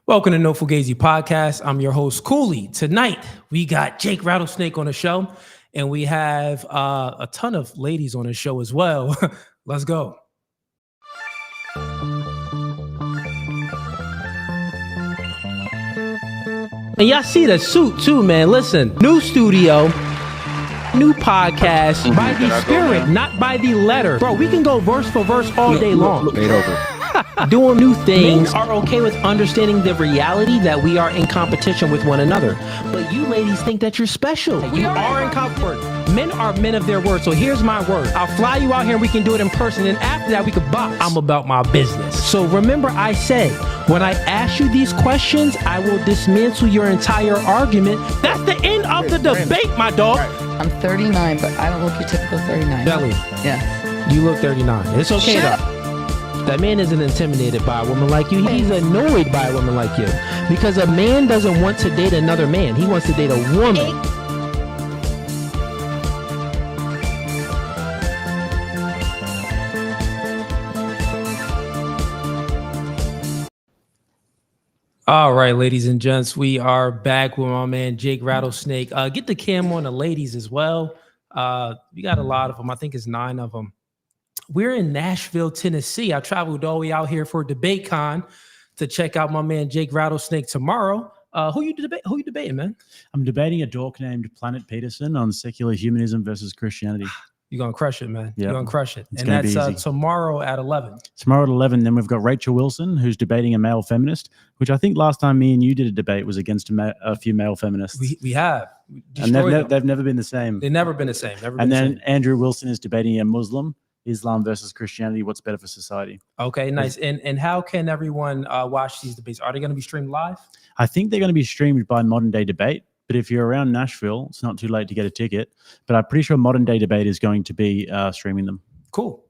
Welcome to No Fugazee Podcast. I'm your host, Cooley. Tonight, we got Jake Rattlesnake on the show, and we have a ton of ladies on the show as well. Let's go. And y'all see the suit too, man. Listen, new studio, new podcast, by the spirit, not by the letter. Bro, we can go verse for verse all day long. Made over. Doing new things are okay with understanding the reality that we are in competition with one another. But you ladies think that you're special. You are in comfort. Men are men of their word. So here's my word. I'll fly you out here and we can do it in person. And after that, we can box. I'm about my business. So remember I said, when I ask you these questions, I will dismantle your entire argument. That's the end of the debate, my dog. I'm 39, but I don't look your typical 39. Belly. Yeah. You look 39. It's okay though. That man isn't intimidated by a woman like you. He's annoyed by a woman like you. Because a man doesn't want to date another man. He wants to date a woman. All right, ladies and gents, we are back with my man, Jake Rattlesnake. Get the cam on the ladies as well. We got a lot of them. I think it's 9 of them. We're in Nashville, Tennessee. I traveled all the way out here for DebateCon to check out my man Jake Rattlesnake tomorrow. Who you debating, man? I'm debating a dork named Planet Peterson on secular humanism versus Christianity. You're going to crush it, man. Yep. You're going to crush it. It's and that's tomorrow at 11. Tomorrow at 11, then we've got Rachel Wilson, who's debating a male feminist, which I think last time me and you did a debate was against a few male feminists. We have. And they've never been the same. They've never been the same. And then Andrew Wilson is debating a Muslim. Islam versus Christianity, what's better for society? Okay, nice. And how can everyone watch these debates? Are they going to be streamed live? I think they're going to be streamed by Modern Day Debate, but if you're around Nashville, it's not too late to get a ticket. But I'm pretty sure Modern Day Debate is going to be streaming them. Cool.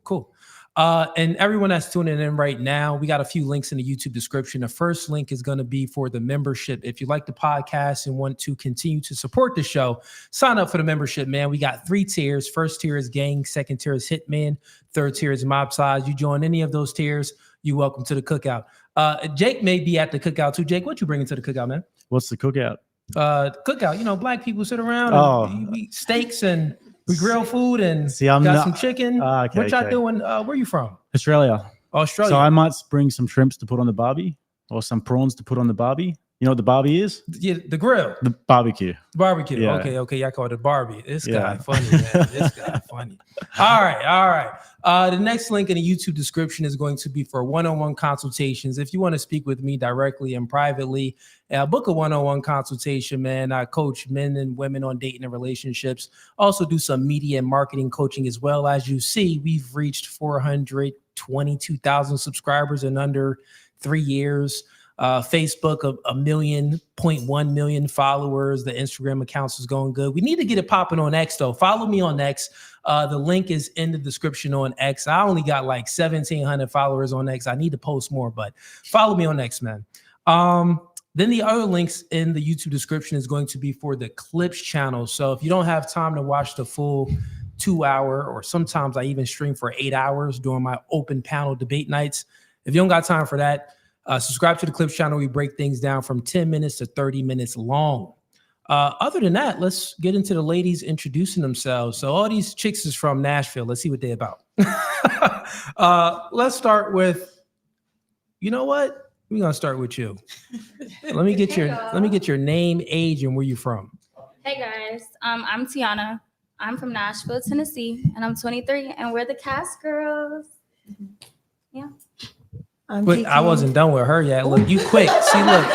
And everyone that's tuning in right now, we got a few links in the YouTube description. The first link is going to be for the membership. If you like the podcast and want to continue to support the show, sign up for the membership, man. We got 3 tiers. First tier is Gang. Second tier is Hitman. Third tier is Mob Size. You join any of those tiers, you're welcome to the cookout. Jake may be at the cookout too. Jake, what you bringing to the cookout, man? What's the cookout? Cookout. Black people sit around and eat steaks and we grill food and some chicken. Okay, what y'all doing? Where you from? Australia. Australia. So I might bring some shrimps to put on the barbie or some prawns to put on the barbie. You know what the barbie is? Yeah, the grill. The barbecue. Barbecue. Yeah. Okay. I call it a Barbie. This guy funny, man. This guy funny. All right. The next link in the YouTube description is going to be for one-on-one consultations. If you want to speak with me directly and privately, book a one-on-one consultation, man. I coach men and women on dating and relationships. Also do some media and marketing coaching as well. As you see, we've reached 422,000 subscribers in under 3 years. Facebook, 1.1 million followers. The Instagram accounts is going good. We need to get it popping on X though. Follow me on X. The link is in the description on X. I only got like 1,700 followers on X. I need to post more, but follow me on X, man. Then the other links in the YouTube description is going to be for the Clips channel. So if you don't have time to watch the full 2-hour, or sometimes I even stream for 8 hours during my open panel debate nights. If you don't got time for that, subscribe to the Clips channel. We break things down from 10 minutes to 30 minutes long. Other than that, let's get into the ladies introducing themselves. So all these chicks is from Nashville. Let's see what they're about. Let's start with, you know what? We're gonna start with you. Let me get your name, age, and where you from. Hey guys, I'm Tiana. I'm from Nashville, Tennessee, and I'm 23, and we're the Cast Girls. Yeah. But I wasn't done with her yet. Look, you quick. See, look,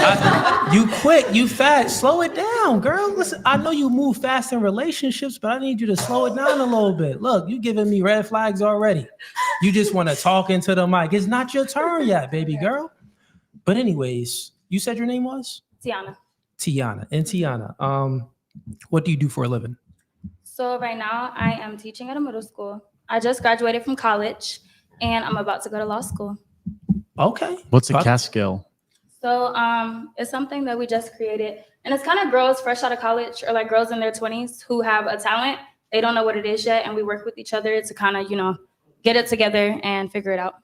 you quick, you fast. Slow it down, girl. Listen, I know you move fast in relationships, but I need you to slow it down a little bit. Look, you giving me red flags already. You just want to talk into the mic. It's not your turn yet, baby girl. But anyways, you said your name was? Tiana. And Tiana, what do you do for a living? So right now I am teaching at a middle school. I just graduated from college and I'm about to go to law school. Okay. What's a cast girl? So it's something that we just created, and it's kind of girls fresh out of college or like girls in their 20s who have a talent. They don't know what it is yet, and we work with each other to kind of, get it together and figure it out.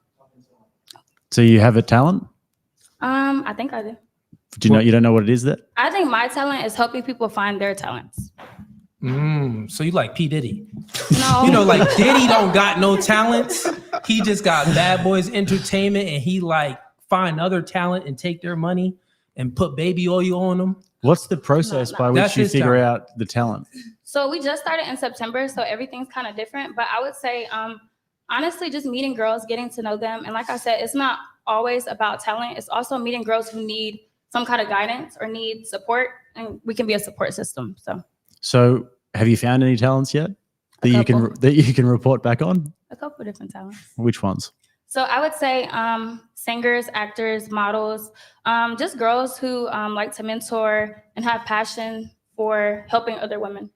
So you have a talent? I think I do. Do you know? You don't know what it is that? I think my talent is helping people find their talents. So you like P. Diddy? No. You know, like Diddy don't got no talents. He just got Bad Boys Entertainment, and he like find other talent and take their money and put baby oil on them. What's the process by which That's you his figure talent. out the talent? So we just started in September, so everything's kind of different. But I would say, honestly, just meeting girls, getting to know them. And like I said, it's not always about talent. It's also meeting girls who need some kind of guidance or need support, and we can be a support system. So have you found any talents yet that you can report back on? A couple of different talents. Which ones? So I would say singers, actors, models, just girls who like to mentor and have passion for helping other women.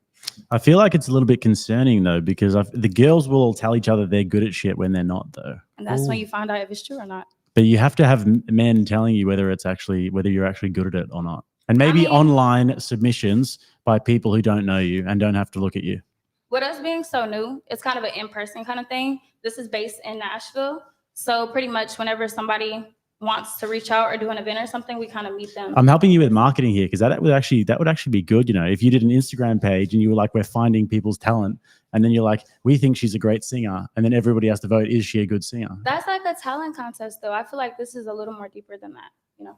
I feel like it's a little bit concerning though, because the girls will all tell each other they're good at shit when they're not though. And that's when you find out if it's true or not. But you have to have men telling you whether you're actually good at it or not. And maybe online submissions by people who don't know you and don't have to look at you. With us being so new, it's kind of an in-person kind of thing. This is based in Nashville. So pretty much whenever somebody wants to reach out or do an event or something, we kind of meet them. I'm helping you with marketing here because that would actually be good. You know, if you did an Instagram page and you were like, we're finding people's talent, and then you're like, we think she's a great singer, and then everybody has to vote, is she a good singer? That's like a talent contest though. I feel like this is a little more deeper than that, you know.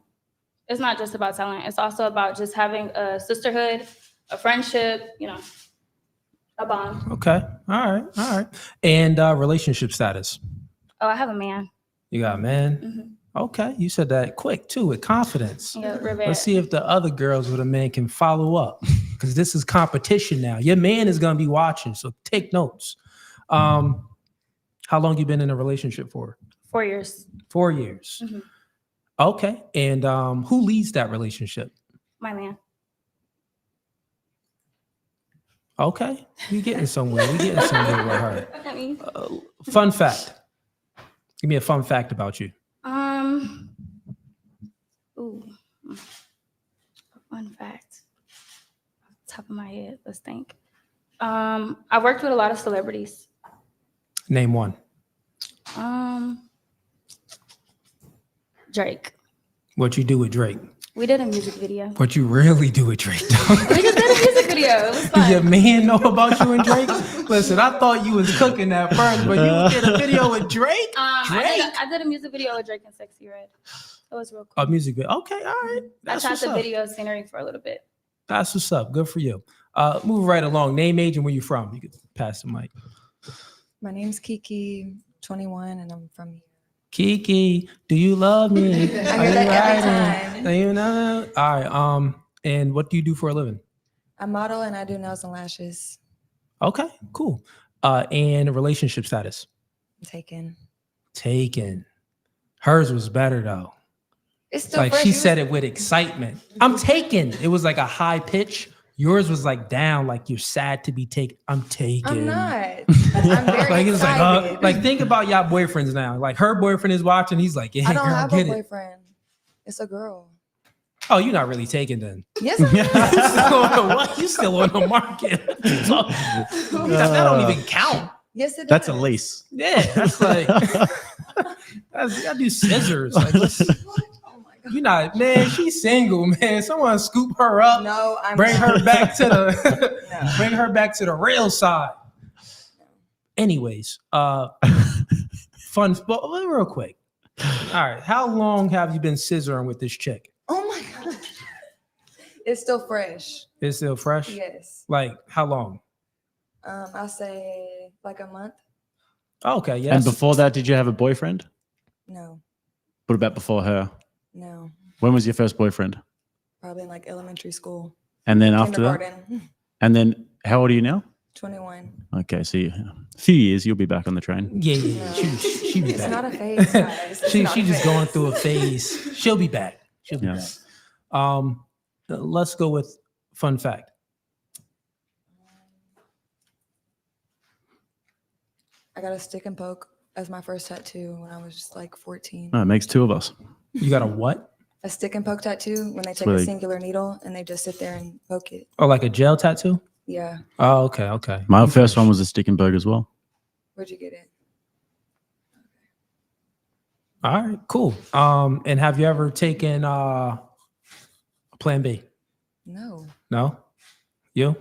It's not just about talent. It's also about just having a sisterhood, a friendship, you know, a bond. Okay. All right. And relationship status. Oh, I have a man. You got a man? Mm-hmm. Okay. You said that quick too, with confidence. Yeah, Rivera. Let's see if the other girls with a man can follow up, because this is competition now. Your man is going to be watching, so take notes. How long you been in a relationship for? 4 years. 4 years. Mm-hmm. Okay. And who leads that relationship? My man. Okay. We getting somewhere. We getting somewhere with her. I mean, Fun fact. Give me a fun fact about you. Fun fact. Top of my head, let's think. I worked with a lot of celebrities. Name one. Drake. What you do with Drake? We did a music video. What you really do with Drake? We just did a music video. It was fun. Do your man know about you and Drake? Listen, I thought you was cooking that first, but you did a video with Drake? I did a music video with Drake and Sexy Red. It was real cool. A music video. Okay, all right. I shot the video scenery for a little bit. That's what's up. Good for you. Move right along. Name, age, and where you from. You could pass the mic. My name's Kiki, 21, and I'm from here. Kiki, do you love me? I hear that every time. You know? All right. And what do you do for a living? I model and I do nails and lashes. Okay, cool. And relationship status? Taken. Hers was better though. It's still like fresh. she said it with excitement. I'm taken. It was like a high pitch. Yours was like down, like you're sad to be taken. I'm taken. I'm not. I'm very like it's excited. like think about y'all boyfriends now. Like her boyfriend is watching. He's like, yeah, I don't girl, have get a it. boyfriend. It's a girl. Oh, you're not really taken then. Yes, I am. What? You still on the market? So, that don't even count. Yes, it does. That's a lease. Yeah, that's like I do scissors. Like, Oh my God. you're not, man. She's single, man. Someone scoop her up. No, I'm Bring not. her back to the No. bring her back to the real side. Anyways, fun, but real quick. All right, how long have you been scissoring with this chick? Oh my God. It's still fresh. It's still fresh. Yes. Like how long? I'll say like a month. Okay, yes. And before that, did you have a boyfriend? No, What about before her? no. When was your first boyfriend? Probably in like elementary school. And then after that? Kindergarten. And then how old are you now? 21. Okay, so a few years, you'll be back on the train. Yeah. No. She be It's back. not a phase, guys. It's she not a just phase. going through a phase. She'll be back. She'll be Yeah. back. Let's go with fun fact. I got a stick and poke as my first tattoo when I was just like 14. Oh, it makes two of us. You got a what? A stick and poke tattoo when they take where a they- singular needle and they just sit there and poke it. Oh, like a gel tattoo? Yeah. Oh, okay. My first one was a stick and poke as well. Where'd you get it? All right, cool. And have you ever taken Plan B. No. No? You?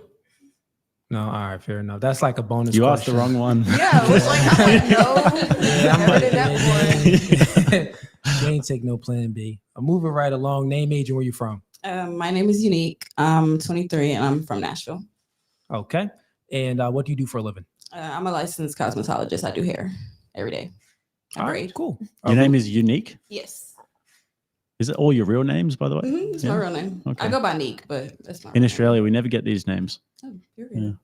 No, all right, fair enough. That's like a bonus. You asked the question. wrong one. Yeah, I was like, no. Yeah, I'm Never like, did that one. you ain't take no plan B. I'm moving right along. Name, age, and where you from? My name is Unique. I'm 23 and I'm from Nashville. Okay. And what do you do for a living? I'm a licensed cosmetologist. I do hair every day. I All braid. right, cool. Your name is Unique? Yes. Is it all your real names, by the way? It's my real name. Okay. I go by Neek, but that's my In real Australia, we never get these names. name. Oh, period.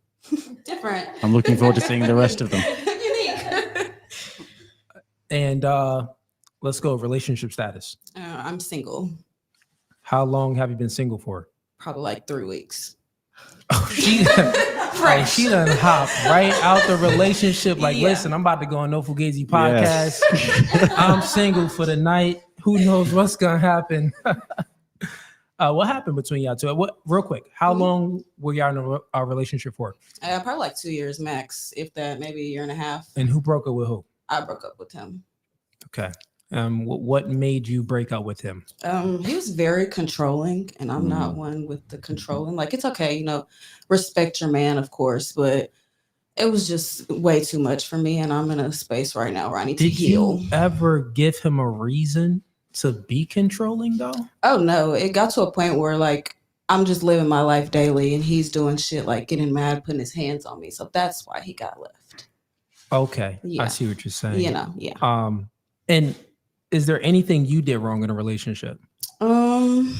Different. I'm looking forward to seeing the rest of them. Unique. And let's go. Relationship status. I'm single. How long have you been single for? Probably like 3 weeks. Oh, she done hopped right out the relationship. Like, Yeah. listen, I'm about to go on No Fugazi podcast. I'm single for the night. Who knows what's gonna happen? What happened between y'all two? What, real quick, how long were y'all in a relationship for? Probably like 2 years max, if that, maybe a year and a half. And who broke up with who? I broke up with him. Okay. What made you break up with him? He was very controlling, and I'm not one with the controlling. Like, it's okay, respect your man, of course, but it was just way too much for me, and I'm in a space right now where I need to Did heal. you ever give him a reason to be controlling though? Oh no, it got to a point where like I'm just living my life daily, and he's doing shit like getting mad, putting his hands on me. So that's why he got left. Okay, Yeah. I see what you're saying. Yeah. And is there anything you did wrong in a relationship? I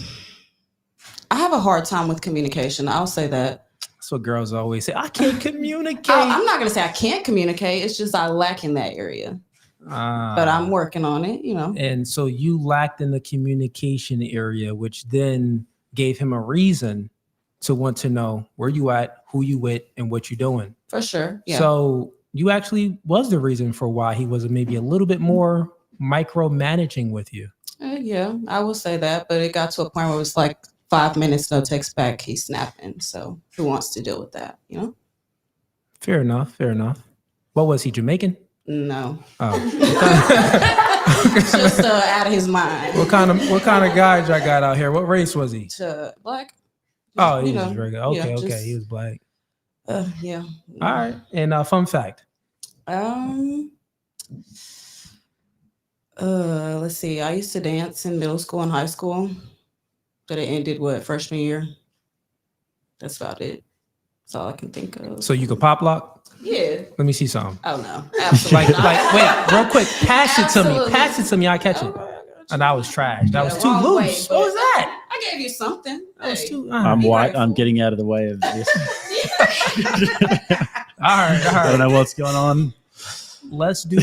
have a hard time with communication. I'll say that. That's what girls always say. I can't communicate. I'm not gonna say I can't communicate. It's just I lack in that area. But I'm working on it, And so you lacked in the communication area, which then gave him a reason to want to know where you at, who you with, and what you're doing. For sure. Yeah. So you actually was the reason for why he was maybe a little bit more micromanaging with you. Yeah, I will say that. But it got to a point where it was like 5 minutes, no text back, he's snapping. So who wants to deal with that, Fair enough. Fair enough. What was he, Jamaican? No. Oh. Just out of his mind. What kind of guy y'all got out here? What race was he? Black. Oh, he was regular. Okay, yeah, okay. He was black. Yeah. All right. And fun fact. Let's see. I used to dance in middle school and high school, but it ended freshman year. That's about it. That's all I can think of. So you could pop lock? Yeah. Let me see something. Oh no. Absolutely. Like, wait, real quick. Pass it to me. Absolutely. Pass it to me. I catch it. Okay, I got you. And that was trash. That was too wrong loose. way, What was that? I gave you something. That was Hey. too. I'm Be white. grateful. I'm getting out of the way of this. All right. I don't know what's going on. Let's do.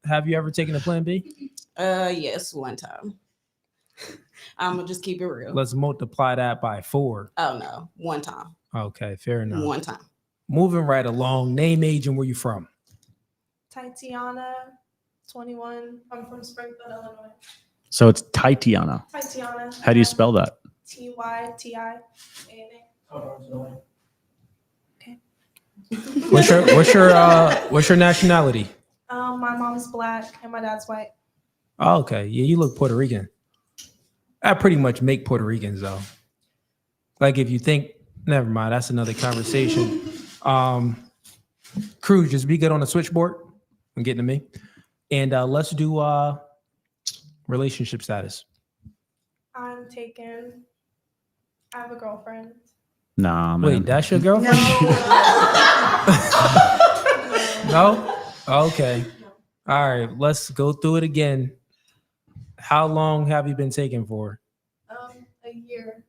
Have you ever taken a plan B? Yes, one time. I'm gonna just keep it real. Let's multiply that by 4. Oh no, one time. Okay, fair enough. One time. Moving right along. Name, age, and where you from? Tatiana, 21. I'm from Springfield, Illinois. So it's Tatiana. Tatiana. How do you spell that? Tytiana. What's your nationality? My mom's black and my dad's white. Oh, okay. Yeah, you look Puerto Rican. I pretty much make Puerto Ricans though. Like if you think, never mind, that's another conversation. Cruz, just be good on the switchboard. I'm getting to me. And let's do relationship status. I'm taken. I have a girlfriend. Nah, man. Wait, that's your girlfriend? No? Okay. All right, let's go through it again. How long have you been taken for? A year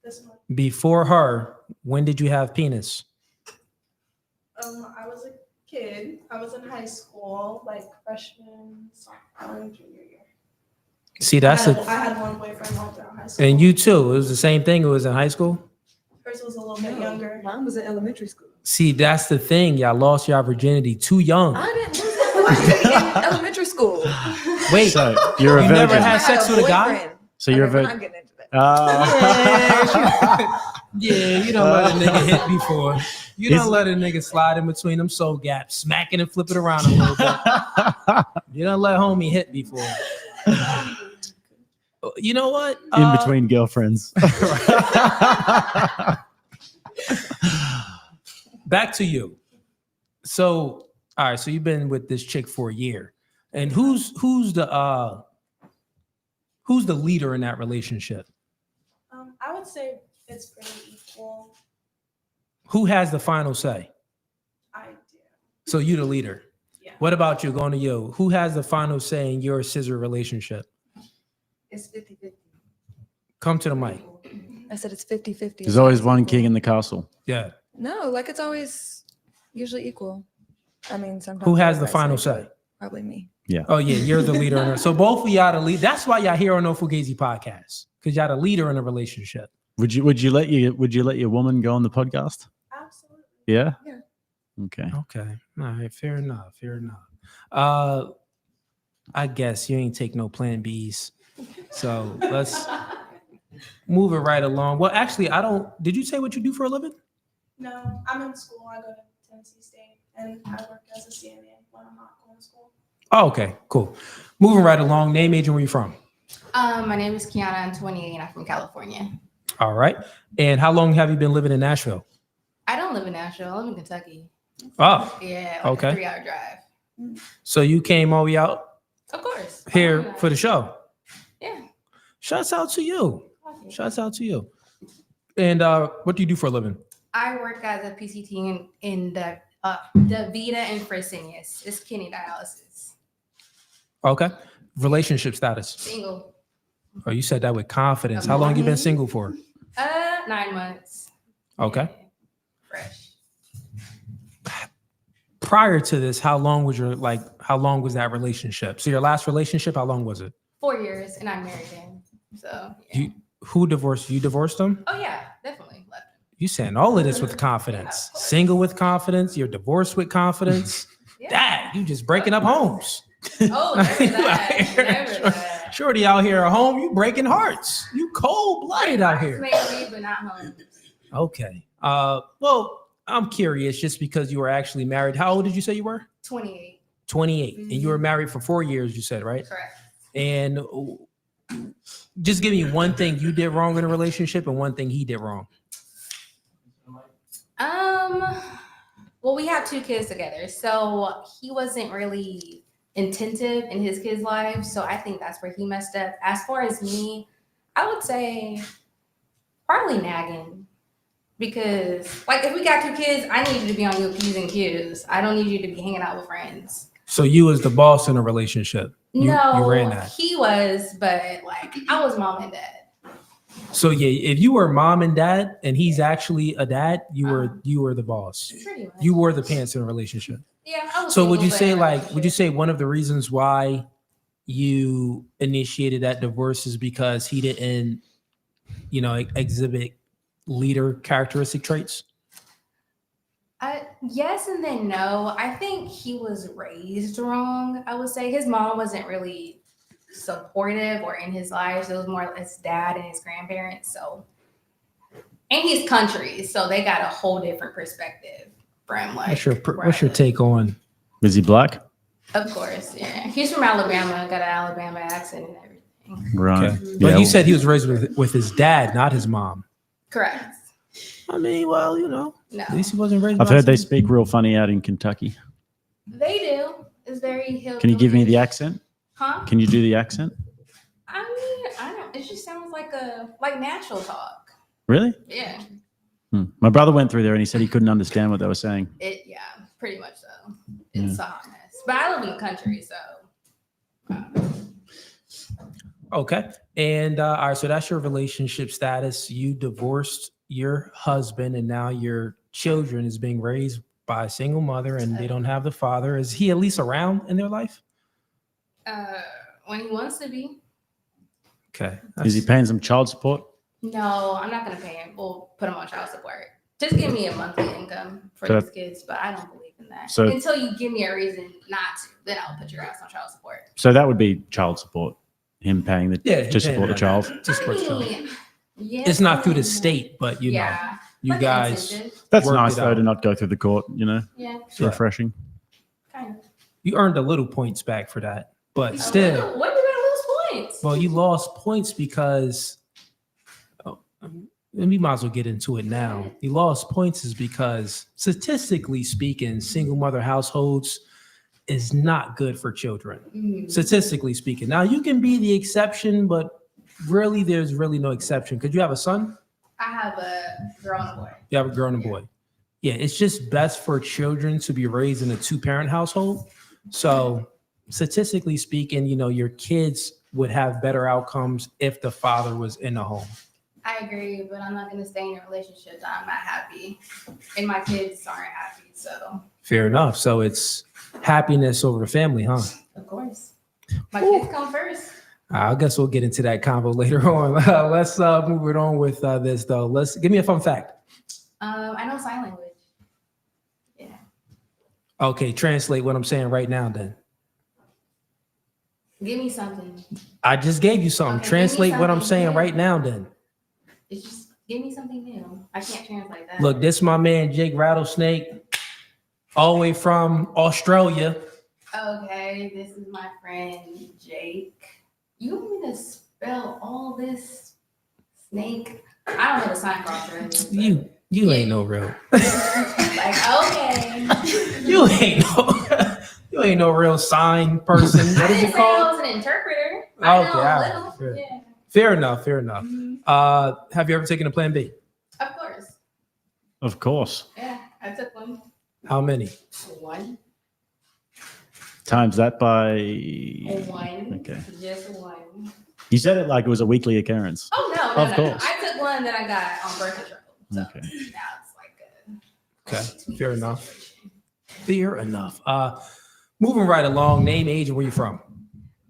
this month. Before her, when did you have penis? I was a kid. I was in high school, like freshman, sophomore, and junior year. See, that's I a, had one boyfriend all throughout high school. and you too. It was the same thing. It was in high school. Hers was a little bit younger. Mine was in elementary school. See, that's the thing. Y'all lost your virginity too young. I didn't lose that in elementary school. Wait, So you're a you virgin. never had I sex with a guy? boyfriend. So you're a Okay, we're virgin. not getting into that. Yeah, you don't let a nigga hit before. You don't let a nigga slide in between them soul gaps, smack it and flip it around a little bit. You don't let homie hit before. You know what? In between girlfriends. Back to you. So, all right. So you've been with this chick for a year, and who's the leader in that relationship? I would say it's pretty equal. Who has the final say? I do. So you the leader. Yeah. What about you? Going to you. Who has the final say in your scissor relationship? It's 50-50. Come to the mic. I said it's 50-50. There's always one king in the castle. Yeah. No, like it's always usually equal. I mean, sometimes. Who has the vice final versa, say? Probably me. Oh yeah, you're the leader. So both of y'all the lead. That's why y'all here on No Fugazi podcast, because y'all the leader in a relationship. Would you let your woman go on the podcast? Absolutely. Yeah. Yeah. Okay. Okay. All right. Fair enough. I guess you ain't take no plan Bs. So let's move it right along. Well, actually, I don't. Did you say what you do for a living? No, I'm in school. I go to Tennessee State and I work as a CNA when I'm not going to school. Oh, okay. Cool. Moving right along. Name, age, and where you from? My name is Kiana. I'm 28 and I'm from California. All right. And how long have you been living in Nashville? I don't live in Nashville. I live in Kentucky. Oh, Yeah, Okay. a 3-hour drive. so you came all the way out Of course. here for the show. Yeah. Shouts out to you. Shouts out to you. And what do you do for a living? I work as a PCT in the Vita and Fresenius. It's kidney dialysis. Okay. Relationship status. Single. Oh, you said that with confidence. How long you been single for? 9 months. Okay. Yeah. Fresh. Prior to this, how long was that relationship? So your last relationship, how long was it? 4 years and I'm married him. So yeah. Who divorced you? Divorced him? Oh yeah, definitely left him. You saying all of this with confidence. Single with confidence. You're divorced with confidence. Yeah. Dad, you just breaking up homes. Oh, never that. Never that. Shorty out here at home, you breaking hearts. You cold-blooded out here. Maybe, but not home. Okay. Well, I'm curious just because you were actually married. How old did you say you were? 28. 28. And you were married for 4 years, you said, right? Correct. And just give me one thing you did wrong in a relationship and one thing he did wrong. Well, we have 2 kids together, so he wasn't really attentive in his kids' lives. So I think that's where he messed up. As far as me, I would say probably nagging. Because like if we got 2 kids, I need you to be on your P's and Q's. I don't need you to be hanging out with friends. So you was the boss in a relationship. You ran No, that. he was, but like I was mom and dad. So yeah, if you were mom and dad and he's actually a dad, you were the boss. Pretty much. You wore the pants in a relationship. Yeah. I was So would you single, say but- would you say one of the reasons why you initiated that divorce is because he didn't, exhibit leader characteristic traits? Yes and then no. I think he was raised wrong. I would say his mom wasn't really supportive or in his life. It was more his dad and his grandparents. So, and he's country, so they got a whole different perspective from like. What's your take on? Is he black? Of course, yeah. He's from Alabama. Got an Alabama accent and everything. Right. Okay. But you said he was raised with his dad, not his mom. Correct. I mean, well, No, at least he wasn't raised. I've by heard they his- speak real funny out in Kentucky. they do. It's very hillbilly. Can you give me the accent? Huh? Can you do the accent? I mean, I don't. It just sounds like natural talk. Really? Yeah. My brother went through there and he said he couldn't understand what they were saying. Yeah, pretty much so. It's a hot mess. But I live in the country, so. Okay. And all right, so that's your relationship status. You divorced your husband, and now your children is being raised by a single mother, and they don't have the father. Is he at least around in their life? When he wants to be. Okay. Is he paying some child support? No, I'm not gonna pay him. We'll put him on child support. Just give me a monthly income for So- these kids, but I don't believe in that. So- Until you give me a reason not to, then I'll put your ass on child support. So that would be child support. Him paying to support the child. To support the child. Yeah, It's not through the state, but you like an guys. incentive. That's Worked nice it though out. to not go through the court. Yeah, It's refreshing. kind of. You earned a little points back for that, but still. When did I lose points? Well, you lost points because we might as well get into it now. You lost points is because statistically speaking, single mother households is not good for children. Statistically speaking. Now you can be the exception, but really there's really no exception. Could you have a son? I have a girl and a boy. You have a girl and a boy. Yeah, it's just best for children to be raised in a two-parent household. So statistically speaking, your kids would have better outcomes if the father was in the home. I agree, but I'm not going to stay in a relationship that I'm not happy, and my kids aren't happy. So Fair enough. So it's happiness over family, huh? of course, my kids come first. I guess we'll get into that convo later on. Let's move it on with this though. Let's give me a fun fact. I know sign language. Yeah. Okay, translate what I'm saying right now then. Give me something. I just gave you something. Okay, Translate what I'm something saying new. right now then. It's just give me something new. I can't translate that. Look, this my man Jake Rattlesnake, all the way from Australia. Okay, this is my friend Jake. You want me to spell all this snake? I don't know the sign cross. You ain't no real. Like, okay. you ain't no real sign person. What I is didn't it say I called? was an interpreter. Okay, I know all a right, little. fair. Yeah. Fair enough. Mhm. Have you ever taken a plan B? Of course. Of course. Yeah, I took one. How many? One. Times that by. One. Okay. Just one. You said it like it was a weekly occurrence. Oh no, Of course. I took one that I got on birth control. So Okay. now it's like a Okay, fair enough. Fair enough. Moving right along. Name, age, and where you from?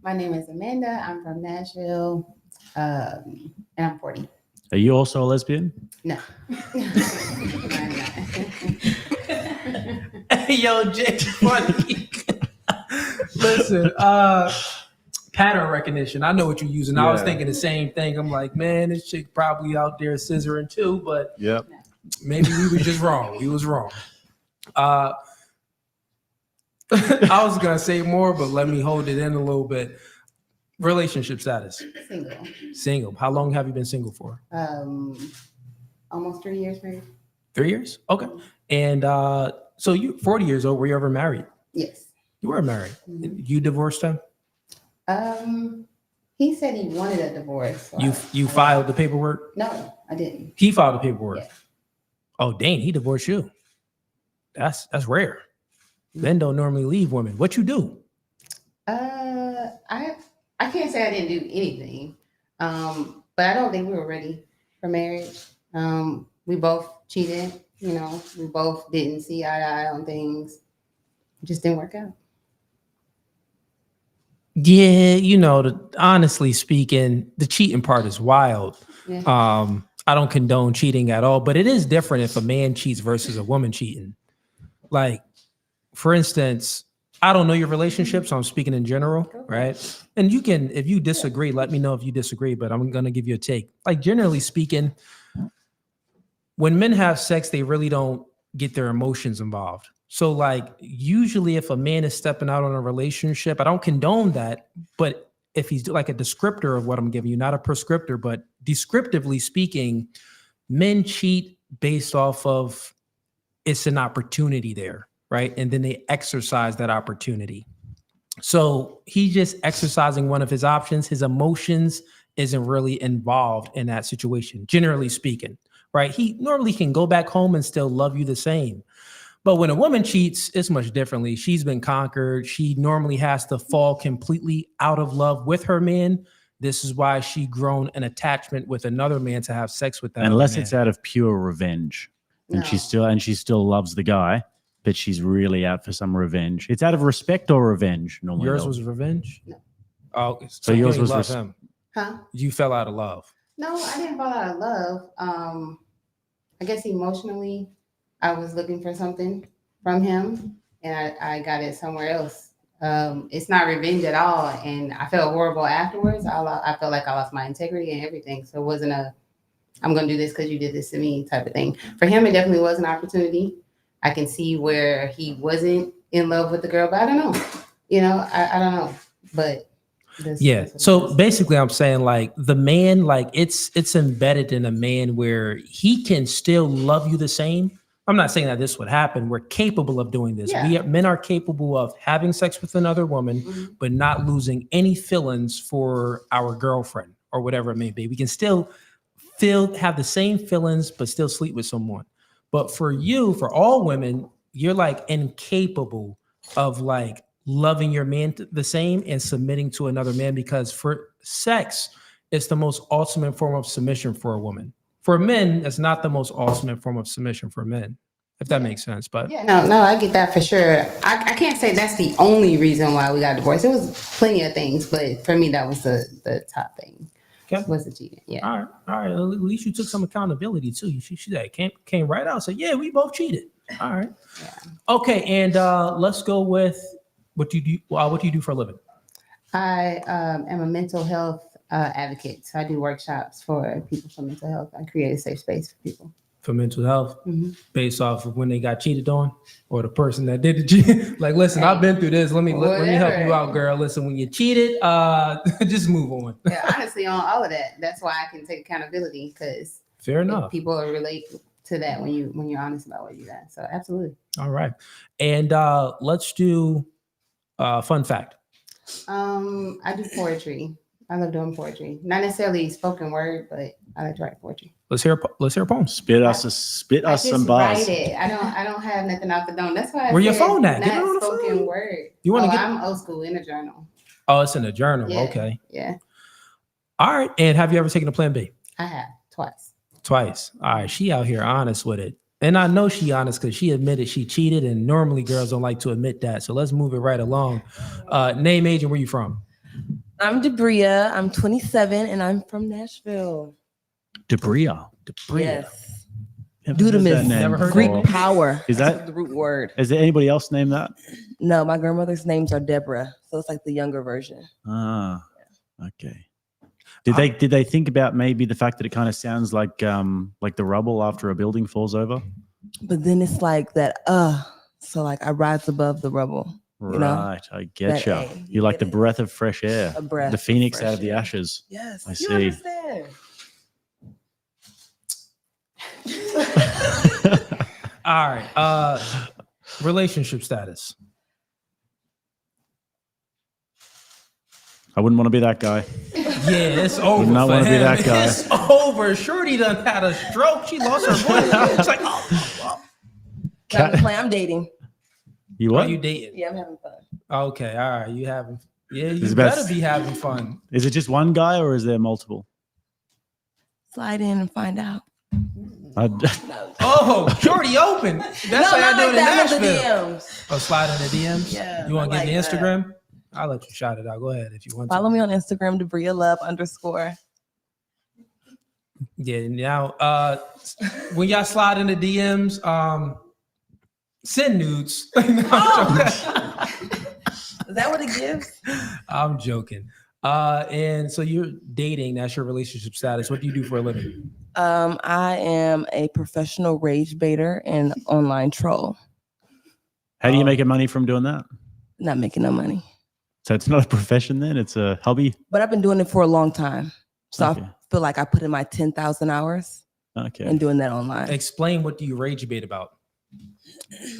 My name is Amanda. I'm from Nashville, and I'm 40. Are you also a lesbian? No. Hey, yo, Jake, funny. Listen, pattern recognition. I know what you're using. I was Yeah. thinking the same thing. I'm like, man, this chick probably out there scissoring too, but Yep. maybe we were just wrong. We was wrong. I was gonna say more, but let me hold it in a little bit. Relationship status. Single. Single. How long have you been single for? Almost 3 years married. 3 years? Okay. And so you 40 years old. Were you ever married? Yes. You were married. Mhm. You divorced him? He said he wanted a divorce. So You I- filed the paperwork? No, I didn't. He filed the paperwork. Yeah. Oh, dang, he divorced you. That's rare. Men don't normally leave women. What you do? I can't say I didn't do anything, but I don't think we were ready for marriage. We both cheated. We both didn't see eye to eye on things. It just didn't work out. Yeah, honestly speaking, the cheating part is wild. Yeah. I don't condone cheating at all, but it is different if a man cheats versus a woman cheating. Like, for instance, I don't know your relationship, so I'm speaking in general, right? And you can, if you disagree, let me know if you disagree, but I'm going to give you a take. Like, generally speaking, when men have sex, they really don't get their emotions involved. So, like, usually if a man is stepping out on a relationship, I don't condone that, but if he's like a descriptor of what I'm giving you, not a prescriptor, but descriptively speaking, men cheat based off of it's an opportunity there, right? And then they exercise that opportunity. So he's just exercising one of his options. His emotions isn't really involved in that situation, generally speaking, right? He normally can go back home and still love you the same. But when a woman cheats, it's much differently. She's been conquered. She normally has to fall completely out of love with her man. This is why she grown an attachment with another man to have sex with that. Unless other it's man. out of pure revenge. And No. she still loves the guy, but she's really out for some revenge. It's out of respect or revenge normally. Yours though. was revenge? No. Oh, So you yours ain't was love him. Huh? You fell out of love. No, I didn't fall out of love. I guess emotionally, I was looking for something from him, and I got it somewhere else. It's not revenge at all, and I felt horrible afterwards. I felt like I lost my integrity and everything. So it wasn't I'm going to do this because you did this to me type of thing. For him, it definitely was an opportunity. I can see where he wasn't in love with the girl, but I don't know. I don't know. But Yeah. So basically I'm saying like the man, like it's embedded in a man where he can still love you the same. I'm not saying that this would happen. We're capable of doing this. Yeah. Men are capable of having sex with another woman, but not losing any feelings for our girlfriend or whatever it may be. We can still have the same feelings, but still sleep with someone. But for you, for all women, you're like incapable of like loving your man the same and submitting to another man, because for sex, it's the most ultimate form of submission for a woman. For men, it's not the most ultimate form of submission for men, if that makes sense. But Yeah, no, I get that for sure. I can't say that's the only reason why we got divorced. It was plenty of things, but for me, that was the top thing. Okay. Was the cheating? Yeah. all right. At least you took some accountability too. She came right out and said, "Yeah, we both cheated." All right. Yeah. Okay, and let's go with what do you do? What do you do for a living? I am a mental health advocate. So I do workshops for people for mental health. I create a safe space for people. For mental health, Mhm. based off of when they got cheated on, or the person that did the cheat. Like, listen, I've been through this. Let me help you out, girl. Listen, when you cheated, just move on. Yeah, honestly, on all of that, that's why I can take accountability, because Fair enough. people relate to that when you're honest about what you got. So absolutely. All right, and let's do fun fact. I do poetry. I love doing poetry. Not necessarily spoken word, but I like to write poetry. Let's hear a poem. Spit us I some just bars. write it. I don't have nothing off the dome. That's why I Where your said phone at? Get it not on the spoken phone. word. You wanna get- I'm old school in a journal. Oh, it's in a journal. Yeah. Okay. Yeah, All right. And have you ever taken a Plan B? I have twice. Twice. All right. She out here honest with it. And I know she honest because she admitted she cheated, and normally girls don't like to admit that. So let's move it right along. Name, age, and where you from? I'm Debria. I'm 27 and I'm from Nashville. Debria. Yes. Never heard that Dudamus. name Never heard Greek before. power. Is That's that- the root word? Is there anybody else named that? No, my grandmother's names are Deborah. So it's like the younger version. Ah, okay. Did they think about maybe the fact that it kind of sounds like the rubble after a building falls over? But then it's like that, so like I rise above the rubble. You know? Right, I get That you. A, You like get the it? breath of fresh air, A breath the of phoenix fresh out of the air. ashes. Yes. I You see. understand. All right. Relationship status. I wouldn't want to be that guy. Yeah, it's over. Would not for wanna be him. that guy. It's over. Shorty done had a stroke. She lost her voice. It's like, I'm playing. I'm dating. You Are what? you dating? Yeah, I'm having fun. Okay, all right. You having? Yeah, It's you about- better be having fun. Is it just one guy or is there multiple? Slide in and find out. Oh, Shorty open. That's No, how not I do like it in that. I'm in the Nashville. DMs. Oh, slide in the DMs. Yeah, You want to I get like the Instagram? I'll let you shout it out. Go ahead if you want to. Follow me on Instagram, DebriaLove_. Yeah. Now, when y'all slide in the DMs, send nudes. No, I'm joking. Is that what it gives? I'm joking. And so you're dating. That's your relationship status. What do you do for a living? I am a professional rage baiter and online troll. How do you make money from doing that? Not making no money, So it's not a profession then, it's a hobby? but I've been doing it for a long time. So Okay. I feel like I put in my 10,000 hours Okay. in doing that online. Explain what do you rage bait about?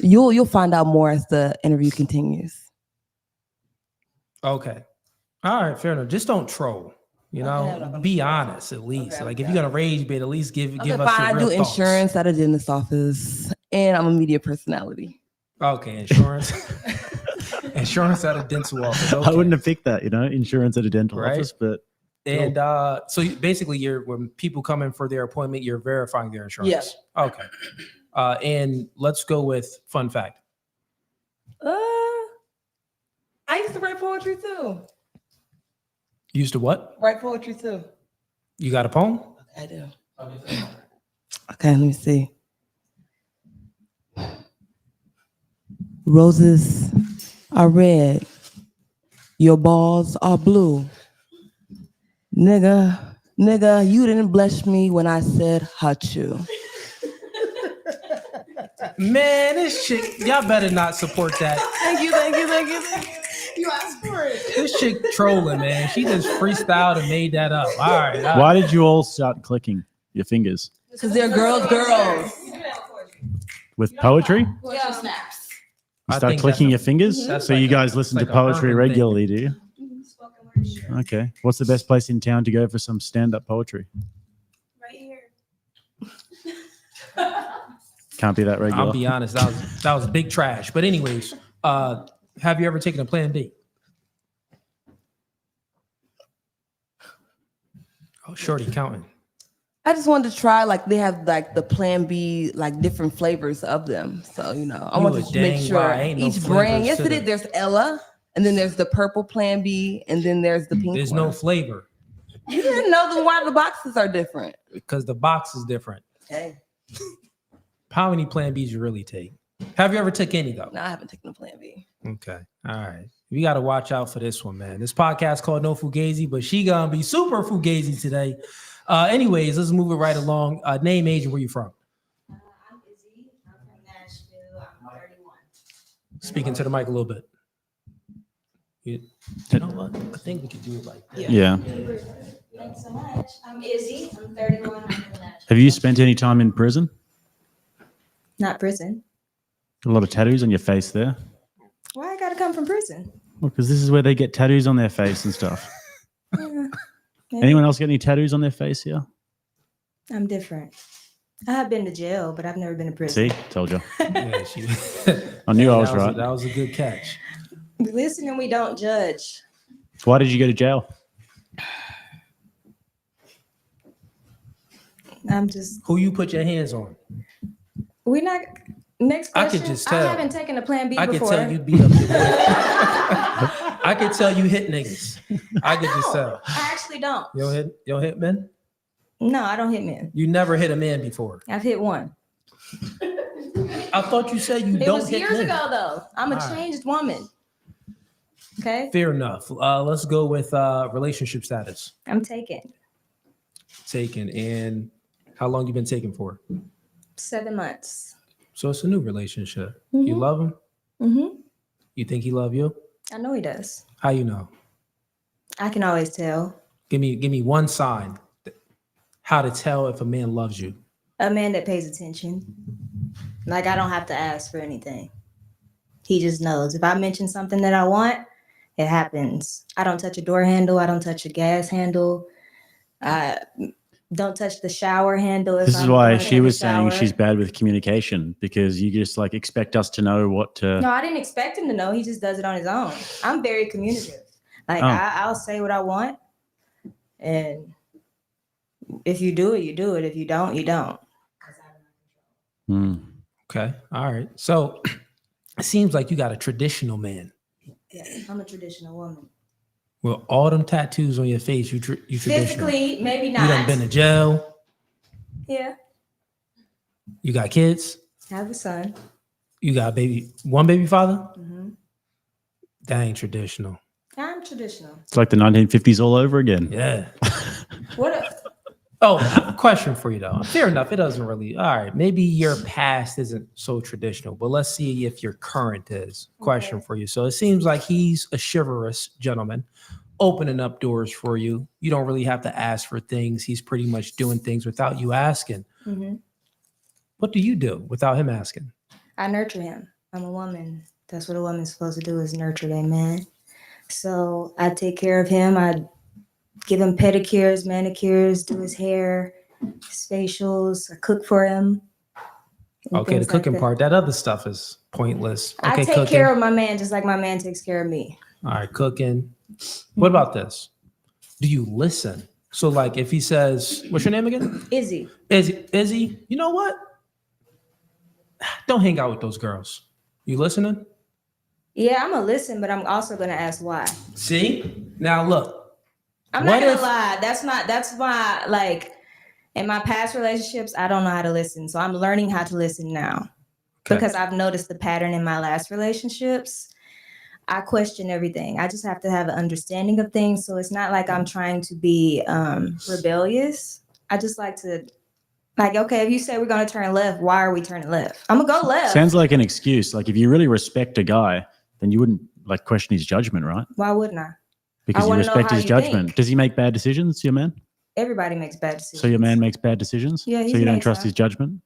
You'll find out more as the interview continues. Okay. All right, fair enough. Just don't troll. You know, be honest at least. Okay, Like if okay. you're gonna rage bait, at least give Okay, us fine. your I do real thoughts. insurance at a dentist office, and I'm a media personality. Okay, insurance. Insurance at a dental office. Okay. I wouldn't have picked that, insurance at a dental Right. office, but And so basically, when people come in for their appointment, you're verifying their insurance. Yeah. Okay. And let's go with fun fact. I used to write poetry too. Used to what? Write poetry too. You got a poem? I do. Okay, let me see. Roses are red. Your balls are blue. Nigga, you didn't bless me when I said hachu. Man, this shit, y'all better not support that. Thank you. You asked for it. This chick trolling, man. She just freestyled and made that up. All right. Why did you all start clicking your fingers Because they're girls. with poetry? Yeah, snaps. You I start think clicking your that's fingers? that's So like you a- guys listen like to a poetry urban regularly, do you? Okay. What's the best place in town to go for some stand-up poetry? Right here. Can't be that regular. I'll be honest, that was big trash. But anyways, have you ever taken a plan B? Oh, shorty counting. I just wanted to try, like, they have like the Plan B, like different flavors of them. So, you know, I You wanted a to make dang sure lie. Ain't no each brand, flavors yes, to it is. them. There's Ella, and then there's the purple Plan B, and then there's the pink There's one. no flavor You didn't know why the boxes are different. because the box is different. Okay. How many plan Bs you really take? Have you ever took any though? No, I haven't taken the Plan B. Okay. All right. We got to watch out for this one, man. This podcast called No Fugazi, but she gonna be super Fugazi today. Anyways, let's move it right along. Name, age, and where you from? I'm Izzy. I'm from Nashville. I'm 31. Speaking to the mic a little bit. You know what? I think we could do it like that. Yeah. Thanks so much. I'm Izzy. I'm 31. I'm from Nashville. Have you spent any time in prison? Not prison. A lot of tattoos on your face there. Why I gotta come from prison? Well, because this is where they get tattoos on their face and stuff. Yeah, Anyone else get any tattoos on their face here? I'm different. I have been to jail, but I've never been to prison. See, told you. Yeah, she, I knew I was that right. that was a good catch. We listen and we don't judge. Why did you go to jail? I'm just. Who you put your hands on? We're not. Next I question. could just tell. I haven't taken a Plan B I could before. tell you beat up your boy. I could tell you hit niggas. I could just tell. I actually don't. You don't hit men? No, I don't hit men. You never hit a man before. I've hit one. I thought you said you It don't was hit years men. ago, though. I'm a All right. changed woman. Okay, Fair enough. Let's go with relationship status. I'm taken. Taken. And how long you been taken for? 7 months. So it's a new relationship. You Mhm. love him? Mm-hmm. You think he love you? I know he does. How you know? I can always tell. Give me one sign. How to tell if a man loves you. A man that pays attention. Like I don't have to ask for anything. He just knows. If I mention something that I want, it happens. I don't touch a door handle. I don't touch a gas handle. I don't touch the shower handle. If This is I'm why going to she take a was saying shower. she's bad with communication because you just like expect us to know what to. No, I didn't expect him to know. He just does it on his own. I'm very communicative. Like Oh. I'll say what I want, and if you do it, you do it. If you don't, you don't. Hmm. Okay. All right. So it seems like you got a traditional man. Yeah, I'm a traditional woman. Well, all them tattoos on your face, you traditional. Physically, maybe You done not. been to jail. Yeah, You got kids. I have a son. You got one baby father. hmm That ain't traditional. I'm traditional. It's like the 1950s all over again. Yeah. What? A, Oh, question for you though. Fair enough. It doesn't really. All right. Maybe your past isn't so traditional, but let's see if your current is. Question Okay. for you. So it seems like he's a chivalrous gentleman, opening up doors for you. You don't really have to ask for things. He's pretty much doing things without you asking. hmm What do you do without him asking? I nurture him. I'm a woman. That's what a woman's supposed to do is nurture their man. So I take care of him. I give him pedicures, manicures, do his hair, his facials. I cook for him. and Okay, the things like cooking that. part. That other stuff is pointless. I Okay, take cooking. care of my man just like my man takes care of me. All right, cooking. What about this? Do you listen? So, like, if he says, "What's your name again?" Izzy. Izzy. You know what? Don't hang out with those girls. You listening? Yeah, I'm gonna listen, but I'm also gonna ask why. See? Now look. I'm What not gonna if- lie. That's why, like, in my past relationships, I don't know how to listen. So I'm learning how to listen now. Okay. Because I've noticed the pattern in my last relationships. I question everything. I just have to have an understanding of things. So it's not like I'm trying to be rebellious. I just like to, like, okay, if you say we're gonna turn left, why are we turning left? I'm gonna go left. Sounds like an excuse. Like if you really respect a guy, then you wouldn't like question his judgment, right? Why wouldn't I? Because you wanna know respect how his you judgment. think. Does he make bad decisions, your man? Everybody makes bad decisions. So your man makes bad decisions? Yeah, So he's you don't made trust some. his judgment?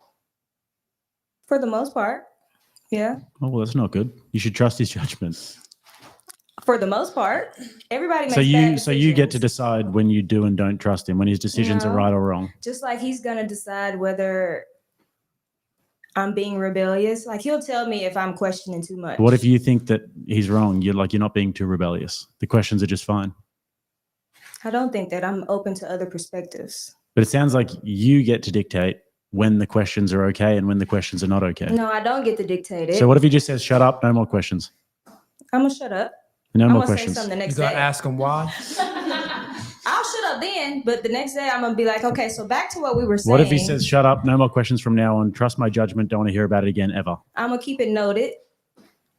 For the most part. Yeah. Oh, well, that's not good. You should trust his judgment. For the most part. Everybody makes So bad you decisions. get to decide when you do and don't trust him, when his decisions are No. right or wrong. Just like he's gonna decide whether I'm being rebellious. Like he'll tell me if I'm questioning too much. What if you think that he's wrong? You're not being too rebellious. The questions are just fine. I don't think that. I'm open to other perspectives. But it sounds like you get to dictate when the questions are okay and when the questions are not okay. No, I don't get to dictate it. So what if he just says, shut up, no more questions? I'm gonna shut up. No I'm more gonna questions. say something the You next gotta day. ask him why. I'll shut up then, but the next day I'm gonna be like, okay, so back to what we were saying. What if he says, shut up, no more questions from now on, trust my judgment, don't want to hear about it again ever? I'm gonna keep it noted,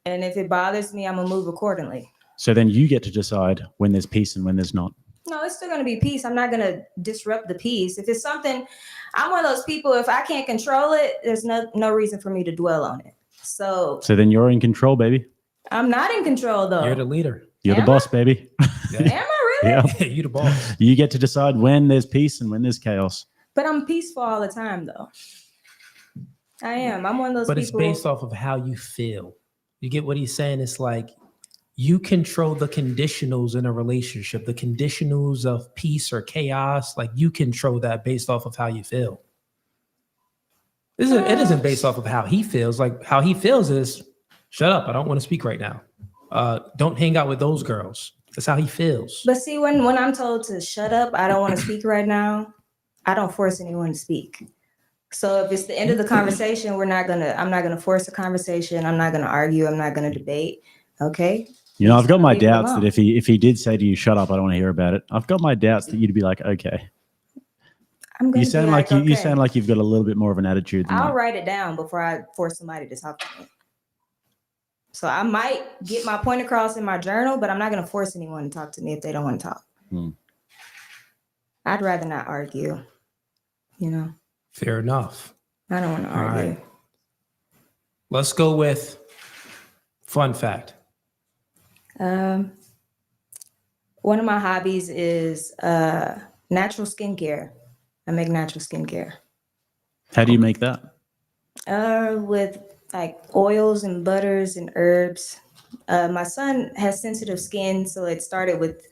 and if it bothers me, I'm gonna move accordingly. So then you get to decide when there's peace and when there's not. No, it's still gonna be peace. I'm not gonna disrupt the peace. If it's something, I'm one of those people. If I can't control it, there's no reason for me to dwell on it. So So then you're in control, baby. I'm not in control though. You're the leader. You're the Am boss, baby. Am I really? Yeah. You the boss. You get to decide when there's peace and when there's chaos. But I'm peaceful all the time though. I am. I'm one of those But it's people. based off of how you feel. You get what he's saying? It's like you control the conditionals in a relationship, the conditionals of peace or chaos. Like you control that based off of how you feel. It isn't based off of how he feels. Like how he feels is, shut up. I don't want to speak right now. Don't hang out with those girls. That's how he feels. But see, when I'm told to shut up, I don't want to speak right now. I don't force anyone to speak. So if it's the end of the conversation, I'm not gonna force a conversation. I'm not gonna argue. I'm not gonna debate. Okay. You know, I've got my Leave it doubts that alone. if he did say to you, shut up, I don't want to hear about it. I've got my doubts that you'd be like, okay. I'm gonna You be sound like okay. you sound like you've got a little bit more of an attitude than I'll that. write it down before I force somebody to talk to me. So I might get my point across in my journal, but I'm not gonna force anyone to talk to me if they don't want to talk. I'd rather not argue. You know, Fair enough. I don't want to All argue. right. Let's go with fun fact. One of my hobbies is natural skincare. I make natural skincare How do you make that? with like oils and butters and herbs. My son has sensitive skin, so it started with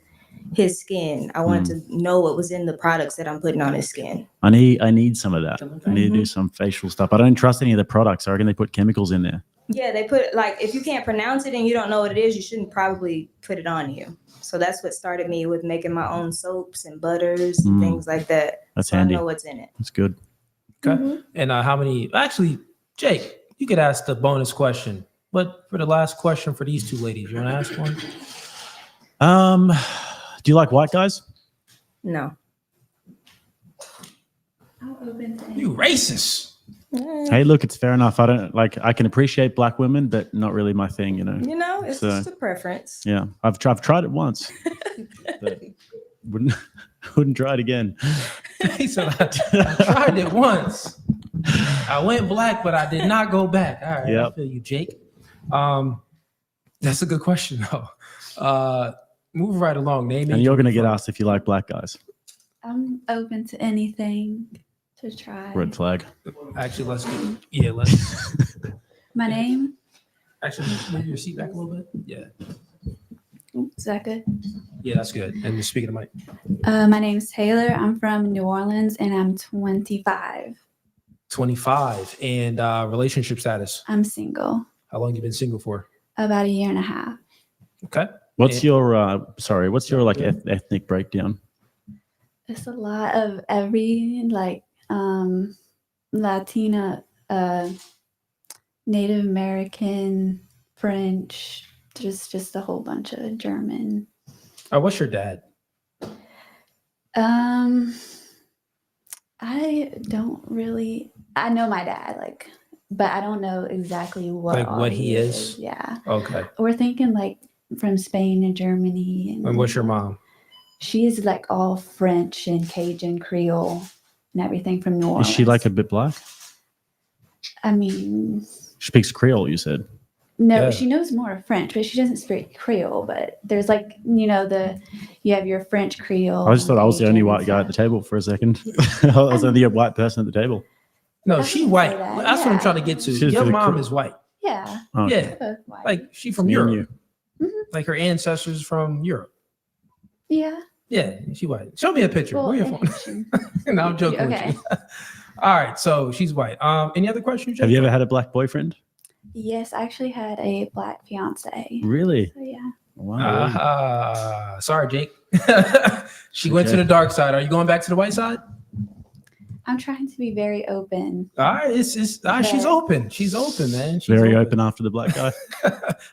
his skin. I wanted to know what was in the products that I'm putting on his skin. I need some of that. I need to do some facial stuff. I don't trust any of the products. I reckon they put chemicals in there. Yeah, they put like if you can't pronounce it and you don't know what it is, you shouldn't probably put it on you. So that's what started me with making my own soaps and butters and things like that. That's so handy. I know what's in it. That's good. Okay. And how many? Actually, Jake, you could ask the bonus question. But for the last question for these two ladies, you want to ask one? Do you like white guys? No. You racist. Hey, look, it's fair enough. I can appreciate black women, but not really my thing, you know. You know, it's So, just a preference. Yeah, I've tried it once, but wouldn't try it again. He said, I tried it once. I went black, but I did not go back. All right, I Yep. feel you, Jake. That's a good question, though. Move right along. Name And you're going to get asked if you like black guys. I'm open to anything to try. Red flag. Actually, let's. My name? Actually, move your seat back a little bit. Yeah. Is that good? Yeah, that's good. And just speaking of Mike. My name's Taylor. I'm from New Orleans and I'm 25. 25. And relationship status. I'm single. How long you been single for? About a year and a half. Okay. What's your like ethnic breakdown? It's a lot of every like Latina, Native American, French, just a whole bunch of German. What's your dad? I don't really. I know my dad, like, but I don't know exactly what Like all what he is? Yeah. Okay. We're thinking like from Spain and Germany. And what's your mom? She is like all French and Cajun Creole and everything from New Orleans. Is she like a bit black? I mean, She speaks Creole, you said. No, Yeah. she knows more French, but she doesn't speak Creole. But there's like, you have your French Creole. I just thought I was the only Cajun white and guy at the stuff. table for a second. I was the only white person at the table. No, I she wouldn't white. say that. That's what I'm Yeah. trying to get to. She's Your for the mom cr- is white. Yeah. Oh, Yeah. They're both white. Like she from me and Europe. Mhm. Like her ancestors from Europe. Yeah. Yeah, she white. Show me a picture. Well, Where your and phone? Haitian. No, I'm joking Okay. with you. All right, so she's white. Any other questions? Have you Jacob? ever had a black boyfriend? Yes, I actually had a black fiance. Really? So yeah. Wow. Sorry, Jake. She went to Okay. the dark side. Are you going back to the white side? I'm trying to be very open. All right, she's open. She's open, man. She's Very open after the black guy.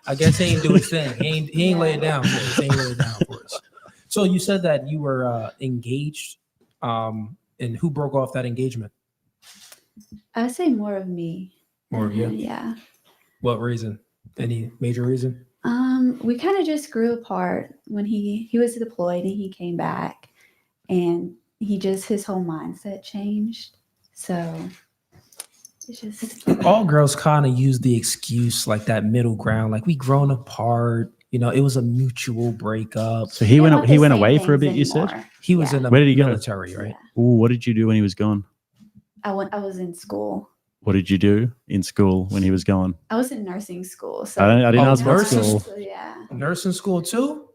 I guess he ain't do his thing. He ain't lay it down for us. He ain't lay it down for us. So you said that you were engaged, and who broke off that engagement? I would say more of me. More of you? Yeah. What reason? Any major reason? We kind of just grew apart when he was deployed and he came back, and his whole mindset changed. So it's just All girls kind of use the excuse like that middle ground, like we grown apart. It was a mutual breakup. So he They're went not he the went same away for a things bit, you said? anymore. He was Yeah. in the Where did he go? military, right? Ooh, what did you do when he was gone? I was in school. What did you do in school when he was gone? I was in nursing school. So I didn't ask about nursing? school. So, yeah, Nursing school too?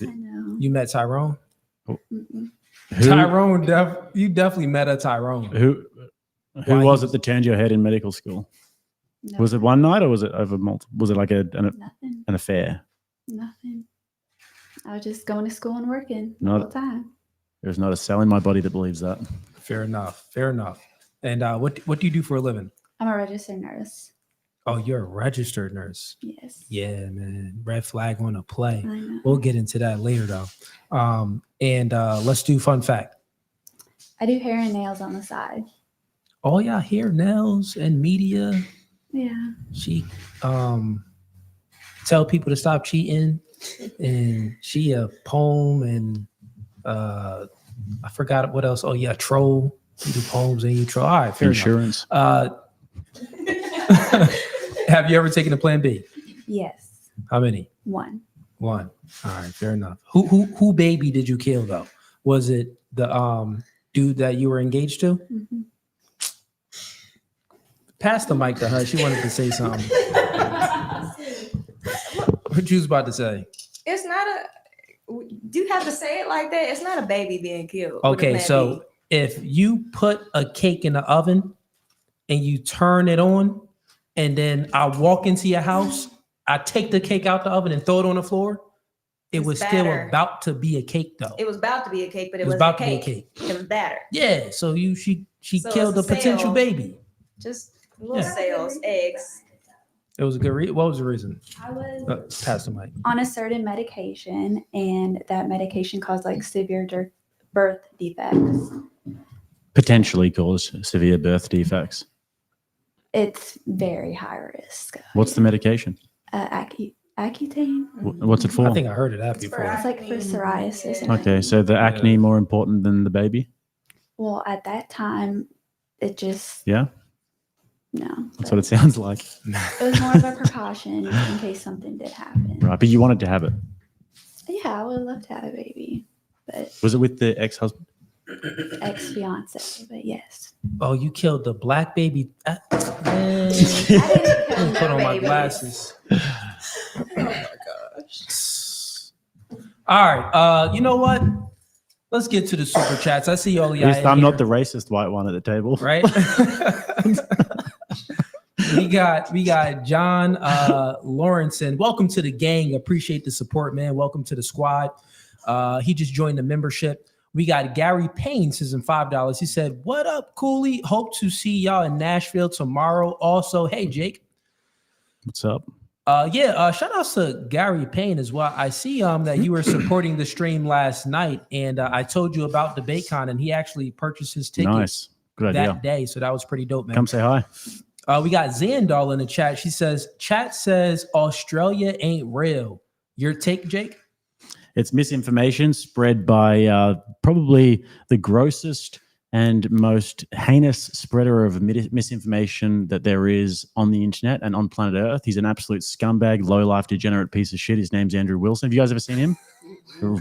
I know. You met Tyrone? Mm-mm. Tyrone, you definitely met a Tyrone. Who Why was he- it that turned your head in medical school? No, Was it one night or was it over multiple? Was it like nothing? an affair? Nothing. I was just going to school and working No. all the time. There's not a cell in my body that believes that. Fair enough. Fair enough. And what do you do for a living? I'm a registered nurse. Oh, you're a registered nurse. Yes. Yeah, man. Red flag on a play. I know. We'll get into that later though. And let's do fun fact. I do hair and nails on the side. Oh yeah, hair, nails, and media. Yeah. She tell people to stop cheating, and she a poem, and I forgot what else. Oh yeah, troll. You do poems and you troll. All right, fair Insurance. enough. Have you ever taken a Plan B? Yes. How many? One. One. All right, fair enough. Who baby did you kill though? Was it the dude that you were engaged to? Mhm. Pass the mic to her. She wanted to say something. What you was about to say? It's not a. Do you have to say it like that? It's not a baby being killed. with a Okay, Plan so B. if you put a cake in the oven and you turn it on, and then I walk into your house, I take the cake out the oven and throw it on the floor, it It's was still batter. about to be a cake though. It was about to be a cake, but it was wasn't about to be a cake. It was batter. Yeah, so she So killed a it's a potential sale. baby. Just little Yeah. cells, eggs. It was a good reason. What was the reason? I was Pass the mic. on a certain medication, and that medication caused like severe birth defects. Potentially cause severe birth defects. It's very high risk. What's the medication? Accutane. What's it for? I think I heard of that before. It's like for psoriasis. And Okay, so the acne more important than the baby? Well, at that time, it just Yeah, no. that's what it sounds like. It was more of a precaution in case something did happen. Right, but you wanted to have it. Yeah, I would love to have a baby, but Was it with the ex-husband? ex-fiance. But yes, Oh, you killed the black baby. Man. I didn't kill Put no on my babies. glasses. Oh my gosh. All right. You know what? Let's get to the super chats. I see all At y'all. least in I'm here, not the racist white one at the table. right. we got John Lawrenson. Welcome to the gang. Appreciate the support, man. Welcome to the squad. He just joined the membership. We got Gary Payne says in $5. He said, "What up, Cooley? Hope to see y'all in Nashville tomorrow." Also, hey Jake. What's up? Shout outs to Gary Payne as well. I see that you were supporting the stream last night, and I told you about DebateCon, and he actually purchased his ticket Nice. Good idea. that day. So that was pretty dope, man. Come say hi. We got Zandal in the chat. She says, "Chat says Australia ain't real." Your take, Jake? It's misinformation spread by probably the grossest and most heinous spreader of misinformation that there is on the internet and on planet Earth. He's an absolute scumbag, low-life, degenerate piece of shit. His name's Andrew Wilson. Have you guys ever seen him?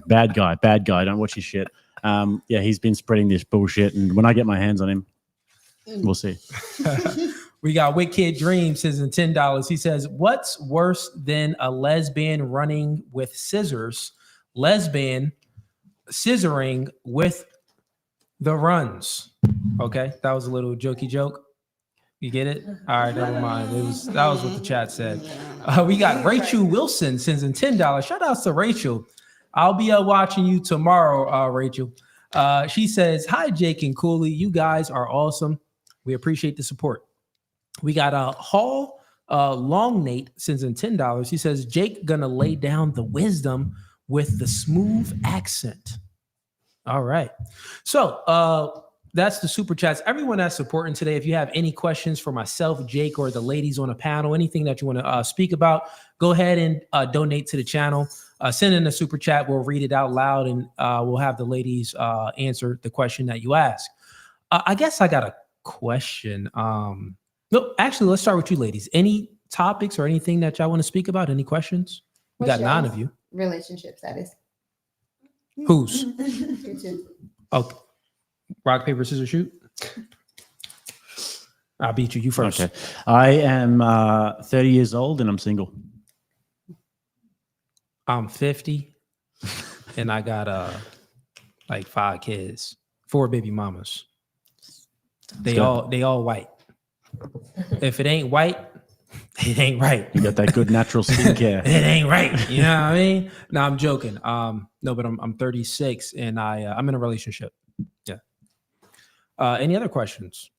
Bad guy. Don't watch his shit. Yeah, he's been spreading this bullshit, and when I get my hands on him, we'll see. We got Wicked Dreams says in $10. He says, what's worse than a lesbian running with scissors? Lesbian scissoring with the runs. Okay, that was a little jokey joke. You get it? All right, never mind. That was what the chat said. We got Rachel Wilson sends in $10. Shout out to Rachel. I'll be watching you tomorrow, Rachel. She says, hi, Jake and Cooley. You guys are awesome. We appreciate the support. We got Hall Long Nate sends in $10. He says, Jake gonna lay down the wisdom with the smooth accent. All right. So that's the super chats. Everyone that's supporting today, if you have any questions for myself, Jake, or the ladies on the panel, anything that you want to speak about, go ahead and donate to the channel. Send in a super chat. We'll read it out loud, and we'll have the ladies answer the question that you ask. I guess I got a question. No, actually, let's start with you, ladies. Any topics or anything that y'all want to speak about? Any questions? We got 9 of you. Relationship status. Whose? You too. Oh, rock, paper, scissors, shoot. I'll beat you. You first. Okay. I am 30 years old and I'm single. I'm 50 and I got like 5 kids, 4 baby mamas. They all white. If it ain't white, it ain't right. You got that good natural skincare. It ain't right. You know what I mean? No, I'm joking. No, but I'm 36 and I'm in a relationship. Yeah. Any other questions?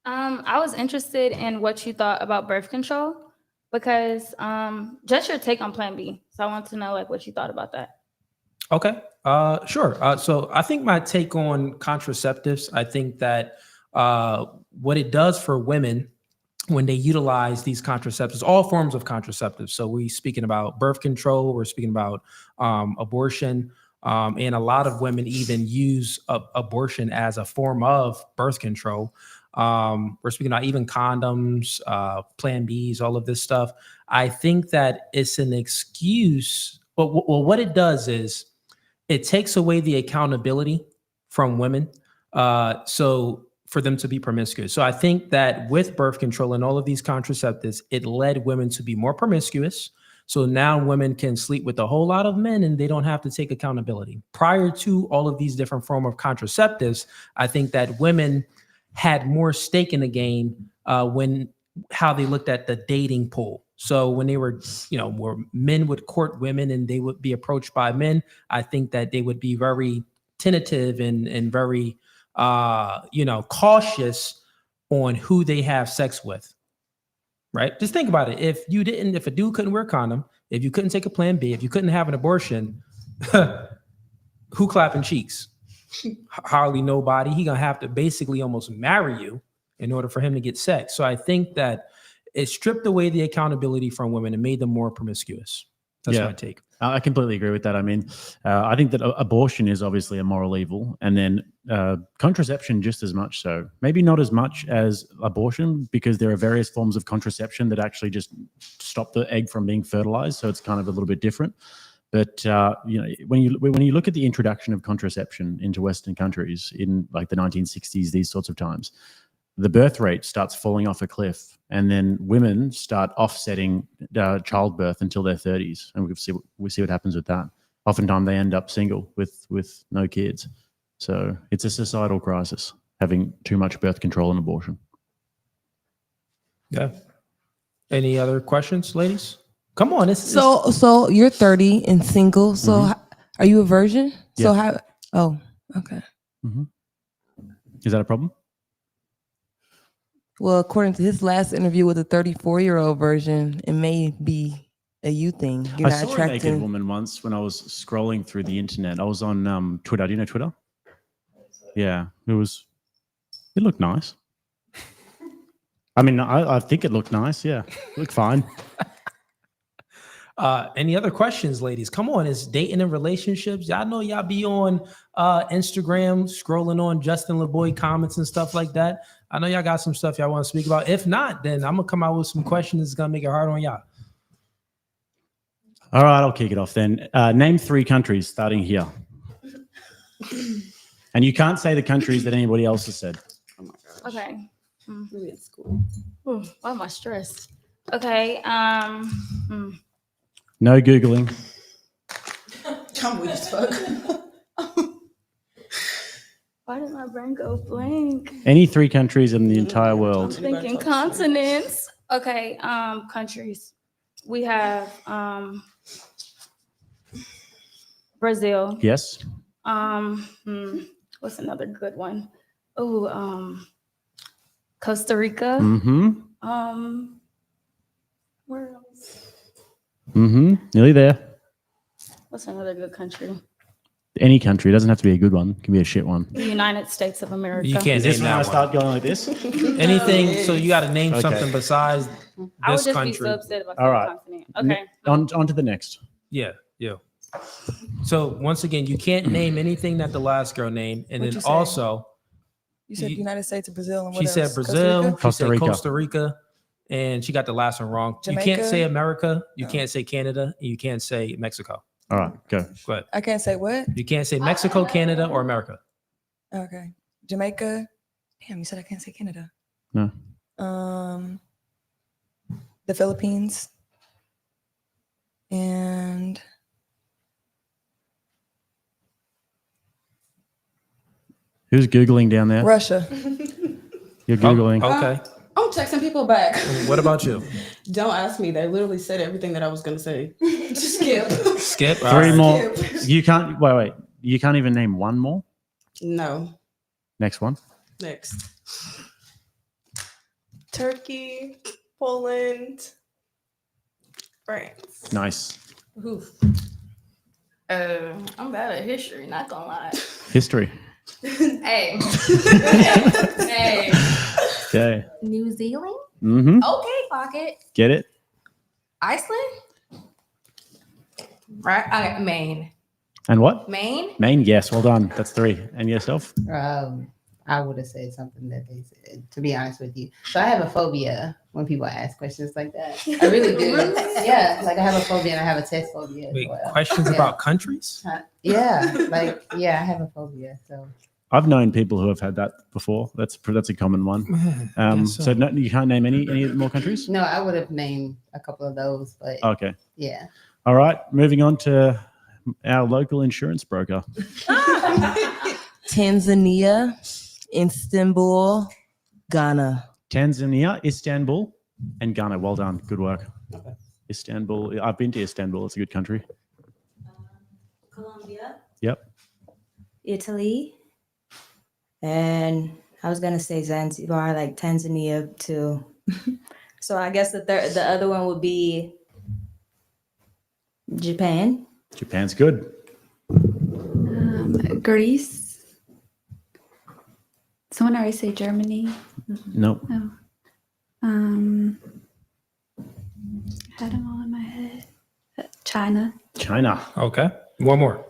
I was interested in what you thought about birth control because just your take on Plan B. So I want to know like what you thought about that. Okay. Sure. So I think my take on contraceptives, I think that what it does for women when they utilize these contraceptives, all forms of contraceptives. So we're speaking about birth control, we're speaking about abortion, and a lot of women even use abortion as a form of birth control. We're speaking about even condoms, Plan Bs, all of this stuff. I think that it's an excuse. Well, what it does is it takes away the accountability from women. So for them to be promiscuous. So I think that with birth control and all of these contraceptives, it led women to be more promiscuous. So now women can sleep with a whole lot of men and they don't have to take accountability. Prior to all of these different forms of contraceptives, I think that women had more stake in the game when how they looked at the dating pool. So when they were, where men would court women and they would be approached by men, I think that they would be very tentative and very cautious on who they have sex with, right? Just think about it. If a dude couldn't wear a condom, if you couldn't take a Plan B, if you couldn't have an abortion, who clapping cheeks? Hardly nobody. He gonna have to basically almost marry you in order for him to get sex. So I think that it stripped away the accountability from women and made them more promiscuous. That's my take. I completely agree with that. I mean, I think that abortion is obviously a moral evil, and then contraception just as much so. Maybe not as much as abortion, because there are various forms of contraception that actually just stop the egg from being fertilized. So it's kind of a little bit different. But when you look at the introduction of contraception into Western countries in like the 1960s, these sorts of times, the birth rate starts falling off a cliff, and then women start offsetting childbirth until their 30s, and we see what happens with that. Oftentimes, they end up single with no kids. So it's a societal crisis, having too much birth control and abortion. Yeah. Any other questions, ladies? Come on. So you're 30 and single. So are you a virgin? Yeah. So how? Oh, okay. Mm-hmm. Is that a problem? Well, according to his last interview with a 34-year-old virgin, it may be a you thing. You're I not saw a attracted. naked woman once when I was scrolling through the internet. I was on Twitter. Do you know Twitter? Yeah, it looked nice. I mean, I think it looked nice. Yeah, it looked fine. Any other questions, ladies? Come on, it's dating and relationships. Y'all know y'all be on Instagram, scrolling on Justin LeBoy comments and stuff like that. I know y'all got some stuff y'all want to speak about. If not, then I'm gonna come out with some questions that's gonna make it hard on y'all. All right, I'll kick it off then. Name 3 countries starting here. And you can't say the countries that anybody else has said. Oh my gosh. Okay. Maybe it's school. Ooh, why am I stressed? Okay. No Googling. I'm weak as fuck. Why did my brain go blank? Any 3 countries in the entire world. Thinking continents. Okay. Countries. We have Brazil. Yes. What's another good one? Oh, Costa Rica. Mm-hmm. Where else? Mm-hmm. Nearly there. What's another good country? Any country. It doesn't have to be a good one. It can be a shit one. The United States of America. You can't Is this name when that I one. start going like this? Anything. So you got to name Okay. something besides I would this just be country. so upset about All that right. continent. Okay. On to the next. Yeah. So once again, you can't name anything that the last girl named, and What'd then you say? also You said You- United States and Brazil and what she else? said Costa Brazil, Rica? she Costa said Rica. Costa Rica, and she got the last one wrong. You can't Jamaica? say America, you No. can't say Canada, and you can't say Mexico. All right, go. But I can't say what? you can't say Mexico, Canada, or America. Okay. Jamaica. Damn, you said I can't say Canada. No. The Philippines. And Who's Googling down there? Russia. You're Googling. Oh, okay. I'm texting people back. What about you? Don't ask me. They literally said everything that I was gonna say. Just skip. Skip. All 3 right. more. You can't. Wait. You can't even name one more. No. Next one. Next. Turkey, Poland, France. Nice. Oof. I'm bad at history, not gonna lie. History. Hey. Hey. Okay. New Zealand? Mm-hmm. Okay, pocket. Get it? Iceland? Right. Okay, Maine. And what? Maine? Maine. Yes. Well done. That's 3. And yourself? I would have said something that they said, to be honest with you. So I have a phobia when people ask questions like that. I really do. Yeah, like I have a phobia and I have a test phobia. Wait, as well. questions Yeah. about countries? I have a phobia. So I've known people who have had that before. That's a common one. Guess So no, you can't name any more countries? no, I would have named a couple of those, but Okay. yeah. All right. Moving on to our local insurance broker. Tanzania, Istanbul, Ghana. Tanzania, Istanbul, and Ghana. Well done. Good work. Istanbul. I've been to Istanbul. It's a good country. Colombia, Yep. Italy, and I was gonna say Zanzibar, like Tanzania too. So I guess the other one would be Japan. Japan's good. Greece. Someone already say Germany. Nope. No. Had them all in my head. China, China. Okay. One more.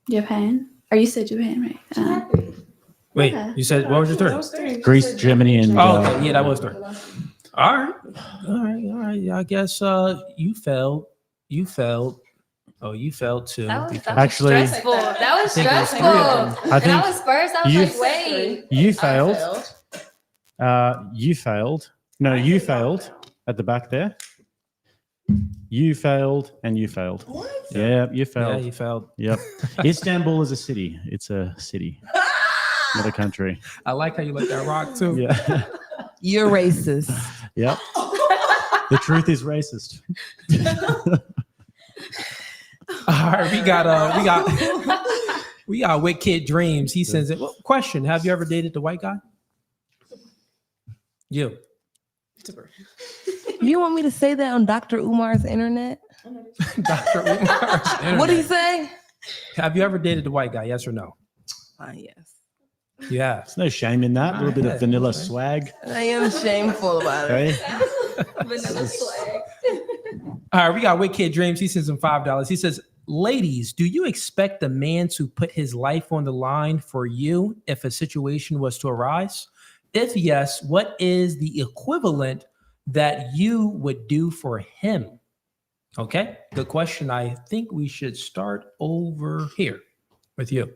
Japan. Or you said Japan, right? Wait, Yeah. you said what was your 3? Those 3. Greece, Germany, and Oh, okay. Yeah, that was 3. All right. I guess you failed. Oh, you failed too. That was because- Actually- stressful. That was I think it was 3 stressful. of them. I And I think was first. I was you- like, wait. you I failed. failed. You failed. No, you failed at the back there. You failed and you failed. What? Yeah, you Yeah, failed. you failed. Yep. Istanbul is a city. It's a city, not a country. I like how you let that rock too. Yeah. You're racist. Yep. The truth is racist. All right, we got Wick Kid Dreams. He sends it. Well, question: have you ever dated the white guy? You. You want me to say that on Dr. Umar's internet? Dr. Umar's What did he internet. say? Have you ever dated the white guy? Yes or no? Yes. Yeah. There's no shame in that. A little bit of vanilla swag. I am shameful about it. Okay. Vanilla swag. All right, we got Wicked Dreams. He sends him $5. He says, ladies, do you expect the man to put his life on the line for you if a situation was to arise? If yes, what is the equivalent that you would do for him? Okay, good question. I think we should start over here with you.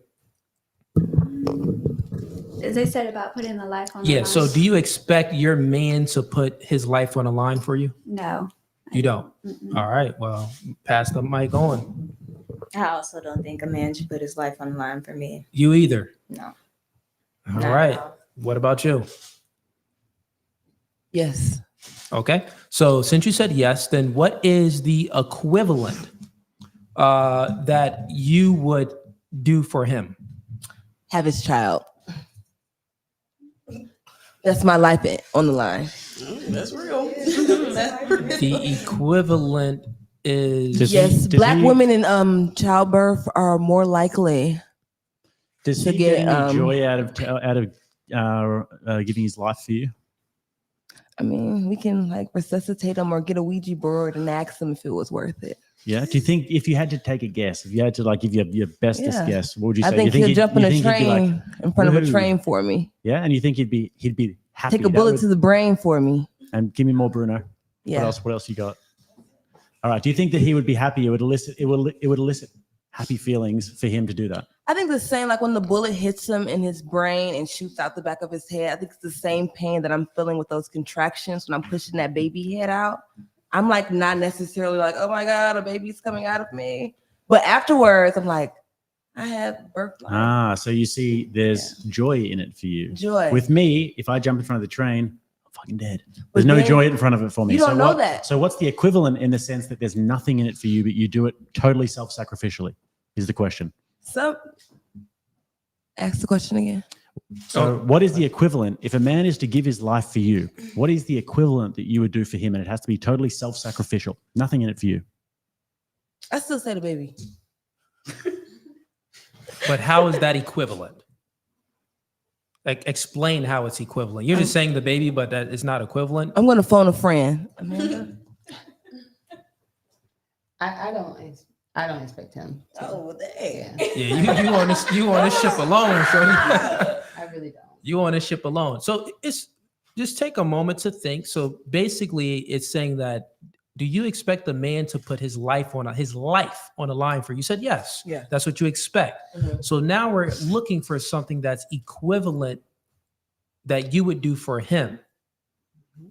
As I said about putting the life on the Yeah, line. so do you expect your man to put his life on the line for you? No. You don't? Mm-mm. All right, well, pass the mic on. I also don't think a man should put his life on the line for me. You either? No. All Not at right, all. what about you? Yes. Okay, so since you said yes, then what is the equivalent that you would do for him? Have his child. That's my life on the line. That's real. The equivalent is Yes, black women in childbirth are more likely Does to he get get any joy out of giving his life for you? I mean, we can like resuscitate them or get a Ouija board and ask them if it was worth it. Yeah. Do you think if you had to take a guess, if you had to like give your bestest Yeah. guess, what would you say? I think you he'll jump in you a think he'd be like, train in front of a "Woohoo." train for me. Yeah, and you think he'd be happy? Take a That bullet would- to the brain for me. And give me more, Bruno. Yeah. What else you got? All right. Do you think that he would be happy? It would elicit happy feelings for him to do that. I think the same, like when the bullet hits him in his brain and shoots out the back of his head, I think it's the same pain that I'm feeling with those contractions when I'm pushing that baby head out. I'm like not necessarily like, oh my God, a baby's coming out of me. But afterwards, I'm like, I have birth life. Ah, so you see, there's joy in it for you. Joy. With me, if I jump in front of the train, I'm fucking dead. There's But no then- joy in front of it for me. You don't so know what, that. So what's the equivalent in the sense that there's nothing in it for you, but you do it totally self-sacrificially? Is the question. So, ask the question again. So what is the equivalent if a man is to give his life for you? What is the equivalent that you would do for him? And it has to be totally self-sacrificial. Nothing in it for you. I still say the baby. But how is that equivalent? Like, explain how it's equivalent. You're just saying the baby, but that is not equivalent. I'm going to phone a friend. Amanda? I don't expect him. Oh, dang. Yeah, you on this ship alone, shorty. I really don't. You on this ship alone. So it's just take a moment to think. So basically, it's saying that do you expect the man to put his life on the line for you? You said yes. Yeah. That's what you expect. Mhm. So now we're looking for something that's equivalent that you would do for him.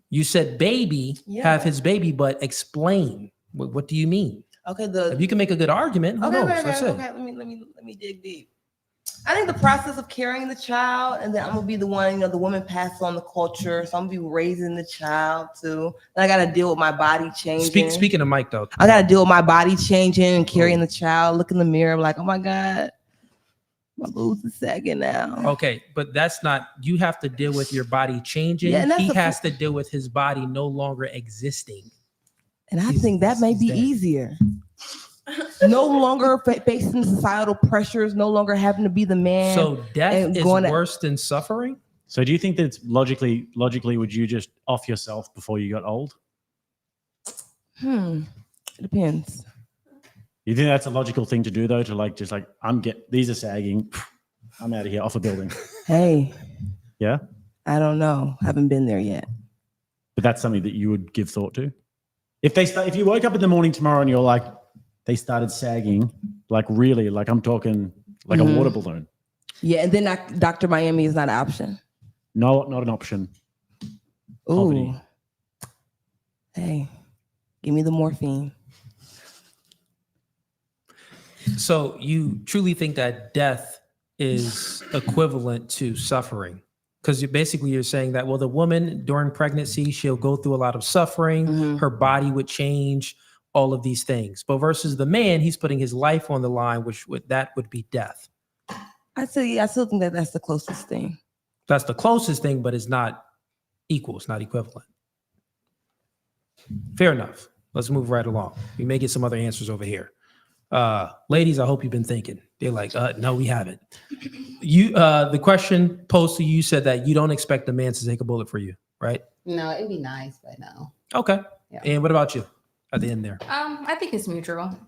You said baby, Yeah. have his baby, but explain. What do you mean? Okay, If you can make a good argument, who knows? That's it. okay. Let me dig deep. I think the process of carrying the child, and then I'm gonna be the one, the woman passes on the culture, so I'm gonna be raising the child too. Then I gotta deal with my body changing. Speaking of Mike though, I gotta deal with my body changing and carrying the child. Look in the mirror, I'm like, oh my God, my boobs are sagging now. okay, but that's not. You have to deal with your body changing. Yeah, and that's He the- has to deal with his body no longer existing. And I think that may be dead. easier. No longer facing societal pressures, no longer having to be the man. So death and is going to- worse than suffering. So do you think that it's logically, would you just off yourself before you got old? It depends. You think that's a logical thing to do though? To these are sagging. I'm out of here, off a building. Hey, Yeah. I don't know. Haven't been there yet. But that's something that you would give thought to. If you woke up in the morning tomorrow and you're like, they started sagging, like really, like I'm talking like Mhm. a water balloon. Yeah, and then Dr. Miami is not an option. No, not an option. Ooh. Poverty. Hey, give me the morphine. So you truly think that death is equivalent to suffering? Because you're saying that, well, the woman during pregnancy, she'll go through a lot of suffering, Mhm. her body would change, all of these things. But versus the man, he's putting his life on the line, which would be death. I still think that that's the closest thing. That's the closest thing, but it's not equal. It's not equivalent. Fair enough. Let's move right along. We may get some other answers over here. Ladies, I hope you've been thinking. They're like, no, we haven't. The question posed to you said that you don't expect a man to take a bullet for you, right? No, it'd be nice, but no. Okay. Yeah. And what about you? at the end there? I think it's mutual.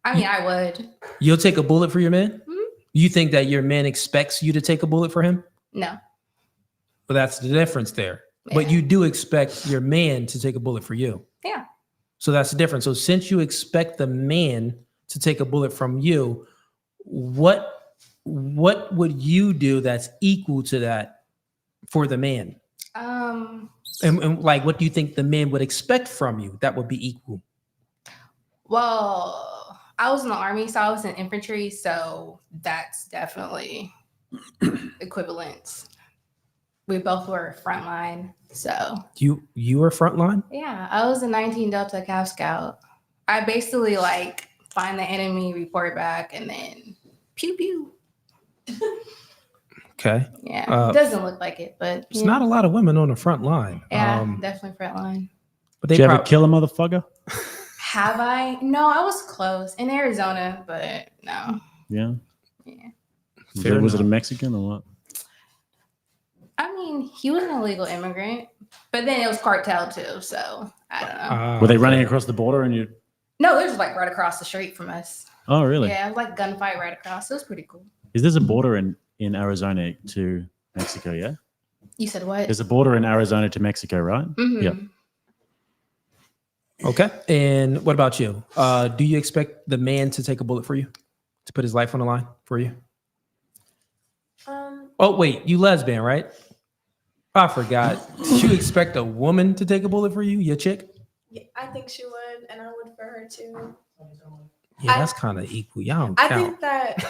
I mean, I would. You'll take a bullet for your man? Mhm. You think that your man expects you to take a bullet for him? No. But that's the difference there. But you do expect your man to take a bullet for you. Yeah. So that's the difference. So since you expect the man to take a bullet from you, what would you do that's equal to that for the man? And like, what do you think the man would expect from you that would be equal? Well, I was in the Army, so I was in infantry, so that's definitely equivalent. We both were frontline, so. You were frontline? Yeah, I was a 19 Delta Cav Scout. I basically like find the enemy, report back, and then pew pew. Okay. Yeah, it doesn't look like it, but there's not a lot of women on the front line. Yeah, definitely frontline. But Did you ever kill a motherfucker? Have I? No, I was close in Arizona, but no. Yeah. Yeah. Was it a Mexican or what? I mean, he was an illegal immigrant, but then it was cartel too, so I don't know. Were they running across the border and you? No, it was like right across the street from us. Oh, really? Yeah, it was like gunfight right across. It was pretty cool. Is there a border in Arizona to Mexico? Yeah. You said what? There's a border in Arizona to Mexico, right? Mhm. Yep. Okay. And what about you? Do you expect the man to take a bullet for you, to put his life on the line for you? Oh, wait, you lesbian, right? I forgot. Did you expect a woman to take a bullet for you, your chick? Yeah, I think she would, and I would for her too. Yeah, that's kind of equal. Y'all don't I count. think that,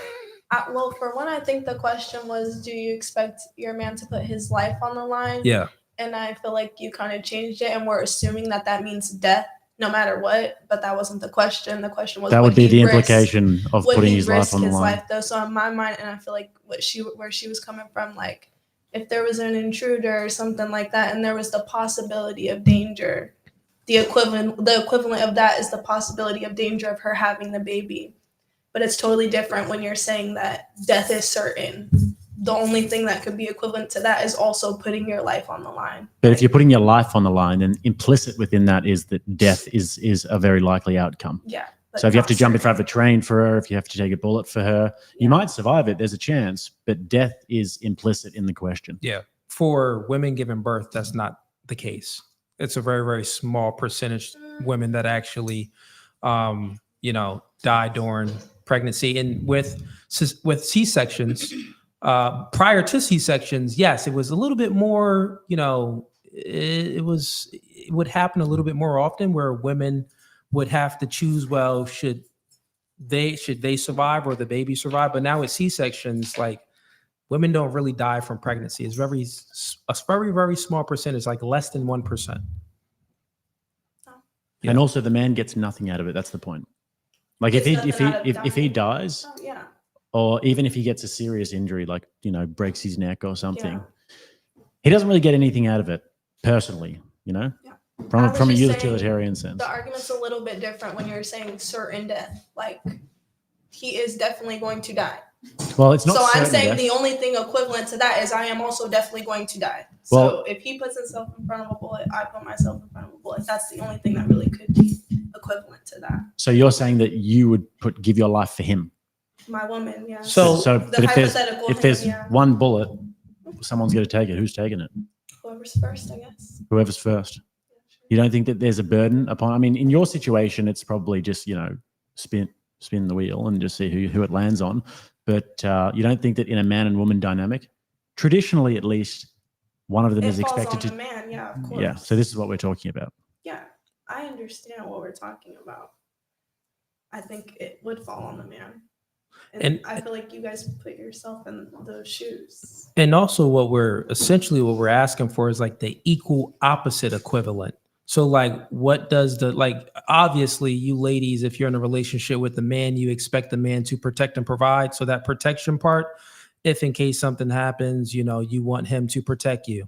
well, for one, I think the question was, do you expect your man to put his life on the line? Yeah. And I feel like you kind of changed it, and we're assuming that that means death, no matter what. But that wasn't the question. The question was, That would be the he risk- implication of would putting he his life risk on the his line. life, though? So in my mind, and I feel like where she was coming from, like if there was an intruder or something like that, and there was the possibility of danger, the equivalent of that is the possibility of danger of her having the baby. But it's totally different when you're saying that death is certain. The only thing that could be equivalent to that is also putting your life on the line. But if you're putting your life on the line, then implicit within that is that death is a very likely outcome. Yeah. So if you have to jump in front of a train for her, if you have to take a bullet for her, you might survive it. There's a chance, but death is implicit in the question. Yeah. For women giving birth, that's not the case. It's a very, very small percentage women that actually, die during pregnancy. And with C-sections, prior to C-sections, yes, it was a little bit more, it would happen a little bit more often where women would have to choose, well, should they survive or the baby survive? But now with C-sections, like women don't really die from pregnancy. It's a very, very small percentage, like less than 1%. And also the man gets nothing out of it. That's the point. Like if he dies, or even if he gets a serious injury, like, breaks his neck or something, he doesn't really get anything out of it personally, from a utilitarian sense. The argument's a little bit different when you're saying certain death. Like he is definitely going to die. Well, it's not. So I'm certain saying death. the only thing equivalent to that is I am also definitely going to die. Well- So if he puts himself in front of a bullet, I put myself in front of a bullet. That's the only thing that really could be equivalent to that. So you're saying that you would give your life for him. My woman, yeah. So the but hypothetical if there's him, yeah. one bullet, someone's going to take it. Who's taking it? Whoever's first, I guess. Whoever's first. You don't think that there's a burden upon? I mean, in your situation, it's probably just spin the wheel and just see who it lands on. But you don't think that in a man and woman dynamic, traditionally at least, one of them is falls expected on to. the man, yeah, of course. Yeah. So this is what we're talking about. Yeah, I understand what we're talking about. I think it would fall on the man. And I feel like you guys put yourself in those shoes. And also what we're asking for is like the equal opposite equivalent. So like, what does obviously you ladies, if you're in a relationship with the man, you expect the man to protect and provide. So that protection part, if in case something happens, you want him to protect you.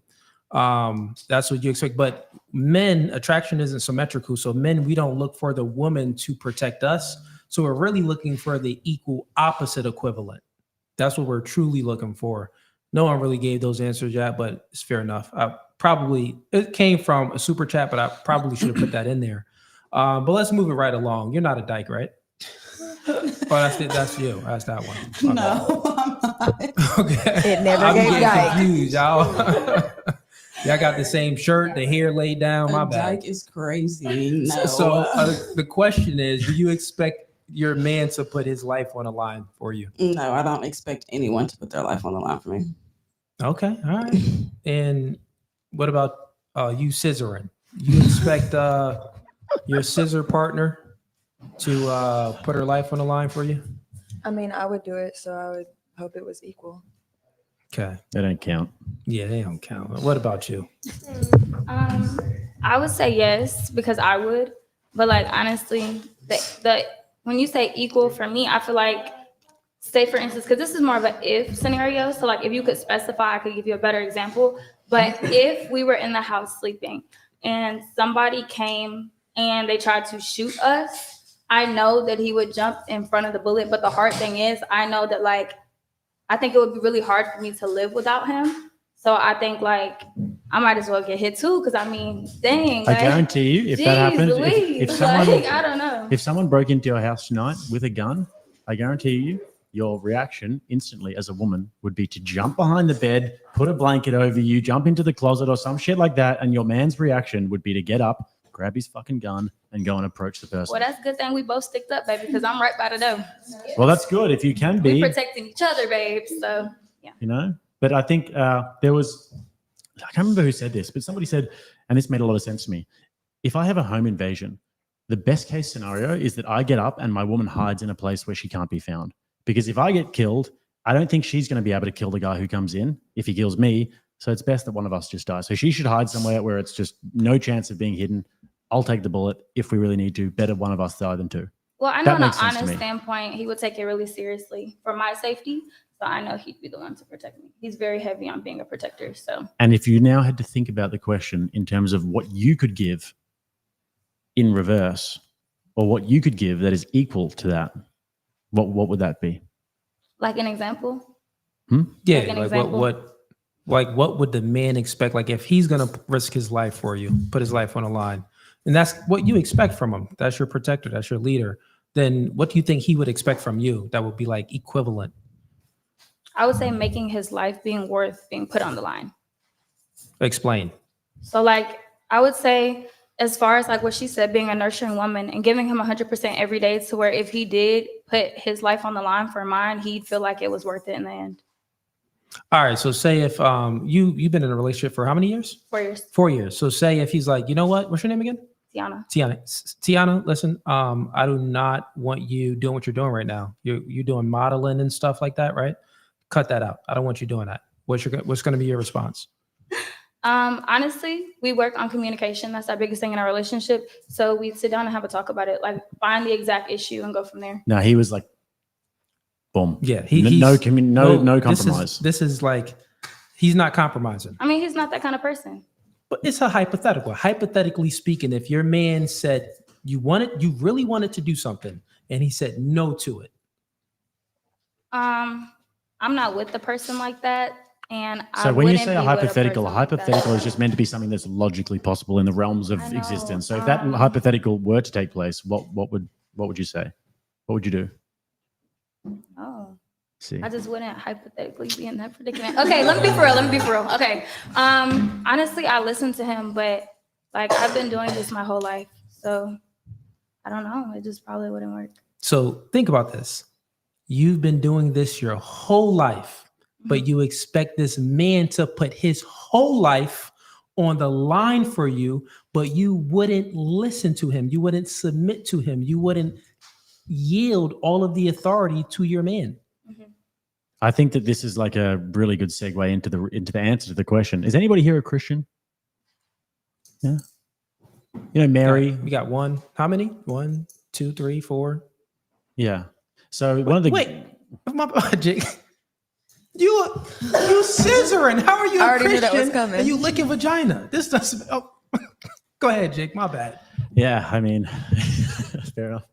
That's what you expect. But men, attraction isn't symmetrical. So men, we don't look for the woman to protect us. So we're really looking for the equal opposite equivalent. That's what we're truly looking for. No one really gave those answers yet, but it's fair enough. It came from a super chat, but I probably should have put that in there. But let's move it right along. You're not a dyke, right? Oh, that's you. That's that one. Okay. No, I'm not. Okay. It never I'm gave getting dyke. confused, y'all. Y'all got the same shirt, the hair laid down. My A bad. dyke is crazy. No. So the question is, do you expect your man to put his life on the line for you? No, I don't expect anyone to put their life on the line for me. Okay, all right. And what about you scissoring? You expect your scissor partner to put her life on the line for you? I mean, I would do it, so I would hope it was equal. Okay. They don't count. Yeah, they don't count. What about you? I would say yes because I would, but like honestly, the when you say equal for me, I feel like, say for instance, because this is more of an if scenario. So like if you could specify, I could give you a better example. But if we were in the house sleeping and somebody came and they tried to shoot us, I know that he would jump in front of the bullet. But the hard thing is, I know that like, I think it would be really hard for me to live without him. So I think like I might as well get hit too, because I mean, dang. I guarantee you, if that happened, if someone, like, I don't know. if someone broke into your house tonight with a gun, I guarantee you, your reaction instantly as a woman would be to jump behind the bed, put a blanket over you, jump into the closet or some shit like that, and your man's reaction would be to get up, grab his fucking gun, and go and approach the person. Well, that's a good thing we both sticked up, baby, because I'm right by the door. Well, that's good if you can be. We protecting each other, babe. So yeah. You know, but I think there was, I can't remember who said this, but somebody said, and this made a lot of sense to me. If I have a home invasion, the best case scenario is that I get up and my woman hides in a place where she can't be found. Because if I get killed, I don't think she's going to be able to kill the guy who comes in if he kills me. So it's best that one of us just dies. So she should hide somewhere where it's just no chance of being hidden. I'll take the bullet if we really need to. Better one of us die than two. Well, I know That on an makes sense to honest me. standpoint, he would take it really seriously for my safety. So I know he'd be the one to protect me. He's very heavy on being a protector. So And if you now had to think about the question in terms of what you could give in reverse, or what you could give that is equal to that, what would that be? like an example. Yeah, Like an like example? what would the man expect? Like if he's gonna risk his life for you, put his life on the line, and that's what you expect from him. That's your protector. That's your leader. Then what do you think he would expect from you that would be like equivalent? I would say making his life being worth being put on the line. Explain. So like I would say, as far as like what she said, being a nurturing woman and giving him 100% every day, to where if he did put his life on the line for mine, he'd feel like it was worth it in the end. All right. So say if you've been in a relationship for how many years? 4 years. 4 years. So say if he's like, you know what? What's your name again? Tiana. Tiana, listen, I do not want you doing what you're doing right now. You're doing modeling and stuff like that, right? Cut that out. I don't want you doing that. What's going to be your response? Honestly, we work on communication. That's our biggest thing in our relationship. So we sit down and have a talk about it, like find the exact issue and go from there. No, he was like, boom. Yeah, no compromise. This is like, he's not compromising. I mean, he's not that kind of person. But it's a hypothetical. Hypothetically speaking, if your man said you really wanted to do something, and he said no to it. I'm not with the person like that. And So I when you wouldn't say a be with hypothetical, a person like that. hypothetical is just meant to be something that's logically possible in the realms of I know, existence. So if that hypothetical were to take place, what would you say? What would you do? Oh. See. I just wouldn't hypothetically be in that predicament. Okay, let me be for real. Okay. Honestly, I listen to him, but like I've been doing this my whole life. So I don't know. It just probably wouldn't work. So think about this. You've been doing this your whole life, but you expect this man to put his whole life on the line for you, but you wouldn't listen to him. You wouldn't submit to him. You wouldn't yield all of the authority to your man. I think that this is like a really good segue into the answer to the question. Is anybody here a Christian? Yeah. You know, Mary. We got one. How many? 1, 2, 3, 4. Yeah. So one of the my Jake. You scissoring. How are you I a already knew that was Christian coming. and you licking vagina? This doesn't. Oh. Go ahead, Jake. My bad. Yeah, I mean, fair enough.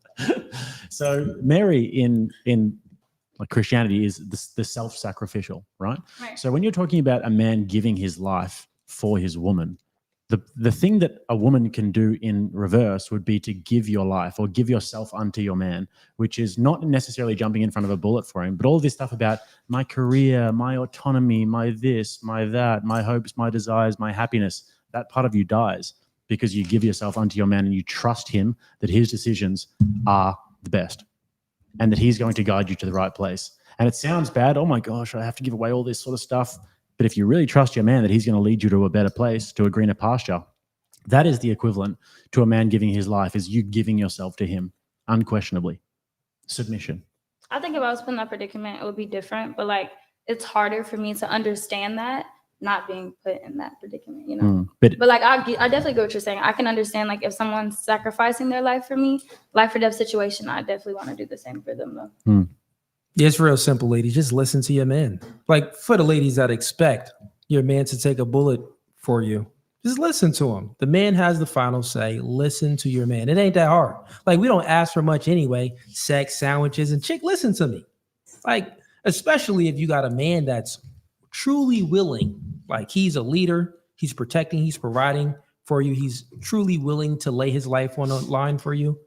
So Mary in like Christianity is the self-sacrificial, right? Right. So when you're talking about a man giving his life for his woman, The thing that a woman can do in reverse would be to give your life or give yourself unto your man, which is not necessarily jumping in front of a bullet for him, but all this stuff about my career, my autonomy, my this, my that, my hopes, my desires, my happiness. That part of you dies because you give yourself unto your man and you trust him that his decisions are the best and that he's going to guide you to the right place. And it sounds bad. Oh my gosh, I have to give away all this sort of stuff. But if you really trust your man that he's going to lead you to a better place, to a greener pasture, that is the equivalent to a man giving his life, is you giving yourself to him, unquestionably. Submission. I think if I was put in that predicament, it would be different. But like, it's harder for me to understand that not being put in that predicament, you know? But like, I definitely get what you're saying. I can understand like if someone's sacrificing their life for me, life or death situation, I definitely want to do the same for them though. Yeah, it's real simple, ladies. Just listen to your man. Like for the ladies that expect your man to take a bullet for you, just listen to him. The man has the final say. Listen to your man. It ain't that hard. Like we don't ask for much anyway. Sex, sandwiches, and chick, listen to me. Like, especially if you got a man that's truly willing, like he's a leader, he's protecting, he's providing for you, he's truly willing to lay his life on the line for you.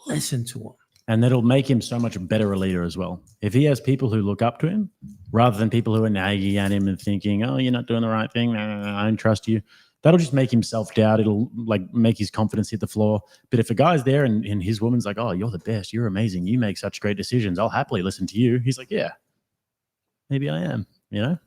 Listen to him. And that'll make him so much better a leader as well. If he has people who look up to him, rather than people who are nagging at him and thinking, oh, you're not doing the right thing, no, I don't trust you. That'll just make him self-doubt. It'll like make his confidence hit the floor. But if a guy's there and his woman's like, oh, you're the best, you're amazing, you make such great decisions, I'll happily listen to you. He's like, yeah, maybe I am, you know?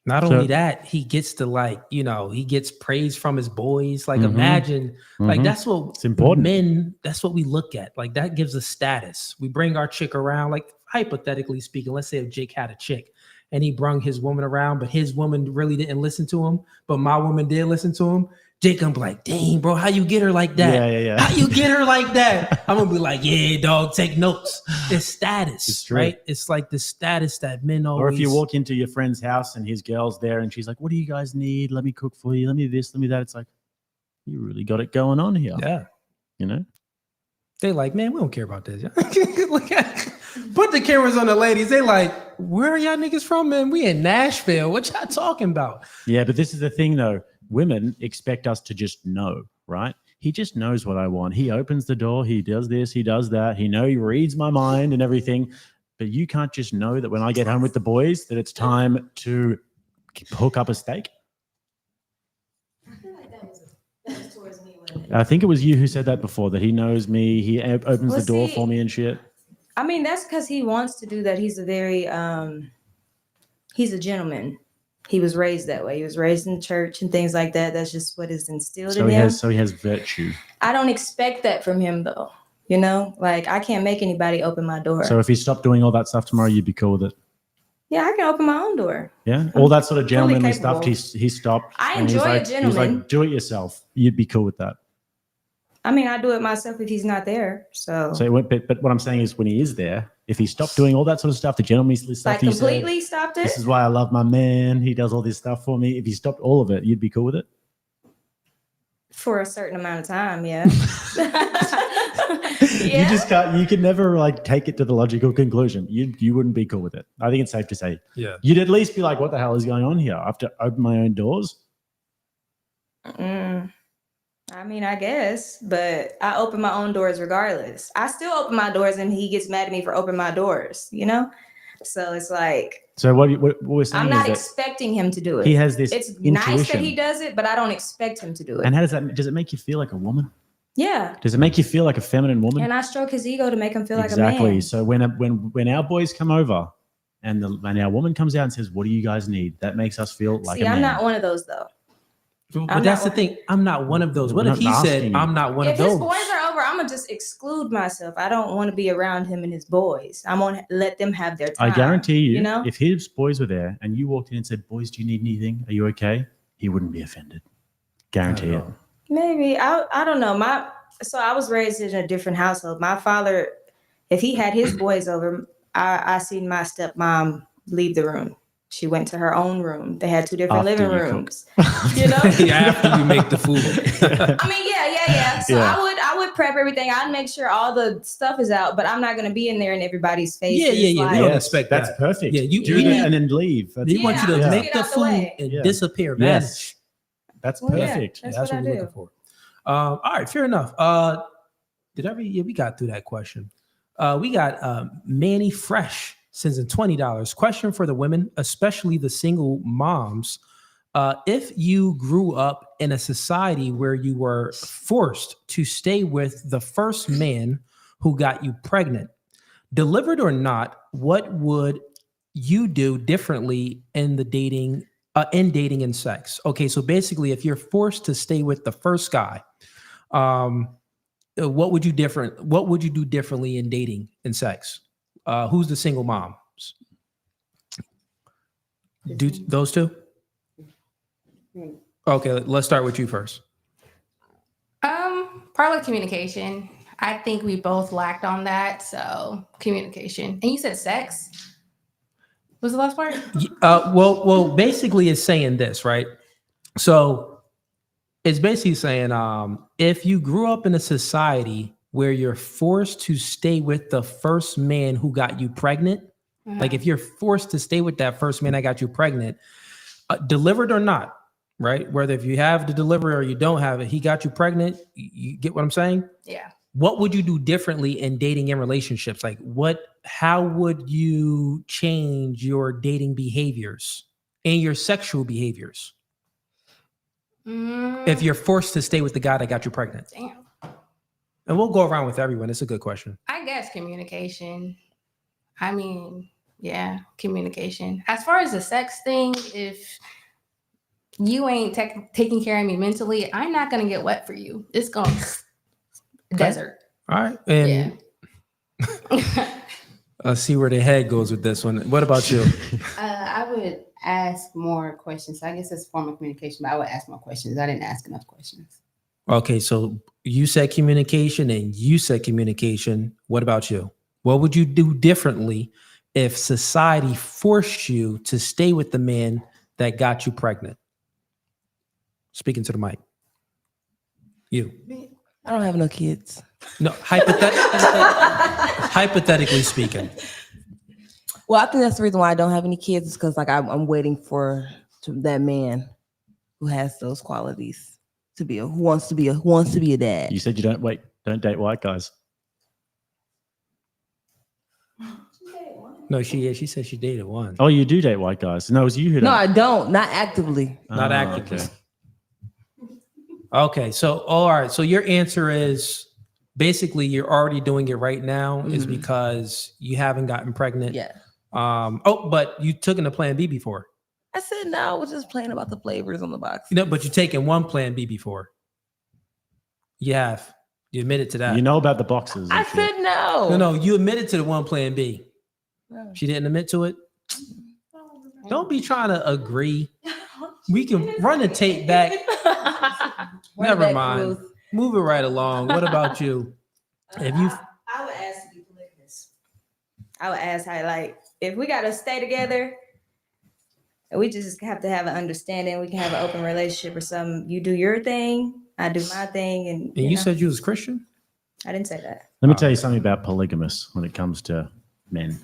Not only that, he gets to like, you know, he gets praise from his boys. Like imagine, like that's what it's important. Men, that's what we look at. Like that gives us status. We bring our chick around, like hypothetically speaking, let's say if Jake had a chick and he brung his woman around, but his woman really didn't listen to him, but my woman did listen to him. Jake gonna be like, dang, bro, how you get her like that? Yeah. How you get her like that? I'm gonna be like, yeah, dog, take notes. It's status, It's true. right? It's like the status that men always. Or if you walk into your friend's house and his girl's there and she's like, what do you guys need? Let me cook for you. Let me this, let me that. It's like, you really got it going on here. Yeah. You know? They like, man, we don't care about this. Look at, put the cameras on the ladies. They like, where are y'all niggas from, man? We in Nashville. What y'all talking about? Yeah, but this is the thing though. Women expect us to just know, right? He just knows what I want. He opens the door. He does this. He does that. He reads my mind and everything. But you can't just know that when I get home with the boys that it's time to hook up a steak. I feel like that was towards me. I think it was you who said that before, that he knows me. He opens the door for me and shit. I mean, that's because he wants to do that. He's a very, he's a gentleman. He was raised that way. He was raised in church and things like that. That's just what is instilled in him. So he has virtue. I don't expect that from him though. You know, like I can't make anybody open my door. So if he stopped doing all that stuff tomorrow, you'd be cool with it. Yeah, I can open my own door. Yeah, all that sort of fully gentlemanly stuff. capable. He stopped. I and enjoy a He was gentleman. like, do it yourself. You'd be cool with that. I mean, I do it myself if he's not there. So But what I'm saying is, when he is there, if he stopped doing all that sort of stuff, the gentlemanly stuff, like you said, completely stopped it. this is why I love my man. He does all this stuff for me. If he stopped all of it, you'd be cool with it. For a certain amount of time, yeah. You just can't. You can never like take it to the logical conclusion. You wouldn't be cool with it. I think it's safe to say. Yeah. You'd at least be like, "What the hell is going on here?" I have to open my own doors. I mean, I guess, but I open my own doors regardless. I still open my doors and he gets mad at me for opening my doors, you know? So it's like, So what we're saying I'm not is expecting him to do it. he has this It's nice that intuition. he does it, but I don't expect him to do it. And how does it make you feel like a woman? Yeah. Does it make you feel like a feminine woman? And I stroke his ego to make him feel like a Exactly. man. So when our boys come over and our woman comes out and says, "What do you guys need?" That makes us feel like See, a man. I'm not one of those though. But that's the thing. I'm not one of those. What if he said, I'm not one of If those? his boys are over, I'm gonna just exclude myself. I don't want to be around him and his boys. I'm gonna let them have their time. I guarantee you, you know, if his boys were there and you walked in and said, "Boys, do you need anything? Are you okay?" He wouldn't be offended. Guarantee it. maybe I don't know. So I was raised in a different household. My father, if he had his boys over, I seen my stepmom leave the room. She went to her own room. They had two different After living you cook. rooms. You know? After you make the food. I mean, yeah. So Yeah. I would prep everything. I'd make sure all the stuff is out, but I'm not gonna be in there in everybody's face. Yeah. We don't expect That's that. perfect. Yeah, you do eat that it and then leave. They want you to Yeah. make Get the out the food way. and Yeah. disappear, Yes. That's Well, yeah. perfect. That's That's what what I we're do. looking for. All right, fair enough. Yeah, we got through that question. We got Manny Fresh sends in $20. Question for the women, especially the single moms. If you grew up in a society where you were forced to stay with the first man who got you pregnant, delivered or not, what would you do differently in the dating and sex? Okay, so basically, if you're forced to stay with the first guy, what would you do differently in dating and sex? Who's the single moms? Do those two? Okay, let's start with you first. Probably communication. I think we both lacked on that, so communication. And you said sex. What was the last part? Well, basically, it's saying this, right? So it's basically saying, if you grew up in a society where you're forced to stay with the first man who got you pregnant, like if you're forced to stay with that first man that got you pregnant, delivered or not, right? Whether if you have the delivery or you don't have it, he got you pregnant. You get what I'm saying? Yeah. What would you do differently in dating and relationships? Like how would you change your dating behaviors and your sexual behaviors if you're forced to stay with the guy that got you pregnant? Damn. And we'll go around with everyone. It's a good question. I guess communication. I mean, yeah, communication. As far as the sex thing, if you ain't taking care of me mentally, I'm not gonna get wet for you. It's going desert. All right. And let's see where the head goes with this one. What about you? I would ask more questions. I guess it's a form of communication, but I would ask more questions. I didn't ask enough questions. Okay, so you said communication and you said communication. What about you? What would you do differently if society forced you to stay with the man that got you pregnant? Speaking to the mic. You. I don't have no kids. No, hypothetically speaking. Well, I think that's the reason why I don't have any kids is because like I'm waiting for that man who has those qualities to be who wants to be a dad. You said you don't date white guys. No, she said she dated one. Oh, you do date white guys. No, it was you who No, don't. I don't. Not actively. Not actively. Okay. Okay, so all right. So your answer is basically you're already doing it right now is because you haven't gotten pregnant. Yeah. But you took in a plan B before. I said no. I was just playing about the flavors on the box. But you've taken one plan B before. You have. You admitted to that. You know about the boxes. I said no. No, you admitted to the one plan B. No. She didn't admit to it. Don't be trying to agree. We can run the tape back. Never mind. Move it right along. What about you? If you, I would ask to be polygamous. I would ask how, like, if we got to stay together, and we just have to have an understanding. We can have an open relationship or something. You do your thing, I do my thing, and you said you was Christian. I didn't say that. Let me tell you something about polygamous when it comes to men.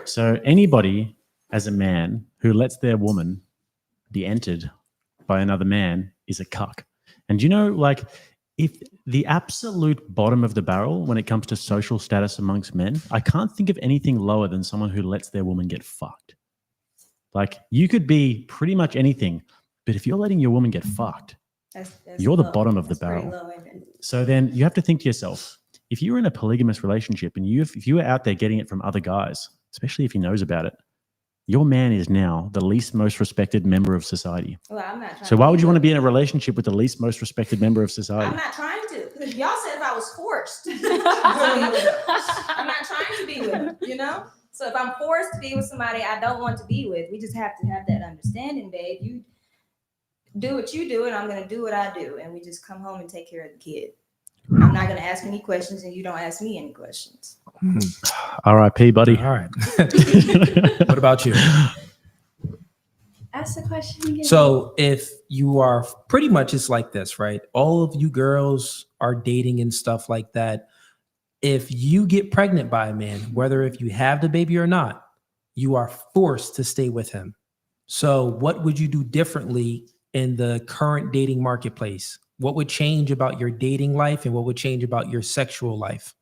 So anybody as a man who lets their woman be entered by another man is a cuck. And you know, like, if the absolute bottom of the barrel when it comes to social status amongst men, I can't think of anything lower than someone who lets their woman get fucked. Like, you could be pretty much anything, but if you're letting your woman get fucked, you're the bottom of the barrel. So then you have to think to yourself, if you're in a polygamous relationship and if you are out there getting it from other guys, especially if he knows about it, your man is now the least most respected member of society. Well, I'm not trying So why would you want to be in a relationship with the least most respected member of society? I'm not trying to. Y'all said if I was forced. I'm not trying to be with him, you know? So if I'm forced to be with somebody I don't want to be with, we just have to have that understanding, babe. You do what you do, and I'm going to do what I do. And we just come home and take care of the kid. I'm not going to ask any questions, and you don't ask me any questions. R.I.P., buddy. All right. What about you? Ask the question again. So if you are pretty much, it's like this, right? All of you girls are dating and stuff like that. If you get pregnant by a man, whether if you have the baby or not, you are forced to stay with him. So what would you do differently in the current dating marketplace, what would change about your dating life and what would change about your sexual life?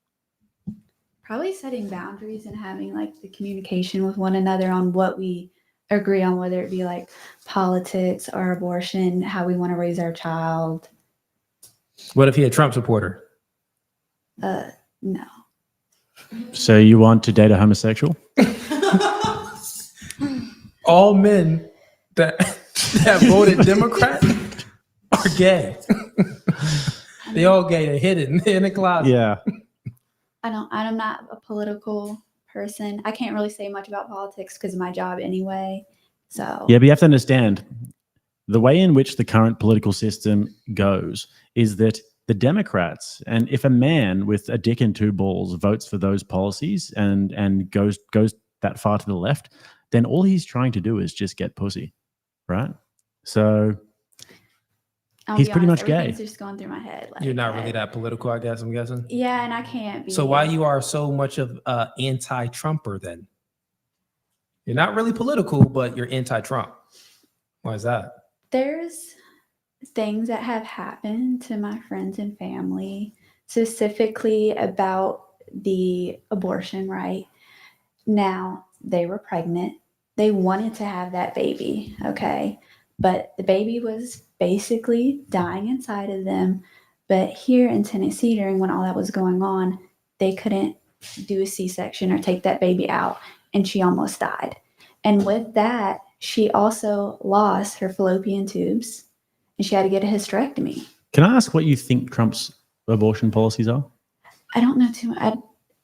Probably setting boundaries and having like the communication with one another on what we agree on, whether it be like politics or abortion, how we want to raise our child. What if he a Trump supporter? No. So you want to date a homosexual? All men that voted Democrat are gay. They all gay. They're hidden in the closet. Yeah. I'm not a political person. I can't really say much about politics because of my job anyway. So Yeah, but you have to understand the way in which the current political system goes is that the Democrats, and if a man with a dick and two balls votes for those policies and goes that far to the left, then all he's trying to do is just get pussy, right? So I'll he's be pretty honest, much gay. everything's just going through my head. Like, You're not really that political, I guess. I'm guessing. Yeah, and I can't be. So why you are so much of anti-Trumper then? You're not really political, but you're anti-Trump. Why is that? There's things that have happened to my friends and family, specifically about the abortion, right? Now, they were pregnant. They wanted to have that baby, okay? But the baby was basically dying inside of them. But here in Tennessee, during when all that was going on, they couldn't do a C-section or take that baby out, and she almost died. And with that, she also lost her fallopian tubes, and she had to get a hysterectomy. Can I ask what you think Trump's abortion policies are? I don't know too much.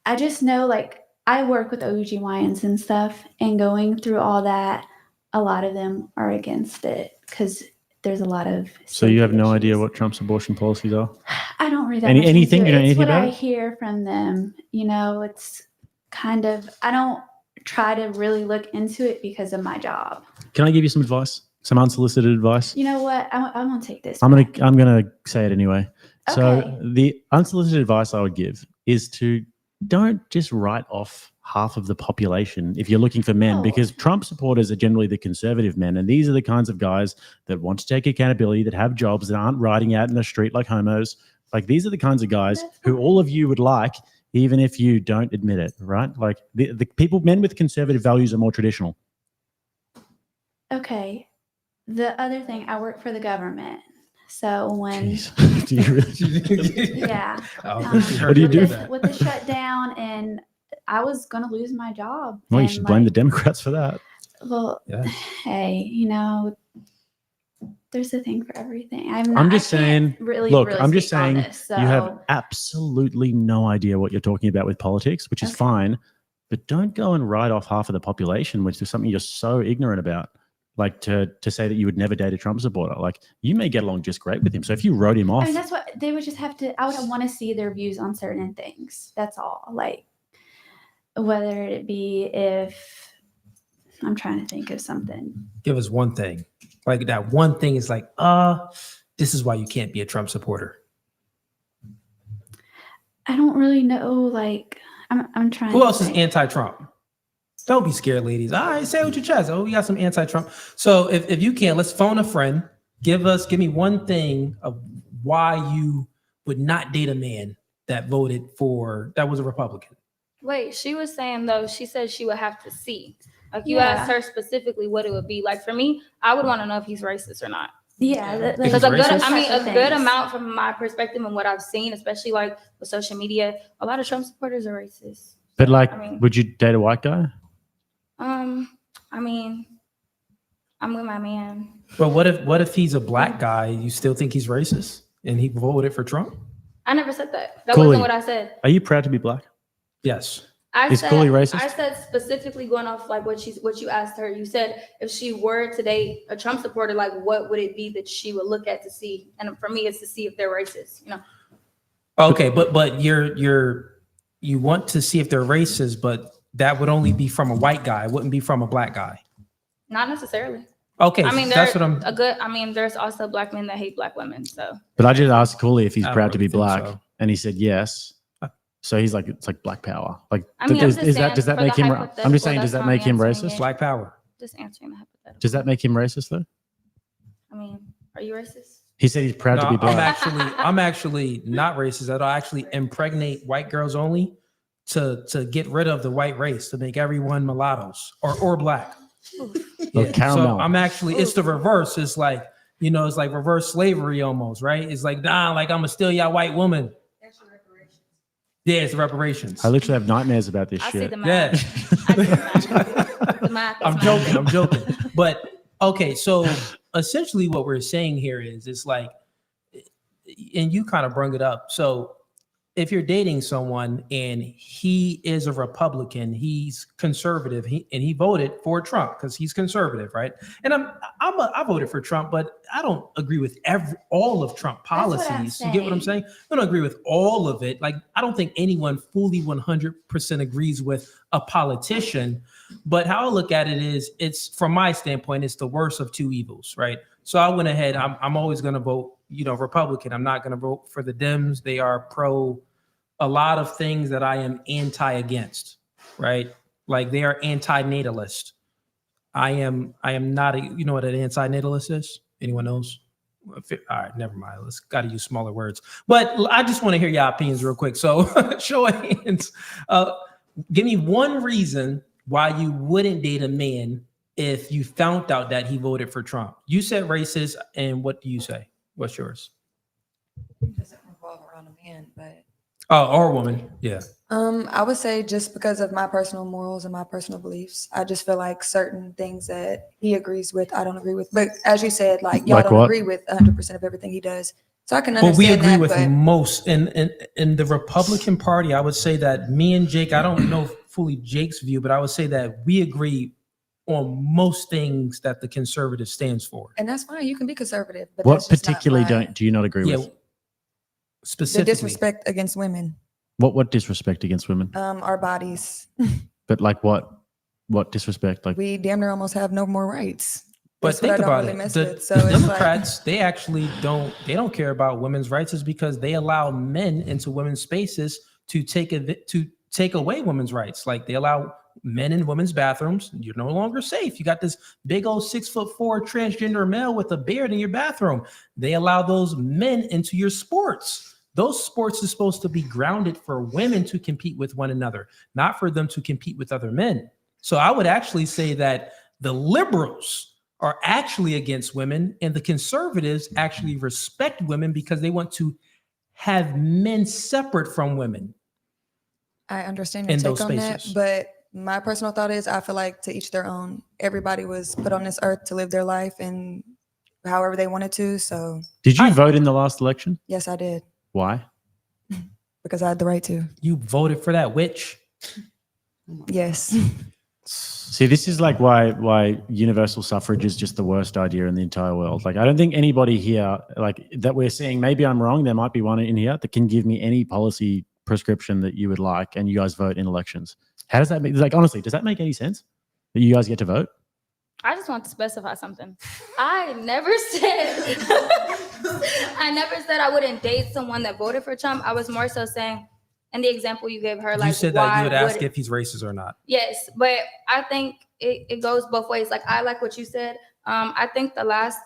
I just know, like, I work with OBGYNs and stuff, and going through all that, a lot of them are against it because there's a lot of. So you have no idea what Trump's abortion policies are? I don't read that. Anything? Much You know into it. anything It's what about I it? hear from them. You know, it's kind of. I don't try to really look into it because of my job. Can I give you some advice? Some unsolicited advice? You know what? I'm gonna take this. I'm gonna say it anyway. Okay. So the unsolicited advice I would give is to don't just write off half of the population if you're looking for men, because Trump supporters are generally the conservative men, and these are the kinds of guys that want to take accountability, that have jobs, that aren't riding out in the street like homos. Like, these are the kinds of guys who all of you would like, even if you don't admit it, right? Like, the men with conservative values are more traditional. Okay. The other thing, I work for the government. So when Do you really? yeah, What do you do? with the shutdown, and I was gonna lose my job. Well, you and, should blame the Democrats for that. Well, Yeah. hey, you know, there's a thing for everything. I'm just saying, really, look, really I'm just speak on saying this, you have so- absolutely no idea what you're talking about with politics, which is fine, but don't go and write off half of the population, which is something you're so ignorant about. Like, to say that you would never date a Trump supporter. Like, you may get along just great with him. So if you wrote him off, I mean, that's what they would just have to. I would want to see their views on certain things. That's all. Like, whether it be if I'm trying to think of something. Give us one thing. Like, that one thing is like, this is why you can't be a Trump supporter. I don't really know. Like, I'm trying. Who to else is think. anti-Trump? Don't be scared, ladies. All right, say it with your chest. Oh, we got some anti-Trump. So if you can, let's phone a friend. Give me one thing of why you would not date a man that was a Republican. Wait, she was saying though, she said she would have to see. Like, you Yeah. asked her specifically what it would be. Like, for me, I would want to know if he's racist or not. Yeah, Because a good things. amount from my perspective and what I've seen, especially like with social media, a lot of Trump supporters are racist. but like, I mean- would you date a white guy? I mean, I'm with my man. But what if he's a black guy? You still think he's racist and he voted for Trump? I never said that. That Cooley, wasn't what I said. Are you proud to be black? Yes. Is Cooley racist? I said specifically going off like what you asked her. You said if she were to date a Trump supporter, like what would it be that she would look at to see? And for me, it's to see if they're racist. You know. Okay, but you want to see if they're racist, but that would only be from a white guy. It wouldn't be from a black guy. Not necessarily. Okay, I mean, that's what I'm. there's also black men that hate black women. So. But I just asked Cooley if he's I don't proud to be really think black, so. and he said yes. So he's like, it's like black power. Like, I mean, I'm just saying does that for make the him? I'm hypothetical, just saying, does that's that not make him answering racist? it. Black power. Just answering the hypothetical. Does that make him racist though? I mean, Are you racist? He said he's proud to be black. I'm actually not racist at all. I actually impregnate white girls only to get rid of the white race, to make everyone mulattoes or black. Yeah. Caramel. So I'm actually, it's the reverse. It's like, it's like reverse slavery almost, right? It's like, like I'm gonna steal y'all white woman. Yeah, it's reparations. I literally have nightmares about this I see shit. the math. I see the math. I'm joking. But okay, so essentially what we're saying here is it's like, and you kind of brought it up. So if you're dating someone and he is a Republican, he's conservative, and he voted for Trump because he's conservative, right? And I voted for Trump, but I don't agree with all of Trump policies. You get what I'm saying? I don't agree with all of it. Like, I don't think anyone fully 100% agrees with a politician. But how I look at it is, it's, from my standpoint, it's the worst of two evils, right? So I went ahead. I'm always going to vote, Republican. I'm not going to vote for the Dems. They are pro a lot of things that I am anti against, right? Like, they are anti-natalist. I am not you know what an anti-natalist is? Anyone knows? All right, never mind. Let's got to use smaller words. But I just want to hear your opinions real quick. So show of hands. Give me one reason why you wouldn't date a man if you found out that he voted for Trump. You said racist, and what do you say? What's yours? It doesn't revolve around a man, but or a woman. Yeah. I would say just because of my personal morals and my personal beliefs, I just feel like certain things that he agrees with, I don't agree with. But as you said, like, y'all don't agree with 100% of everything he does. So I can understand But we agree that, with most. In the Republican Party, I would say that me and Jake, I don't know fully Jake's view, but I would say that we agree on most things that the conservative stands for. And that's fine. You can be conservative. But What that's just not particularly do you not agree with? the disrespect against women, What disrespect against women? our bodies. But like what disrespect? Like, We damn near almost have no more rights. But That's what think I don't about really it. mess The with. So it's like- Democrats, they actually don't care about women's rights, is because they allow men into women's spaces to take away women's rights. Like, they allow men in women's bathrooms. You're no longer safe. You got this big old 6'4" transgender male with a beard in your bathroom. They allow those men into your sports. Those sports are supposed to be grounded for women to compete with one another, not for them to compete with other men. So I would actually say that the liberals are actually against women, and the conservatives actually respect women because they want to have men separate from women. I understand your take on that, but my personal thought is, I feel like to each their own. Everybody was put on this earth to live their life and however they wanted to. So, did you vote in the last election? Yes, I did. Why? Because I had the right to. You voted for that witch? Yes. See, this is like why universal suffrage is just the worst idea in the entire world. Like, I don't think anybody here, like, that we're seeing, maybe I'm wrong, there might be one in here that can give me any policy prescription that you would like, and you guys vote in elections. How does that make, like, honestly, does that make any sense that you guys get to vote? I just want to specify something. I never said I wouldn't date someone that voted for Trump. I was more so saying, and the example you gave her, like, you said that you would ask if he's racist or not. Yes, but I think it goes both ways. Like, I like what you said. I think the last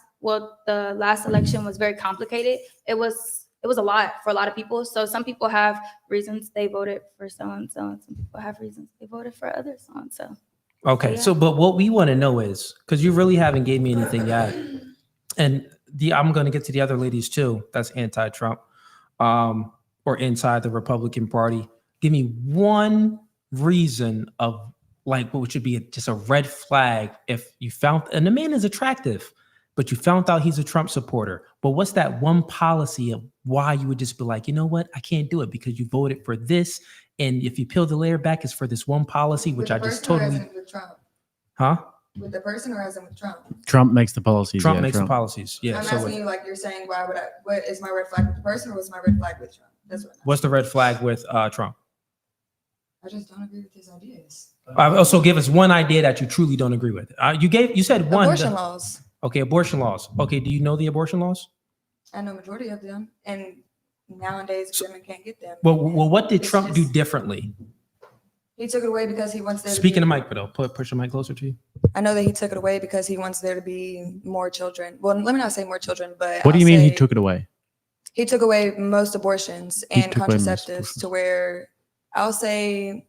election was very complicated. It was a lot for a lot of people. So some people have reasons they voted for so and so, and some people have reasons they voted for other so and so. Okay, so but what we want to know is, because you really haven't gave me anything yet, and I'm going to get to the other ladies too. That's anti-Trump, or inside the Republican Party. Give me one reason of, like, what should be just a red flag if you found, and the man is attractive, but you found out he's a Trump supporter. But what's that one policy of why you would just be like, you know what, I can't do it because you voted for this. And if you peel the layer back, it's for this one policy, which I just totally. With Trump? Huh? With the person, or as in with Trump? Trump makes the policies. Trump makes the policies. Yeah. I'm So asking you, like, you're saying, what is my red flag with the person, or what's my red flag with Trump? That's what. What's the red flag with Trump? I just don't agree with his ideas. Also, give us one idea that you truly don't agree with. You said one. Abortion laws. Okay, abortion laws. Okay, do you know the abortion laws? I know majority of them, and nowadays women can't get them. Well, what did Trump do differently? He took it away because he wants there Speaking to of be, mic, but push the mic closer to you. I know that he took it away because he wants there to be more children. Well, let me not say more children, but What do I'll you mean he say took it away? He took away most abortions He and took away most contraceptives abortions. to where I'll say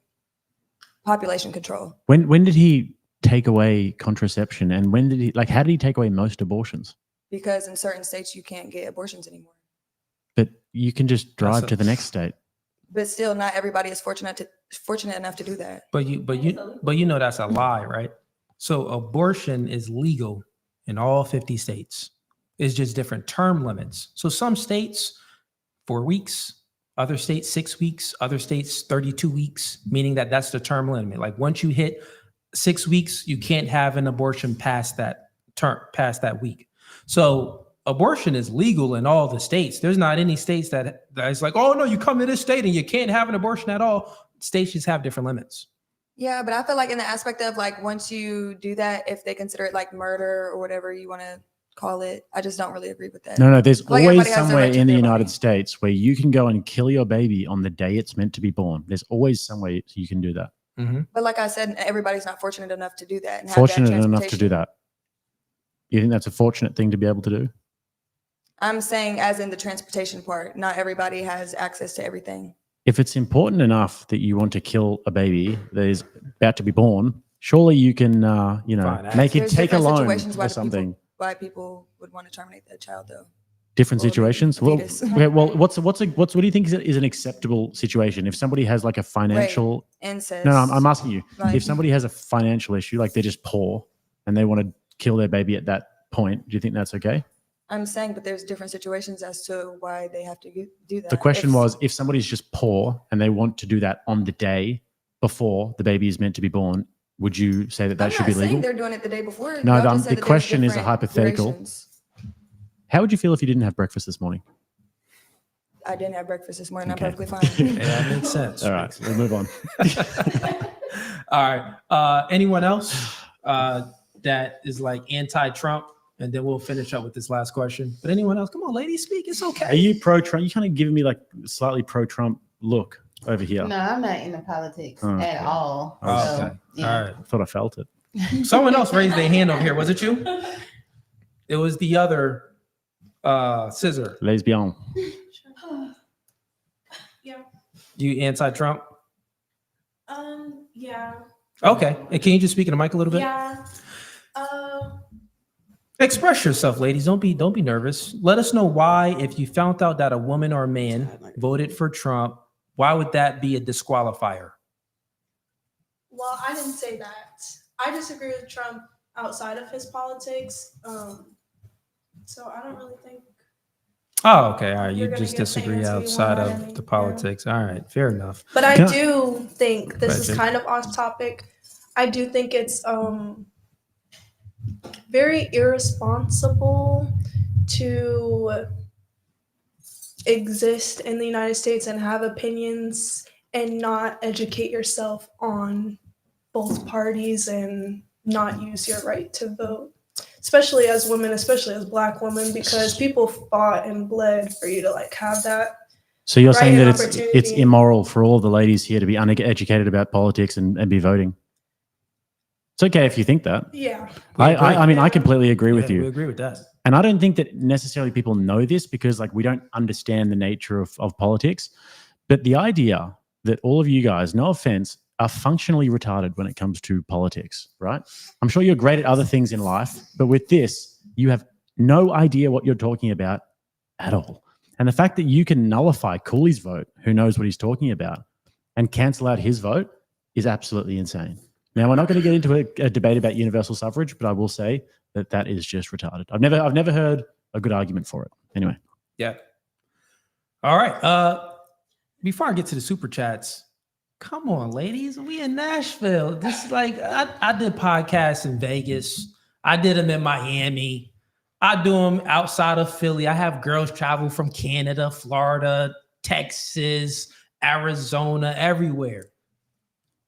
population control. When did he take away contraception, and when did he how did he take away most abortions? Because in certain states you can't get abortions anymore. But you can just drive That's a- to the next state. But still, not everybody is fortunate enough to do that. But you know that's a lie, right? So abortion is legal in all 50 states. It's just different term limits. So some states 4 weeks, other states 6 weeks, other states 32 weeks, meaning that's the term limit. Like once you hit 6 weeks, you can't have an abortion past that week. So abortion is legal in all the states. There's not any states that's like, oh no, you come to this state and you can't have an abortion at all. States just have different limits. Yeah, but I feel like in the aspect of like once you do that, if they consider it like murder or whatever you want to call it, I just don't really agree with that. No, there's Like, always everybody has the somewhere right to in the their United body. States where you can go and kill your baby on the day it's meant to be born. There's always somewhere you can do that. But like I said, everybody's not fortunate enough to do that. And have that Fortunate enough to do transportation. that. You think that's a fortunate thing to be able to do? I'm saying as in the transportation part, not everybody has access to everything. If it's important enough that you want to kill a baby that is about to be born, surely you can, make it There's take a different loan situations or something. Why people would want to terminate that child though. Different Or maybe situations. a Well, fetus. okay, well, what do you think is an acceptable situation? If somebody has like a financial, Incest. no, I'm asking you. Like- If somebody has a financial issue, like they're just poor and they want to kill their baby at that point, do you think that's okay? I'm saying, but there's different situations as to why they have to do that. The question If- was, if somebody's just poor and they want to do that on the day before the baby is meant to be born, would you say that I'm should not be saying legal? they're doing it the day before. No, Y'all just said the that there's question is a different hypothetical. durations. How would you feel if you didn't have breakfast this morning? I didn't have breakfast this morning. Okay. I'm perfectly fine. Yeah, that makes sense. All right, we'll move on. All right. Anyone else that is like anti-Trump? And then we'll finish up with this last question. But anyone else? Come on, ladies, speak. It's okay. Are you pro-Trump? You kind of giving me like slightly pro-Trump look over here. No, I'm not into politics Oh, at okay. all. Oh, So, okay. yeah. All right. I thought I felt it. Someone else raised their hand over here. Was it you? It was the other scissor. Lesbian. Yeah. You anti-Trump? Yeah. Okay. And can you just speak in the mic a little bit? Yeah. Express yourself, ladies. Don't be nervous. Let us know why, if you found out that a woman or a man voted for Trump, why would that be a disqualifier? Well, I didn't say that. I disagree with Trump outside of his politics. So I don't really think. Oh, okay. All right. You You're gonna just get the disagree answer you outside want out of of me. the politics. All right. Fair enough. But I Can I- do think this is Right, kind of off topic. I do think it's very irresponsible to exist in the United States and have opinions and not educate yourself on both parties and not use your right to vote, especially as women, especially as Black women, because people fought and bled for you to like have that. So you're Right, saying an that it's opportunity. immoral for all the ladies here to be uneducated about politics and be voting? It's okay if you think that. Yeah. I mean, I completely agree with Yeah, you. we agree with that. And I don't think that necessarily people know this because like we don't understand the nature of politics. But the idea that all of you guys, no offense, are functionally retarded when it comes to politics, right? I'm sure you're great at other things in life, but with this, you have no idea what you're talking about at all. And the fact that you can nullify Cooley's vote, who knows what he's talking about, and cancel out his vote is absolutely insane. Now, we're not going to get into a debate about universal suffrage, but I will say that that is just retarded. I've never heard a good argument for it. Anyway. Yeah. All right. Before I get to the super chats, come on, ladies. We in Nashville. This is like I did podcasts in Vegas. I did them in Miami. I do them outside of Philly. I have girls travel from Canada, Florida, Texas, Arizona, everywhere.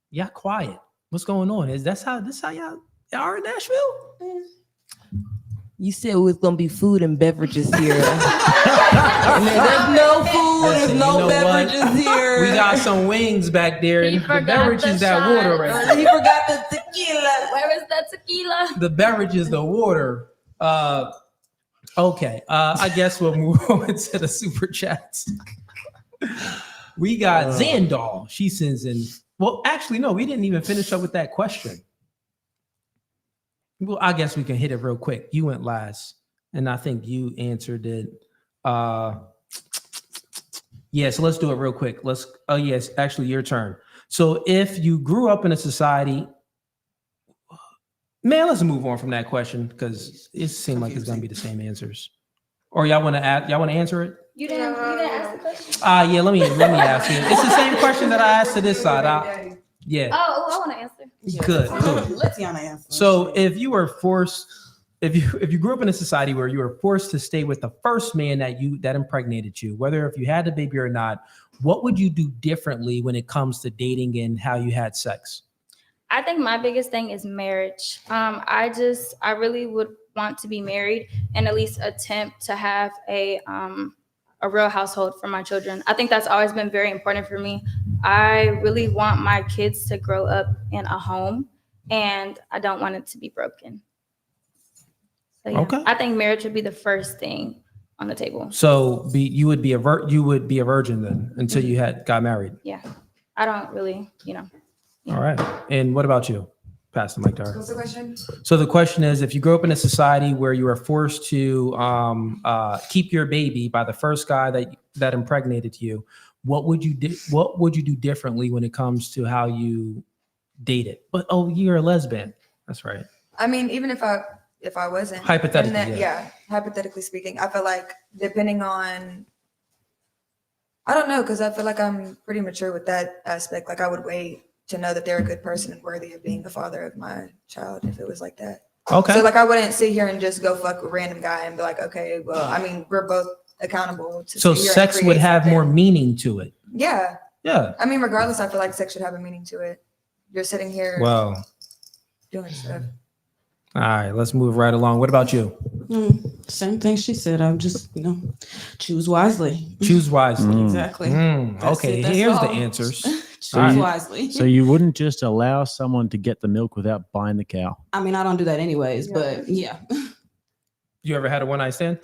Y'all quiet. What's going on? This how y'all are in Nashville? You said it was gonna be food and beverages here. And there's no food, Listen, there's you no know what? beverages here. We got some wings back there. He And the forgot beverage the is that water shot. right there. He forgot the tequila. Where is that tequila? The beverage is the water. Okay. I guess we'll move on to the super chats. We got Zandal. She sends in. Well, actually, no, we didn't even finish up with that question. Well, I guess we can hit it real quick. You went last, and I think you answered it. Yeah, so let's do it real quick. Yes, actually, your turn. So if you grew up in a society, man, let's move on from that question because it seemed like it's gonna be the same answers. Or y'all want to answer it? You didn't ask the question? Yeah, let me ask you. It's the same question that I asked to this side. Yeah. Oh, I want to answer. Good. Let Tiana answer. So if you were forced, if you grew up in a society where you were forced to stay with the first man that impregnated you, whether if you had the baby or not, what would you do differently when it comes to dating and how you had sex? I think my biggest thing is marriage. I really would want to be married and at least attempt to have a real household for my children. I think that's always been very important for me. I really want my kids to grow up in a home, and I don't want it to be broken. So, yeah, Okay. I think marriage would be the first thing on the table. So you would be a virgin then until you got married. Yeah, I don't really, All right. And what about you? Pass the mic to her. What's the question? So the question is, if you grew up in a society where you were forced to keep your baby by the first guy that impregnated you, what would you do differently when it comes to how you dated? But you're a lesbian. That's right. I mean, even if I wasn't, Hypothetically, and then, hypothetically speaking, I feel like depending on, I don't know, because I feel like I'm pretty mature with that aspect. Like I would wait to know that they're a good person and worthy of being the father of my child if it was like that. Okay. So like I wouldn't sit here and just go fuck a random guy and be like, okay, well, I mean, we're both accountable to So sit here and sex would create have more something. meaning to it. Yeah. Yeah. I mean, regardless, I feel like sex should have a meaning to it. You're sitting here Well, doing stuff. all right, let's move right along. What about you? Same thing she said. I'm just, choose wisely. Choose wisely. Exactly. That's Okay, it, that's here's the all. answers. Choose All right. wisely. So you wouldn't just allow someone to get the milk without buying the cow? I mean, I don't do that anyways, but yeah. You ever had a one-night stand?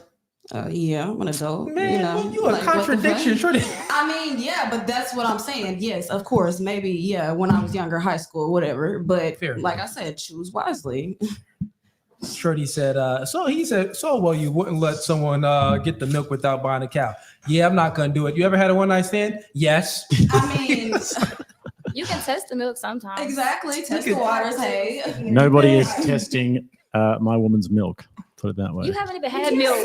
Yeah, I'm an adult. Man, you a like, what the contradiction, fuck? shorty. I mean, yeah, but that's what I'm saying. Yes, of course. Maybe, yeah, when I was younger, high school, whatever. But Fair like enough. I said, choose wisely. Shorty said, well, you wouldn't let someone get the milk without buying a cow. Yeah, I'm not gonna do it. You ever had a one-night stand? Yes. I mean, you can test the milk sometimes. exactly. Test the waters. Hey, Nobody is testing my woman's milk. Put it that way. You haven't even had milk.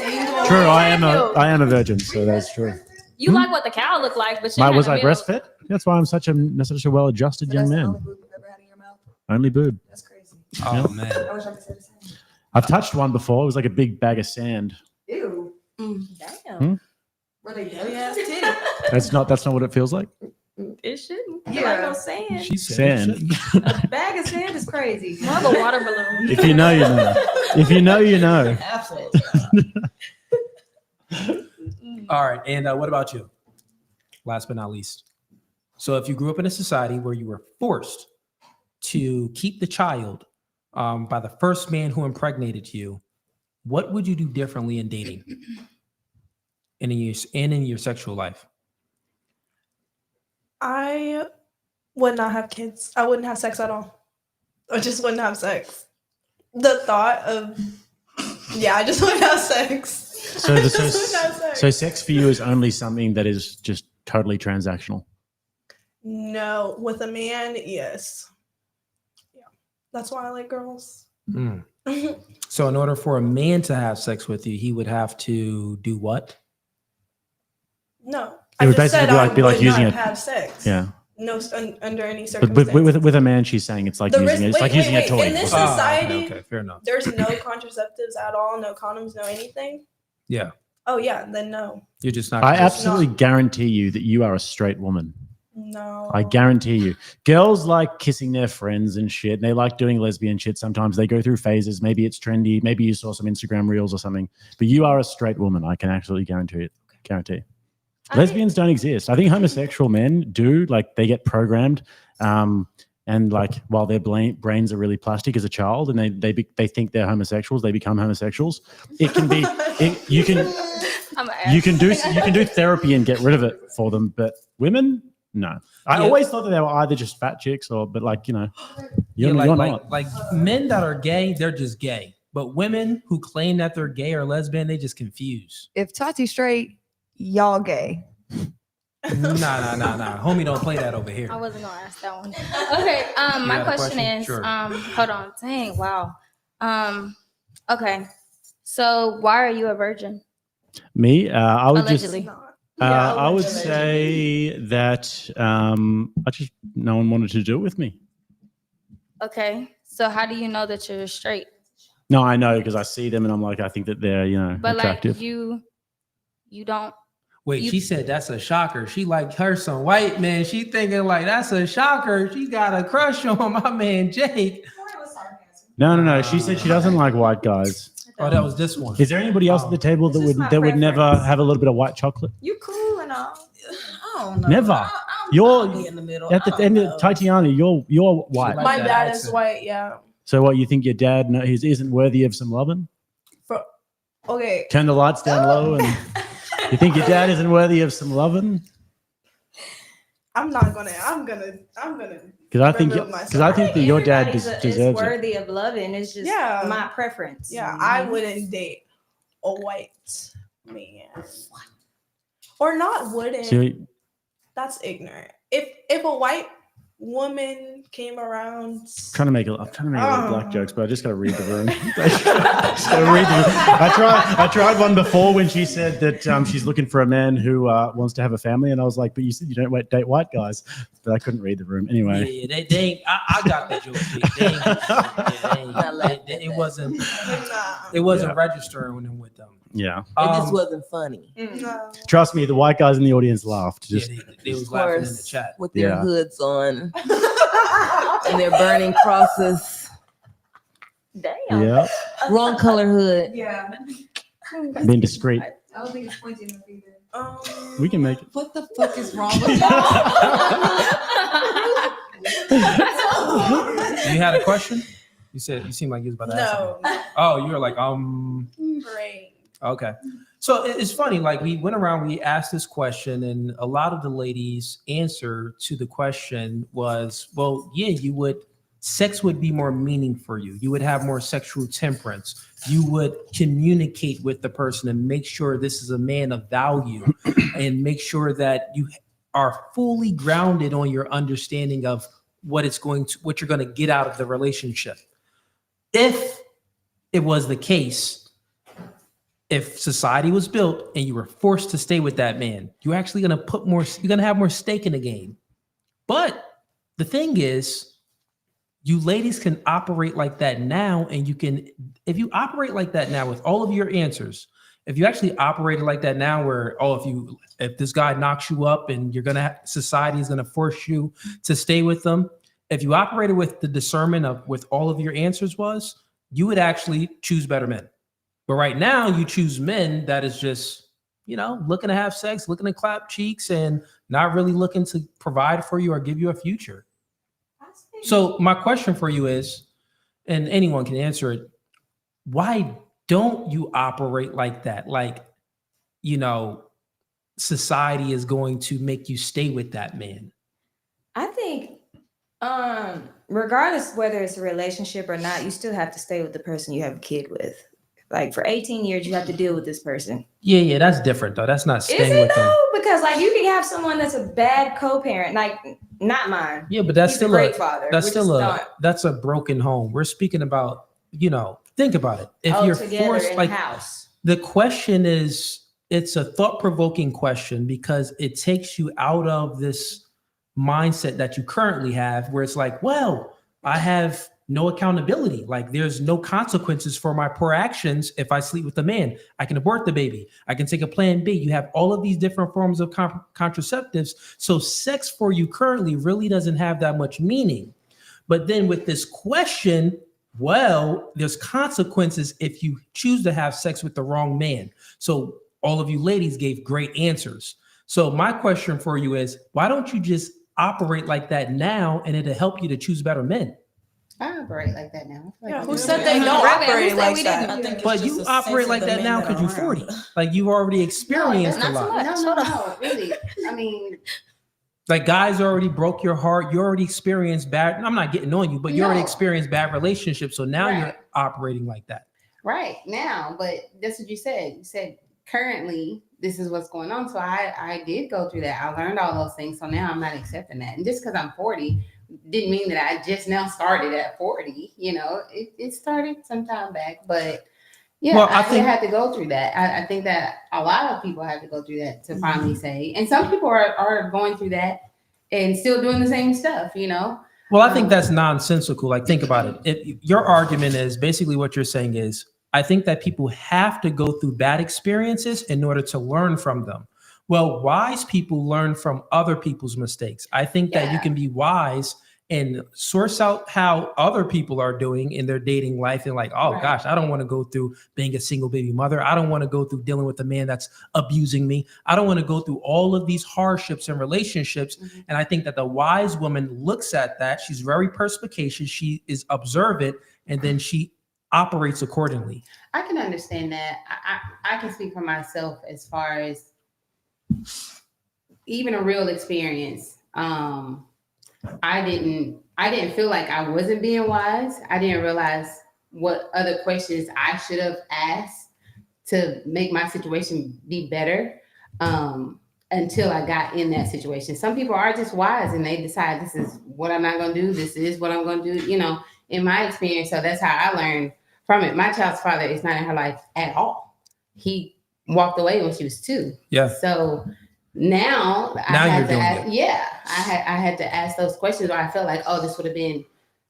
True, I am a virgin, so that's true. You like what the cow looked like, but you Was had I milk. breastfed? That's why I'm such a well-adjusted young man. Only boob. That's crazy. Oh man. I wish I could say the same. I've touched one before. It was like a big bag of sand. Ew. Damn. Were they belly ass titties? That's not what it feels like. It shouldn't. Yeah. Like no sand. She said Sand. A bag of sand is crazy. More of a water balloon. If you know, you know. If you know, you know. Absolutely. All right, and what about you? Last but not least. So if you grew up in a society where you were forced to keep the child by the first man who impregnated you, what would you do differently in dating and in your sexual life? I would not have kids. I wouldn't have sex at all. I just wouldn't have sex. The thought of, I just wouldn't have sex. So, I just wouldn't have sex. so sex for you is only something that is just totally transactional. No, with a man, yes. Yeah, that's why I like girls. So in order for a man to have sex with you, he would have to do what? No, It would basically be like using not it. have sex. Yeah. No, under any But circumstances. with a man, she's saying it's like The using risk- it. It's like wait, using wait, a toy. wait. In this society, okay, fair enough. There's no contraceptives at all, no condoms, no anything. Yeah, Oh yeah, then no, you're just not. I gonna- absolutely guarantee you that you are a straight woman. no. I guarantee you. Girls like kissing their friends and shit. They like doing lesbian shit sometimes. They go through phases. Maybe it's trendy. Maybe you saw some Instagram reels or something. But you are a straight woman. I can absolutely guarantee it. Guarantee. Lesbians don't exist. I think homosexual men do. Like they get programmed, and like while their brains are really plastic as a child, and they think they're homosexuals, they become homosexuals. It can be. You can do therapy and get rid of it for them, but women, no. I always thought that they were either just fat chicks but like you're not. Like men that are gay, they're just gay. But women who claim that they're gay or lesbian, they just confuse. If Tati's straight, y'all gay. Nah. Homie, don't play that over here. I wasn't gonna ask that one. Okay. My question is, Sure. hold on. Dang, wow. Okay. So why are you a virgin? Me, I would Allegedly. I would say that no one wanted to do it with me. Okay. So how do you know that you're straight? No, I know because I see them and I'm like, I think that they're But attractive. like you don't. Wait, she said that's a shocker. She like her some white man. She thinking like that's a shocker. She got a crush on my man Jake. No. She said she doesn't like white guys. Oh, that was this one. Is there anybody else at the table that would never have a little bit of white chocolate? You cool and all. I don't know. Never. I'll be in the middle. At the end of Tatiana, you're white. My dad is white, yeah. So what, you think your dad isn't worthy of some loving? Okay. Turn the lights down low and you think your dad isn't worthy of some loving? I'm gonna Because I think that your dad deserves is it. worthy of loving. It's just my preference. Yeah, I wouldn't date a white man. Or not wouldn't. See, That's ignorant. If a white woman came around, I'm trying to make a lot of black jokes, but I just got to read the room. I tried one before when she said that she's looking for a man who wants to have a family, and I was like, but you said you don't date white guys, but I couldn't read the room anyway. Yeah, they ain't. I got that joke. It wasn't registering with them. Yeah, it just wasn't funny. Trust me, the white guys in the audience laughed. Just they was laughing in the chat with their hoods on and their burning crosses. Damn. Yeah. Wrong color hood. Yeah. Being discreet. I don't think it's pointing enough either. We can make it. What the fuck is wrong with y'all? You had a question? You said you seemed like you was about to ask something. Oh, you were like, Great. Okay. So it's funny, like we went around, we asked this question, and a lot of the ladies' answer to the question was, well, yeah, sex would be more meaning for you. You would have more sexual temperance. You would communicate with the person and make sure this is a man of value and make sure that you are fully grounded on your understanding of what you're going to get out of the relationship. If it was the case, if society was built and you were forced to stay with that man, you're actually going to have more stake in the game. But the thing is, you ladies can operate like that now. And if you operate like that now with all of your answers, if you actually operated like that now where, if this guy knocks you up and society is going to force you to stay with them. If you operated with the discernment with all of your answers you would actually choose better men. But right now you choose men that is just, looking to have sex, looking to clap cheeks and not really looking to provide for you or give you a future. So my question for you is, and anyone can answer it, why don't you operate like that? Like, society is going to make you stay with that man. I think regardless whether it's a relationship or not, you still have to stay with the person you have a kid with. Like for 18 years, you have to deal with this person. Yeah, that's different though. That's not staying with them. Because like you can have someone that's a bad co-parent, like not mine. Yeah, but that's He's still a great father. That's a broken home. We're speaking about, think about it. If you're forced, in house. The question is, it's a thought-provoking question because it takes you out of this mindset that you currently have where it's like, well, I have no accountability. Like there's no consequences for my poor actions. If I sleep with a man, I can abort the baby. I can take a plan B. You have all of these different forms of contraceptives. So sex for you currently really doesn't have that much meaning. But then with this question, well, there's consequences if you choose to have sex with the wrong man. So all of you ladies gave great answers. So my question for you is, why don't you just operate like that now, and it'll help you to choose better men? I operate like that now. I feel like Who I'm said doing they it. don't Right, who operate said like we that? didn't? I think it's But just you a operate sense like of the that men now that because are you're 40. around. Like you've already No, experienced that's a lot. much. No, really. I mean, Like guys already broke your heart. You already experienced bad. I'm not getting on you, but you already No. experienced bad relationships. So now you're Right. operating like that. right now, but that's what you said. You said currently this is what's going on. So I did go through that. I learned all those things. So now I'm not accepting that. And just because I'm 40 didn't mean that I just now started at 40. It started some time back, but yeah, Well, I think had to go through that. I think that a lot of people have to go through that to finally say, and some people are going through that and still doing the same stuff, Well, I think that's nonsensical. Like, think about it. Your argument is basically what you're saying is, I think that people have to go through bad experiences in order to learn from them. Well, wise people learn from other people's mistakes. I think that you Yeah. can be wise and source out how other people are doing in their dating life and like, oh Right. gosh, I don't want to go through being a single baby mother. I don't want to go through dealing with a man that's abusing me. I don't want to go through all of these hardships and relationships. Mm-hmm. And I think that the wise woman looks at that. She's very perspicacious. She is observant, and then she operates accordingly. I can understand that. I can speak for myself as far as even a real experience. I didn't feel like I wasn't being wise. I didn't realize what other questions I should have asked to make my situation be better until I got in that situation. Some people are just wise and they decide this is what I'm not going to do. This is what I'm going to do, in my experience. So that's how I learned from it. My child's father is not in her life at all. He walked away when she was 2. Yeah. So now I Now had you're to doing ask, it. yeah, I had to ask those questions where I felt like, oh, this would have been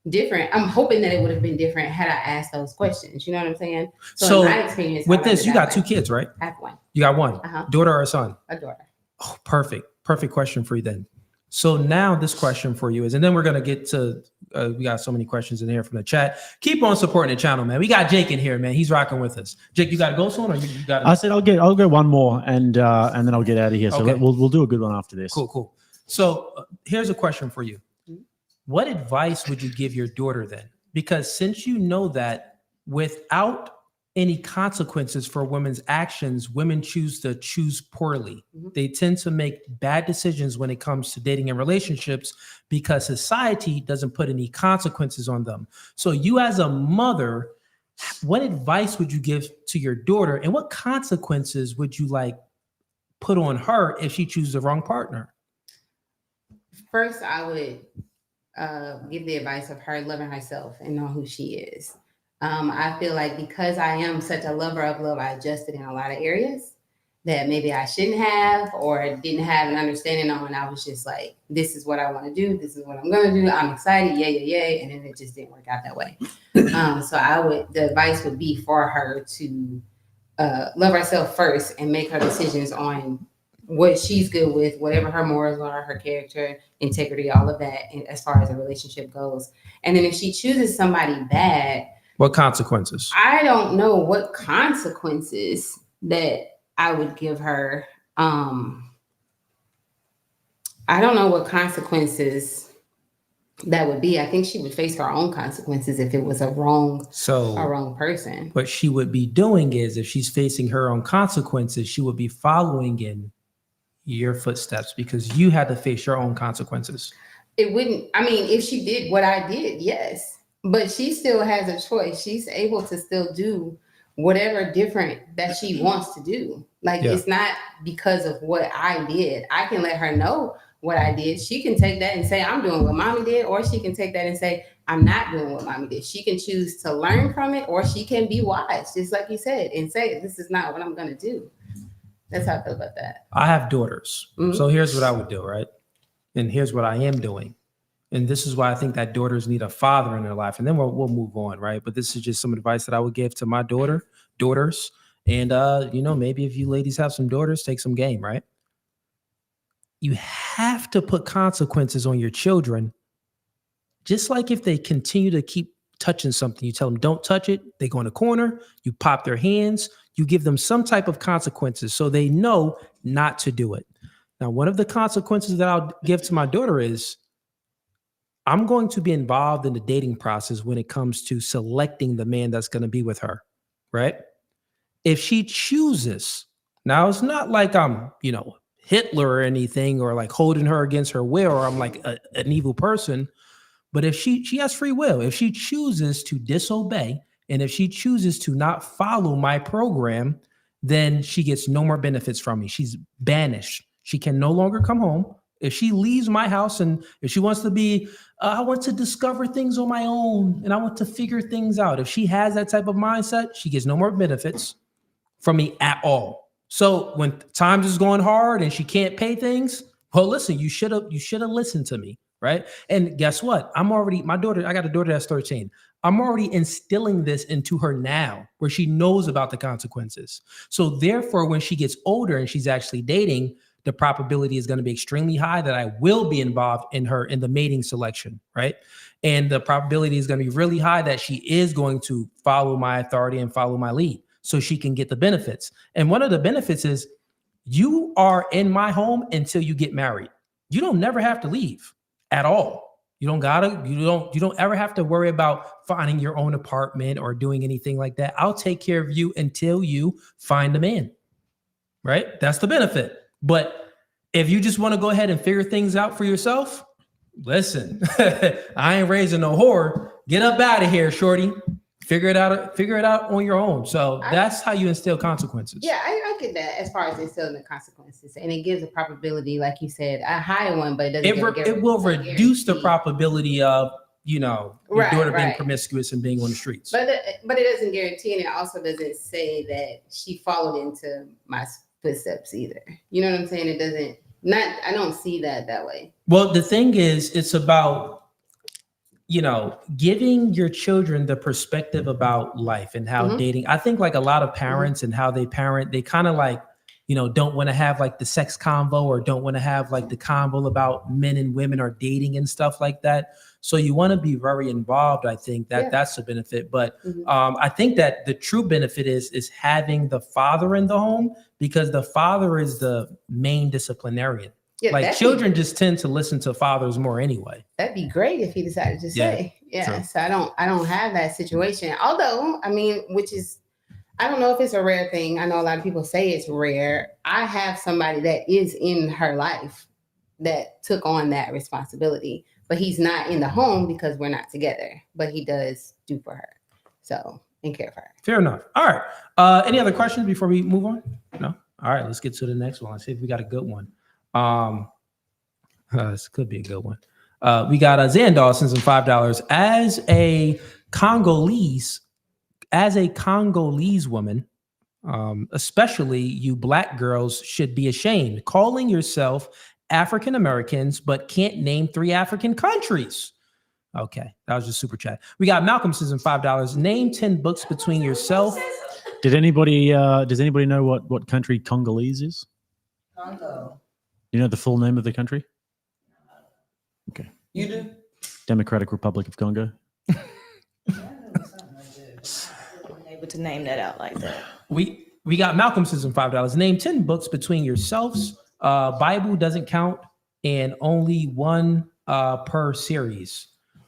different. I'm hoping that it would have been different had I asked those questions. You know what I'm saying? So in my experience, with I learned this, it you that got 2 way. kids, right? I have one, You got one, Uh-huh. daughter or a son? a daughter. Oh, perfect. Perfect question for you then. So now this question for you is, and then we're going to get to, we got so many questions in here from the chat. Keep on supporting the channel, man. We got Jake in here, man. He's rocking with us. Jake, you got to go soon, or you got to? I said I'll go one more, and then I'll get out of here. So Okay. we'll do a good one after this. Cool. So here's a question for you. What advice would you give your daughter then? Because since you know that without any consequences for women's actions, women choose poorly. Mhm. They tend to make bad decisions when it comes to dating and relationships because society doesn't put any consequences on them. So you as a mother, what advice would you give to your daughter, and what consequences would you like put on her if she chooses the wrong partner? First, I would give the advice of her loving herself and know who she is. I feel like because I am such a lover of love, I adjusted in a lot of areas that maybe I shouldn't have or didn't have an understanding on. And I was just like, this is what I want to do. This is what I'm going to do. I'm excited. Yay. And then it just didn't work out that way. So the advice would be for her to love herself first and make her decisions on what she's good with, whatever her morals are, her character, integrity, all of that, and as far as a relationship goes. And then if she chooses somebody bad, what consequences? I don't know what consequences that I would give her. I don't know what consequences that would be. I think she would face her own consequences if it was a wrong person. What she would be doing is, if she's facing her own consequences, she would be following in your footsteps because you had to face your own consequences. It wouldn't, if she did what I did, yes. But she still has a choice. She's able to still do whatever different that she wants to do. It's not because of what I did. I can let her know what I did. She can take that and say, I'm doing what mommy did, or she can take that and say, I'm not doing what mommy did. She can choose to learn from it, or she can be wise, just like you said, and say, this is not what I'm going to do. That's how I feel about that. I have daughters. Mhm. So here's what I would do, right? And here's what I am doing. And this is why I think that daughters need a father in their life. And then we'll move on, right? But this is just some advice that I would give to my daughters. And, maybe if you ladies have some daughters, take some game, right? You have to put consequences on your children. Just like if they continue to keep touching something, you tell them, don't touch it. They go in the corner, you pop their hands, you give them some type of consequences so they know not to do it. Now, one of the consequences that I'll give to my daughter is I'm going to be involved in the dating process when it comes to selecting the man that's going to be with her, right? If she chooses, now it's not like I'm, Hitler or anything, or like holding her against her will, or I'm like an evil person. But if she has free will, if she chooses to disobey, and if she chooses to not follow my program, then she gets no more benefits from me. She's banished. She can no longer come home. If she leaves my house and if she wants to be, I want to discover things on my own and I want to figure things out. If she has that type of mindset, she gets no more benefits from me at all. So when times is going hard and she can't pay things, well, listen, you should have listened to me, right? And guess what? I got a daughter that's 13. I'm already instilling this into her now where she knows about the consequences. So therefore, when she gets older and she's actually dating, the probability is going to be extremely high that I will be involved in the mating selection, right? And the probability is going to be really high that she is going to follow my authority and follow my lead so she can get the benefits. And one of the benefits is you are in my home until you get married. You don't never have to leave at all. You don't ever have to worry about finding your own apartment or doing anything like that. I'll take care of you until you find a man, right? That's the benefit. But if you just want to go ahead and figure things out for yourself, listen, I ain't raising no whore. Get up out of here, shorty. Figure it out on your own. So that's how you instill consequences. Yeah, I get that as far as instilling the consequences. And it gives a probability, like you said, a higher one, but it will reduce the probability of, your daughter being promiscuous and being on the streets. But it doesn't guarantee, and it also doesn't say that she followed into my footsteps either. You know what I'm saying? It doesn't. I don't see that way. Well, the thing is, it's about giving your children the perspective about life and how dating. I think like a lot of parents and how they parent, they kind of like, don't want to have like the sex convo or don't want to have like the convo about men and women or dating and stuff like that. So you want to be very involved. I think that's a benefit. But I think that the true benefit is having the father in the home, because the father is the main disciplinarian. Yeah, like children just tend to listen to fathers more anyway. That'd be great if he decided to say, So I don't have that situation. Although, I don't know if it's a rare thing. I know a lot of people say it's rare. I have somebody that is in her life that took on that responsibility, but he's not in the home because we're not together, but he does do for her. So, and care for her. Fair enough. All right. Any other questions before we move on? No? All right, let's get to the next one. Let's see if we got a good one. This could be a good one. We got Zan Dawson's and $5. As a Congolese woman, especially you Black girls should be ashamed calling yourself African Americans, but can't name 3 African countries. Okay, that was just super chat. We got Malcolm says and $5. Name 10 books between yourself. Does anybody know what country Congolese is? Congo. You know the full name of the country? Okay. You do? Democratic Republic of Congo. Able to name that out like that. We got Malcolm says and $5. Name 10 books between yourselves. Bible doesn't count, and only one per series.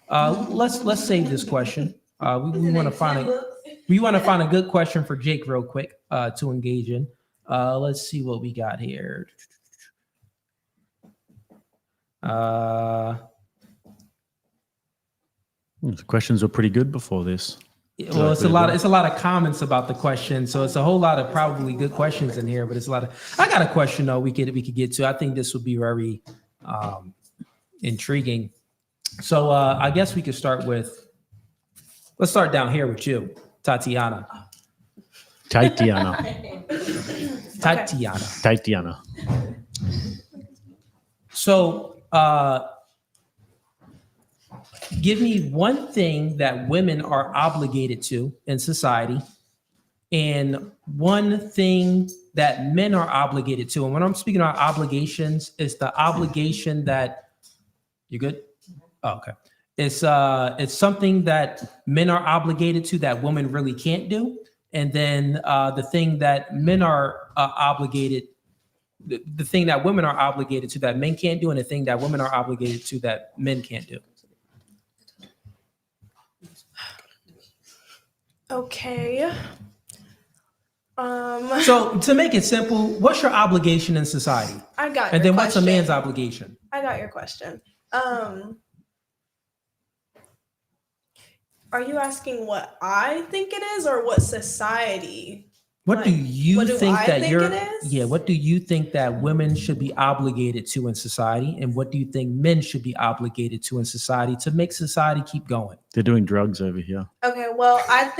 Let's save this question. We want to find a good question for Jake real quick to engage in. Let's see what we got here. The questions were pretty good before this. Well, it's a lot of comments about the question, so it's a whole lot of probably good questions in here. But it's a lot of. I got a question though we could get to. I think this would be very intriguing. So I guess we could start with. Let's start down here with you, Tatiana. So. Give me one thing that women are obligated to in society and one thing that men are obligated to. And when I'm speaking about obligations, it's the obligation that you good? Oh, okay. It's something that men are obligated to that women really can't do. And then the thing that men are obligated, the thing that women are obligated to that men can't do, and the thing that women are obligated to that men can't do. Okay. So to make it simple, what's your obligation in society? I got And your then what's a question. man's obligation? I got your question. Are you asking what I think it is or what society? What do you what do think I that think you're? it is? Yeah. What do you think that women should be obligated to in society, and what do you think men should be obligated to in society to make society keep going? They're doing drugs over here. Okay, well, I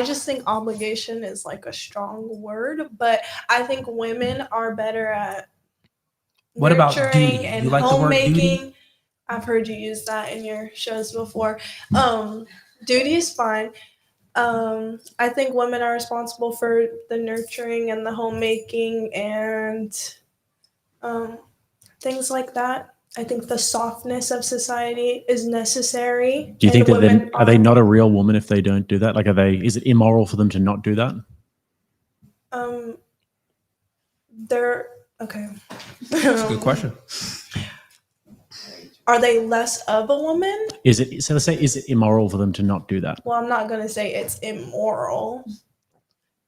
just think obligation is like a strong word, but I think women are better at What about nurturing duty? and You like the word duty? homemaking. I've heard you use that in your shows before. Duty is fine. I think women are responsible for the nurturing and the homemaking and things like that. I think the softness of society is necessary. Do you think that women then are they not a real woman if they don't do that? Like, is it immoral for them to not do that? They're okay. That's a good question. Are they less of a woman? Is it immoral for them to not do that? Well, I'm not gonna say it's immoral.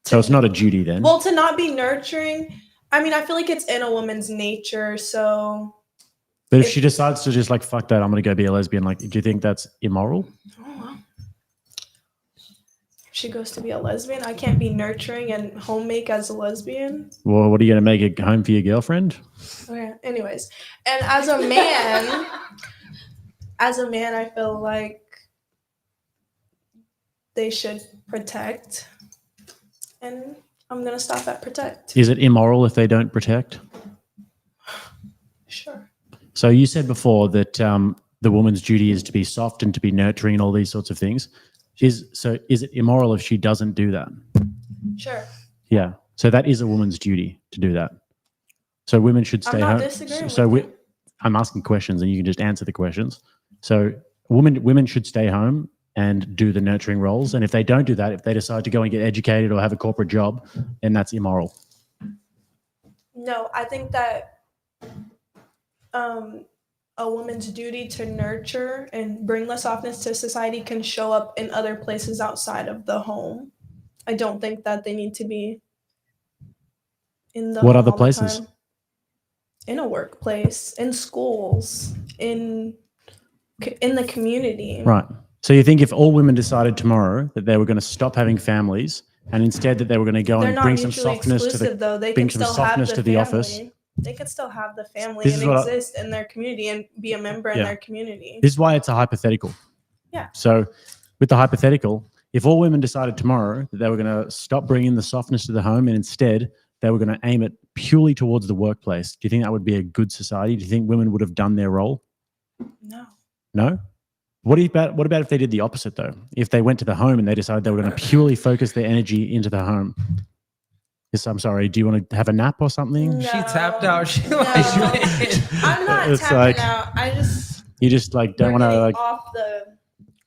So it's not a duty then. Well, to not be nurturing, I mean, I feel like it's in a woman's nature. So, But if she decides to just like, fuck that, I'm going to go be a lesbian, like, do you think that's immoral? she goes to be a lesbian. I can't be nurturing and homemake as a lesbian. Well, what are you going to make a home for your girlfriend? Okay. Anyways, and as a man, I feel like they should protect. And I'm going to stop at protect. Is it immoral if they don't protect? Sure. So you said before that the woman's duty is to be soft and to be nurturing and all these sorts of things. Is it immoral if she doesn't do that? Sure. Yeah. So that is a woman's duty to do that. So women should stay I'm not home. disagreeing So with you. I'm asking questions and you can just answer the questions. So women should stay home and do the nurturing roles. And if they don't do that, if they decide to go and get educated or have a corporate job, then that's immoral. No, I think that a woman's duty to nurture and bring the softness to society can show up in other places outside of the home. I don't think that they need to be in the What home other all the places? time. In a workplace, in schools, in the community. Right. So you think if all women decided tomorrow that they were going to stop having families and instead that they were going to go They're and not bring some mutually softness to exclusive, the though. They bring can some still have softness the to the family. office. They can still have the family This and is what exist in their community and be a member in Yeah. their community. This is why it's a hypothetical. Yeah. So with the hypothetical, if all women decided tomorrow that they were going to stop bringing the softness to the home and instead they were going to aim it purely towards the workplace, do you think that would be a good society? Do you think women would have done their role? No. No? What about if they did the opposite though? If they went to the home and they decided they were going to purely focus their energy into the home? Yes, I'm sorry. Do you want to have a nap or something? No. She tapped out. She No. I'm not It's tapping like- out. I just You just like don't we're want to getting like off the.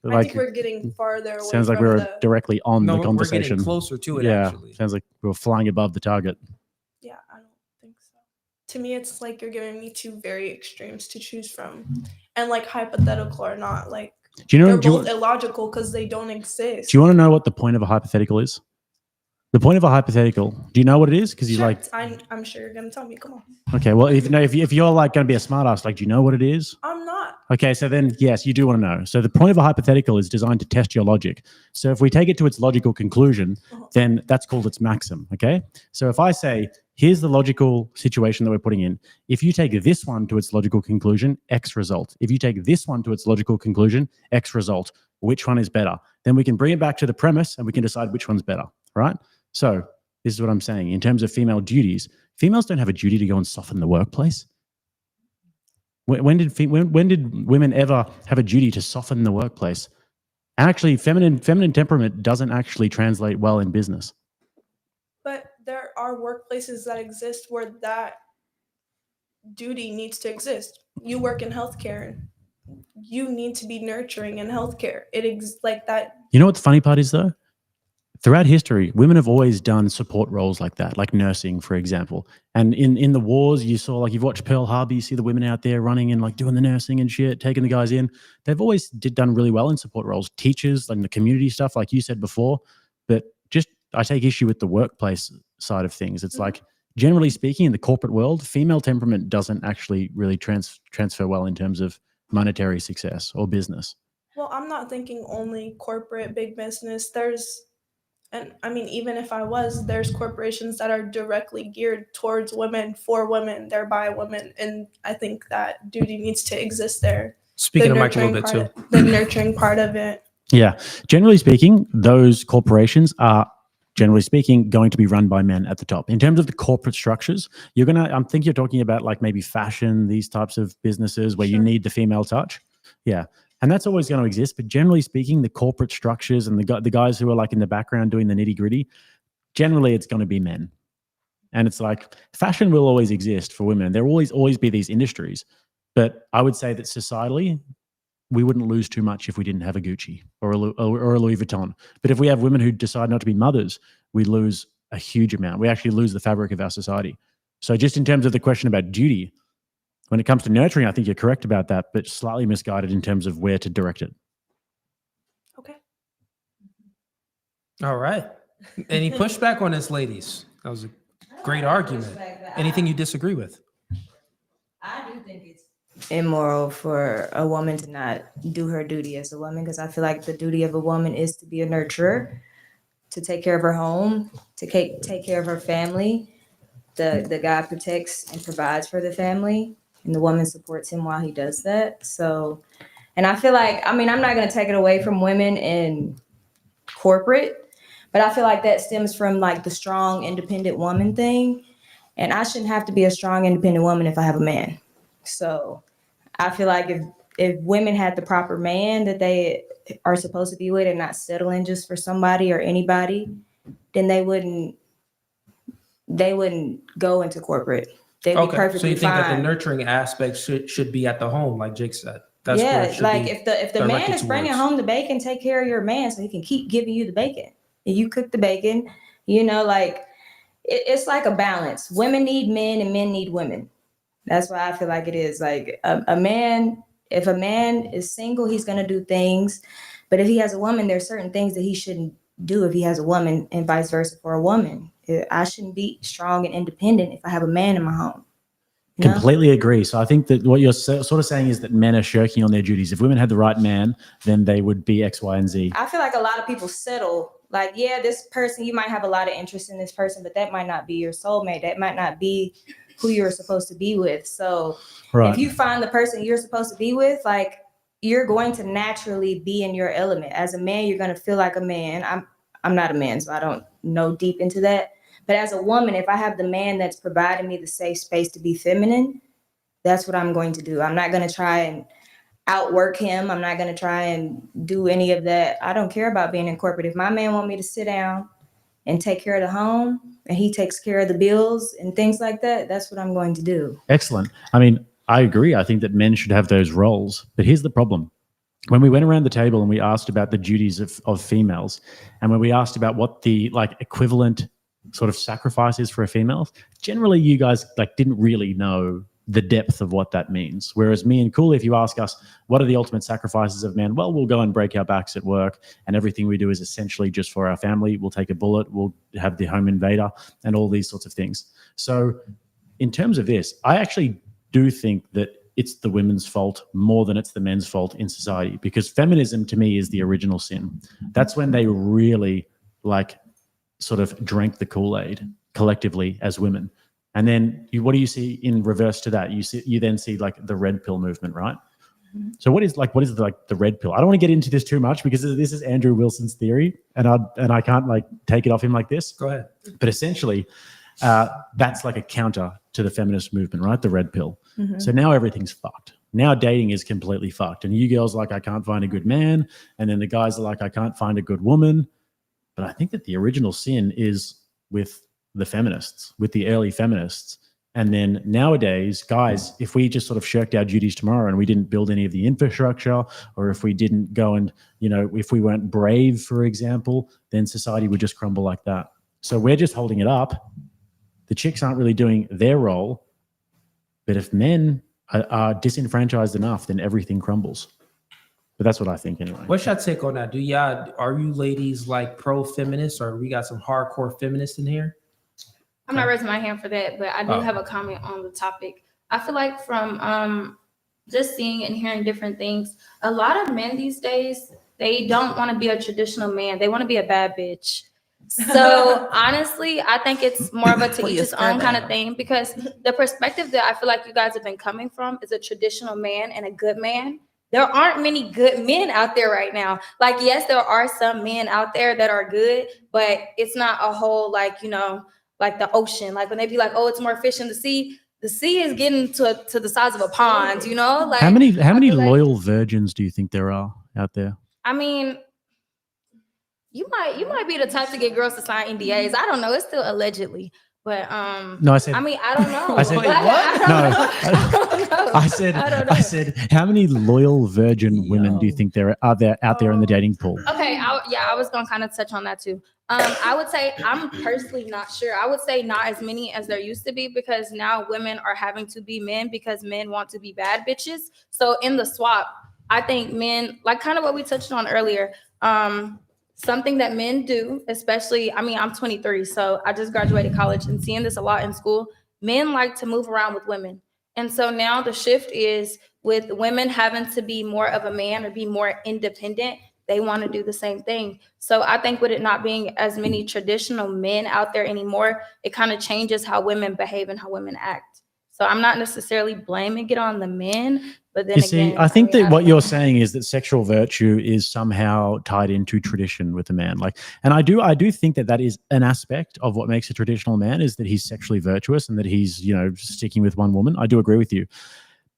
I like. think we're getting farther away. Sounds like from we were the, directly on No, the we're conversation. getting closer to it. Yeah, Actually, sounds like we were flying above the target. Yeah, I don't think so. To me, it's like you're giving me two very extremes to choose from, and like hypothetical or not, like Do you know? they're Do you, both illogical because they don't exist. do you want to know what the point of a hypothetical is? The point of a hypothetical. Do you know what it is? Because you Sure, like. I'm sure you're gonna tell me. Come on. Okay, well, if you're like going to be a smartass, like, do you know what it is? I'm not. Okay, so then yes, you do want to know. So the point of a hypothetical is designed to test your logic. So if we take it to its logical conclusion, then that's called its maxim. Okay. So if I say, here's the logical situation that we're putting in. If you take this one to its logical conclusion, X result. If you take this one to its logical conclusion, X result. Which one is better? Then we can bring it back to the premise and we can decide which one's better. Right? So this is what I'm saying. In terms of female duties, females don't have a duty to go and soften the workplace. When did women ever have a duty to soften the workplace? And actually, feminine temperament doesn't actually translate well in business. But there are workplaces that exist where that duty needs to exist. You work in healthcare. You need to be nurturing in healthcare. Like that. You know what the funny part is though? throughout history, women have always done support roles like that, like nursing, for example. And in the wars, you saw, like, you've watched Pearl Harbor, you see the women out there running and like doing the nursing and shit, taking the guys in. They've always done really well in support roles. Teachers, like the community stuff, like you said before. But just, I take issue with the workplace side of things. It's like, generally speaking, in the corporate world, female temperament doesn't actually really transfer well in terms of monetary success or business. Well, I'm not thinking only corporate, big business. And I mean, even if I was, there's corporations that are directly geared towards women, for women, they're by women. And I think that duty needs to exist there. Speaking of Mike a little bit too. The nurturing part of it. Yeah. Generally speaking, those corporations are, generally speaking, going to be run by men at the top. In terms of the corporate structures, I think you're talking about like maybe fashion, these types of businesses where you need the female touch. Yeah. And that's always going to exist. But generally speaking, the corporate structures and the guys who are like in the background doing the nitty gritty, generally it's going to be men. And it's like, fashion will always exist for women. There will always be these industries. But I would say that societally, we wouldn't lose too much if we didn't have a Gucci or a Louis Vuitton. But if we have women who decide not to be mothers, we lose a huge amount. We actually lose the fabric of our society. So just in terms of the question about duty, when it comes to nurturing, I think you're correct about that, but slightly misguided in terms of where to direct it. Okay. All right. Any pushback on this, ladies? That was a great argument. Anything you disagree with? I do think it's immoral for a woman to not do her duty as a woman, because I feel like the duty of a woman is to be a nurturer, to take care of her home, to take care of her family. The guy protects and provides for the family, and the woman supports him while he does that. So, and I feel like, I mean, I'm not going to take it away from women in corporate, but I feel like that stems from like the strong, independent woman thing. And I shouldn't have to be a strong, independent woman if I have a man. So I feel like if women had the proper man that they are supposed to be with and not settling just for somebody or anybody, then they wouldn't go into corporate. They'd be perfectly so you think fine. that the nurturing aspect should be at the home, like Jake said? That's where it should like be if the man directed is bringing towards. home the bacon, take care of your man so he can keep giving you the bacon. And you cook the bacon, you know, like it's like a balance. Women need men and men need women. That's why I feel like it is like a man. If a man is single, he's going to do things. But if he has a woman, there's certain things that he shouldn't do if he has a woman, and vice versa for a woman. I shouldn't be strong and independent if I have a man in my home. You know? Completely agree. So I think that what you're sort of saying is that men are shirking on their duties. If women had the right man, then they would be X, Y, and Z. I feel like a lot of people settle. Like, yeah, this person, you might have a lot of interest in this person, but that might not be your soulmate. That might not be who you're supposed to be with. So if you find the person you're supposed to be with, like, you're going to naturally be in your element. As a man, you're going to feel like a man. I'm not a man, so I don't know deep into that. But as a woman, if I have the man that's providing me the safe space to be feminine, that's what I'm going to do. I'm not going to try and outwork him. I'm not going to try and do any of that. I don't care about being in corporate. If my man want me to sit down and take care of the home, and he takes care of the bills and things like that, that's what I'm going to do. Excellent. I mean, I agree. I think that men should have those roles. But here's the problem. When we went around the table and we asked about the duties of females, and when we asked about what the like equivalent sort of sacrifice is for a female, generally you guys like didn't really know the depth of what that means. Whereas me and Cooley, if you ask us, what are the ultimate sacrifices of men? Well, we'll go and break our backs at work, and everything we do is essentially just for our family. We'll take a bullet, we'll have the home invader, and all these sorts of things. So in terms of this, I actually do think that it's the women's fault more than it's the men's fault in society, because feminism to me is the original sin. That's when they really like sort of drank the Kool-Aid collectively as women. And then what do you see in reverse to that? You then see like the red pill movement, right? Mm-hmm. So what is the red pill? I don't want to get into this too much because this is Andrew Wilson's theory, and I can't like take it off him like this. Go ahead. But essentially, that's like a counter to the feminist movement, right? The red pill. Mm-hmm. So now everything's fucked. Now dating is completely fucked, and you girls are like, I can't find a good man, and then the guys are like, I can't find a good woman. But I think that the original sin is with the feminists, with the early feminists. And then nowadays, guys, if we just sort of shirked our duties tomorrow and we didn't build any of the infrastructure, or if we didn't go and, if we weren't brave, for example, then society would just crumble like that. So we're just holding it up. The chicks aren't really doing their role. But if men are disenfranchised enough, then everything crumbles. But that's what I think anyway. What's your take on that? Are you ladies like pro-feminist, or we got some hardcore feminists in here? I'm not raising my hand for that, but I do have a comment on the topic. I feel like from just seeing and hearing different things, a lot of men these days, they don't want to be a traditional man. They want to be a bad bitch. So honestly, I think it's more of a to each his own kind of thing, because the perspective that I feel like you guys have been coming from is a traditional man and a good man. There aren't many good men out there right now. Like, yes, there are some men out there that are good, but it's not a whole, like the ocean. Like when they be like, oh, it's more fish in the sea is getting to the size of a pond, Like how many loyal virgins do you think there are out there? I mean, you might be the type to get girls to sign NDAs. I don't know. It's still allegedly. But no, I said. I mean, I don't know. I said, what? I don't know. I said, how many loyal virgin women do you think there are out there in the dating pool? Okay, I was gonna kind of touch on that too. I would say I'm personally not sure. I would say not as many as there used to be, because now women are having to be men because men want to be bad bitches. So in the swap, I think men, like kind of what we touched on earlier, something that men do, especially, I'm 23, so I just graduated college and seeing this a lot in school. Men like to move around with women. And so now the shift is with women having to be more of a man or be more independent. They want to do the same thing. So I think with it not being as many traditional men out there anymore, it kind of changes how women behave and how women act. So I'm not necessarily blaming it on the men, but then again, I think that what you're saying is that sexual virtue is somehow tied into tradition with a man. And I do think that is an aspect of what makes a traditional man, is that he's sexually virtuous and that he's, sticking with one woman. I do agree with you.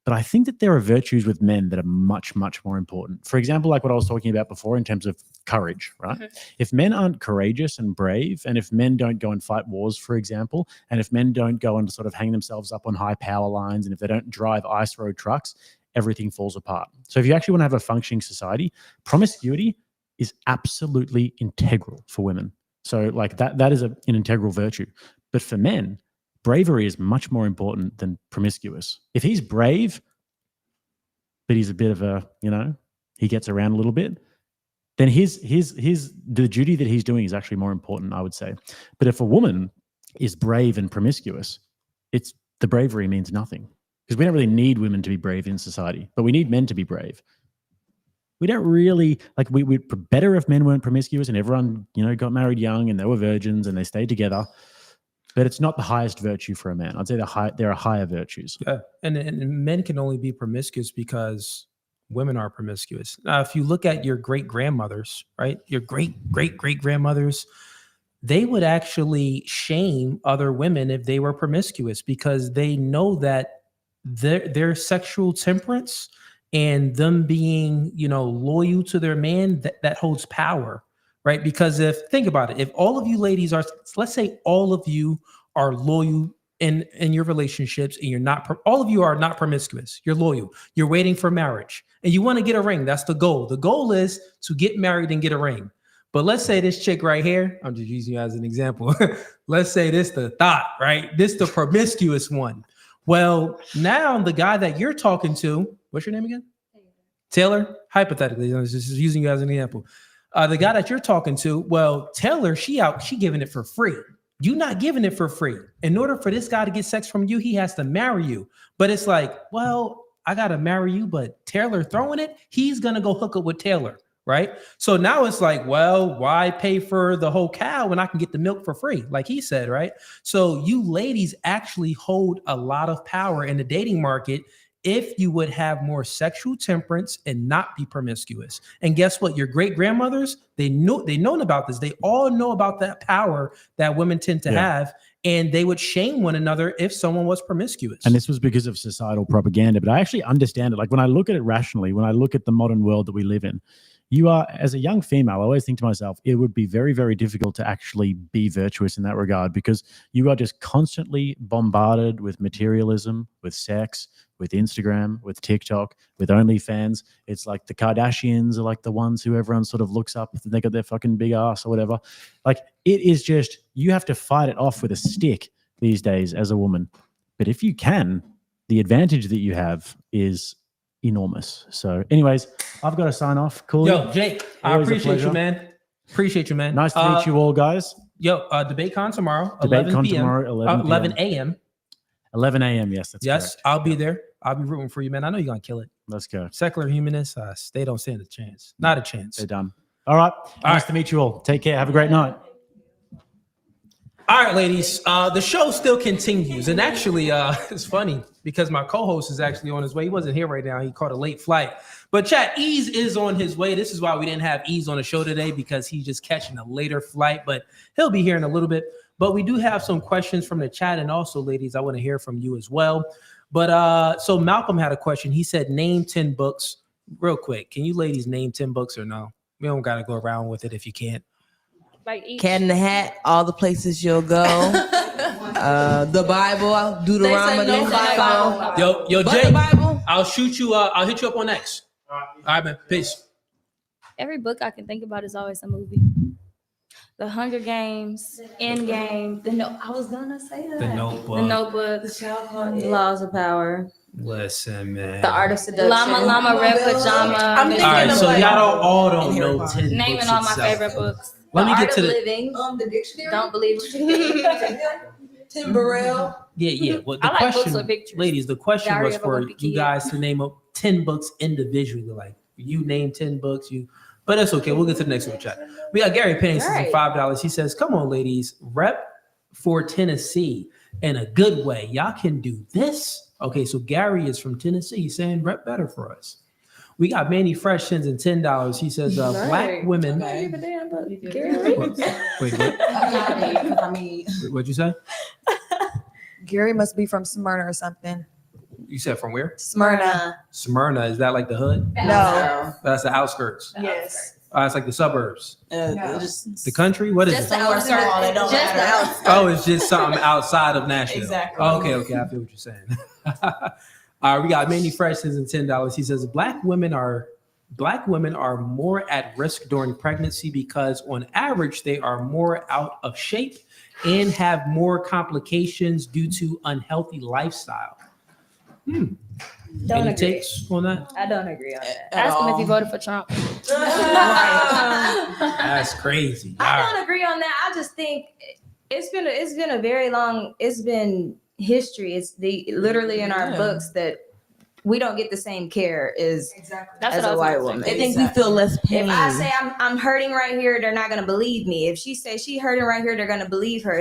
But I think that there are virtues with men that are much, much more important. For example, like what I was talking about before in terms of courage, right? Mm-hmm. If men aren't courageous and brave, and if men don't go and fight wars, for example, and if men don't go and sort of hang themselves up on high power lines, and if they don't drive ice road trucks, everything falls apart. So if you actually want to have a functioning society, promiscuity is absolutely integral for women. So like that is an integral virtue. But for men, bravery is much more important than promiscuous. If he's brave, but he's a bit of a, he gets around a little bit, then the duty that he's doing is actually more important, I would say. But if a woman is brave and promiscuous, the bravery means nothing, because we don't really need women to be brave in society, but we need men to be brave. We don't really, we'd better if men weren't promiscuous and everyone, got married young and they were virgins and they stayed together. But it's not the highest virtue for a man. I'd say there are higher virtues. Yeah, and men can only be promiscuous because women are promiscuous. Now, if you look at your great-grandmothers, right? Your great-great-great-grandmothers, they would actually shame other women if they were promiscuous, because they know that their sexual temperance and them being, loyal to their man, that holds power. Right? Because think about it, if all of you ladies are, let's say all of you are loyal in your relationships, and you're not, all of you are not promiscuous, you're loyal, you're waiting for marriage, and you want to get a ring. That's the goal. The goal is to get married and get a ring. But let's say this chick right here, I'm just using you as an example. Let's say this the thought, right? This the promiscuous one. Well, now the guy that you're talking to, what's your name again? Taylor. Hypothetically, I was just using you as an example. The guy that you're talking to, well, Taylor, she giving it for free. You're not giving it for free. In order for this guy to get sex from you, he has to marry you. But it's like, well, I got to marry you, but Taylor throwing it, he's going to go hook up with Taylor, right? So now it's like, well, why pay for the whole cow when I can get the milk for free, like he said, right? So you ladies actually hold a lot of power in the dating market if you would have more sexual temperance and not be promiscuous. And guess what? Your great-grandmothers, they've known about this. They all know about that power that women tend to have, and they would shame one another if someone was promiscuous. And this was because of societal propaganda. But I actually understand it. Like when I look at it rationally, when I look at the modern world that we live in, you are, as a young female, I always think to myself, it would be very, very difficult to actually be virtuous in that regard, because you are just constantly bombarded with materialism, with sex, with Instagram, with TikTok, with OnlyFans. It's like the Kardashians are like the ones who everyone sort of looks up. They got their fucking big ass or whatever. Like, it is just, you have to fight it off with a stick these days as a woman. But if you can, the advantage that you have is enormous. So anyways, I've got to sign off. Cool. Yo, Jake, I Always a appreciate you, pleasure. man. Appreciate you, man. Nice to meet you all, guys. Yo, DebateCon tomorrow, DebateCon 11 p.m. tomorrow, 11 a.m. 11 a.m. Yes, that's Yes, correct. I'll be there. I'll be rooting for you, man. I know you're gonna kill it. Let's go. Secular humanists, they don't stand a chance. Not a chance. They're done. All right. Nice to meet you all. Take care. Have a great night. All right, ladies. The show still continues, and actually, it's funny because my co-host is actually on his way. He wasn't here right now. He caught a late flight. But chat, Ease is on his way. This is why we didn't have Ease on the show today, because he's just catching a later flight. But he'll be here in a little bit. But we do have some questions from the chat, and also, ladies, I want to hear from you as well. But so Malcolm had a question. He said, "Name 10 books." Real quick, can you ladies name 10 books or no? We don't got to go around with it if you can't. Like each. Cat in the Hat, all the places you'll go. The Bible, Deuteronomy, They say no Bible. Yo, But Jake, the Bible. I'll shoot you. I'll hit you up on X. All right, man. Peace. Every book I can think about is always a movie. The Hunger Games, Endgame. I was gonna say that. The Notebook. The Notebook. The Laws of Power. Listen, man. The Art of Seduction. Llama, Red Pajama. I'm thinking All right, of so like, y'all don't know Harry 10 Naming books all my itself. favorite books. Let me The get Art to of the Living. The dictionary. Don't believe what Tim Burrell. yeah. Well, the I like books question, with pictures. ladies, the question Diary was of a for Wimpy you Kid. guys to name up 10 books individually. Like you name 10 books, but that's okay. We'll get to the next one, chat. We got Gary paying Right. $5. He says, "Come on, ladies, rep for Tennessee in a good way. Y'all can do this." Okay, so Gary is from Tennessee. He's saying rep better for us. We got Manny Fresh sends in $10. He says, "Black women." Okay. Wait, what? I mean, What'd you say? Gary must be from Smyrna or something. You said from where? Smyrna. Smyrna. Is that like the hood? No. That's the outskirts. yes. It's like the suburbs. just The country? What is Just it? the outskirts. They don't Just the matter. outskirts. Oh, it's just something outside of Nashville. Exactly. Okay, I feel what you're saying. All right, we got Manny Fresh sends in $10. He says black women are more at risk during pregnancy because on average they are more out of shape and have more complications due to unhealthy lifestyle. Don't Any agree. takes on that? I don't agree on that. Ask him if he voted for Trump. That's crazy. All I right. don't agree on that. I just think it's been a very long. It's been history. It's literally in our books that we don't get the same care as That's as what I a was white gonna woman. say. they think we feel less pain. If I say I'm hurting right here, they're not gonna believe me. If she says she hurting right here, they're gonna believe her.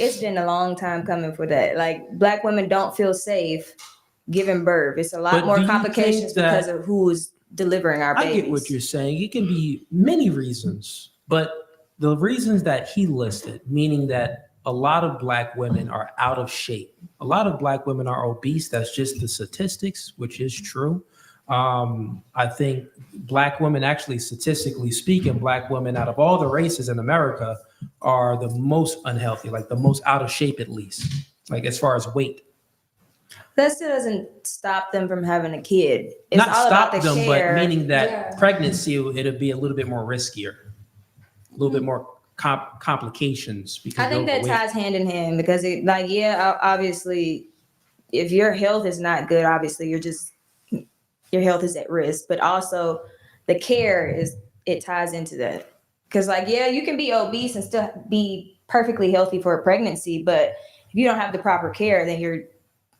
It's been a long time coming for that. Like black women don't feel safe giving birth. It's a lot But do more you complications think that- because of who is delivering our I babies. get what you're saying. It can be many reasons, but the reasons that he listed, meaning that a lot of black women are out of shape. A lot of black women are obese. That's just the statistics, which is true. I think black women, actually, statistically speaking, black women out of all the races in America are the most unhealthy, like the most out of shape, at least, like as far as weight. That still doesn't stop them from having a kid. It's Not all stop about the them, care. but meaning that Yeah. pregnancy, it'll be a little bit more riskier, a little bit more complications. Because I think you're that overweight. ties hand in hand because obviously, if your health is not good, obviously your health is at risk, but also the care it ties into that. Because you can be obese and still be perfectly healthy for a pregnancy, but if you don't have the proper care, then you're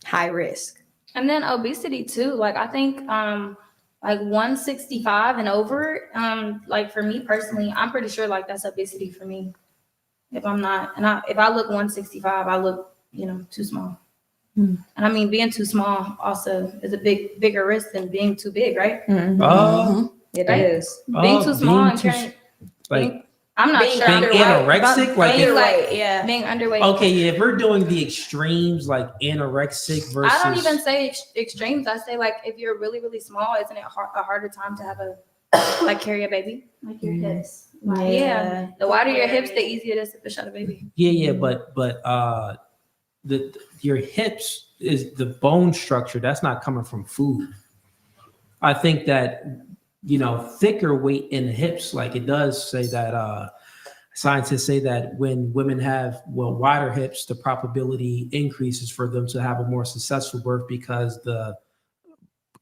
high risk. And then obesity too. Like I think like 165 and over, like for me personally, I'm pretty sure like that's obesity for me. If I'm not, if I look 165, I look, too small. And I mean, being too small also is a bigger risk than being too big, right? It Right? is. Being too small and being too carrying, like I'm not Being sure. Being anorexic, like being if- like yeah. being underweight. Okay, yeah, if we're doing the extremes like anorexic versus, I don't even say extremes. I say like if you're really really small, isn't it a harder time to have a like carry a baby? Like your hips. Yeah. The wider your hips, the easier it is to push out a baby. yeah, but your hips is the bone structure. That's not coming from food. I think that thicker weight in the hips, like it does say that scientists say that when women have wider hips, the probability increases for them to have a more successful birth because the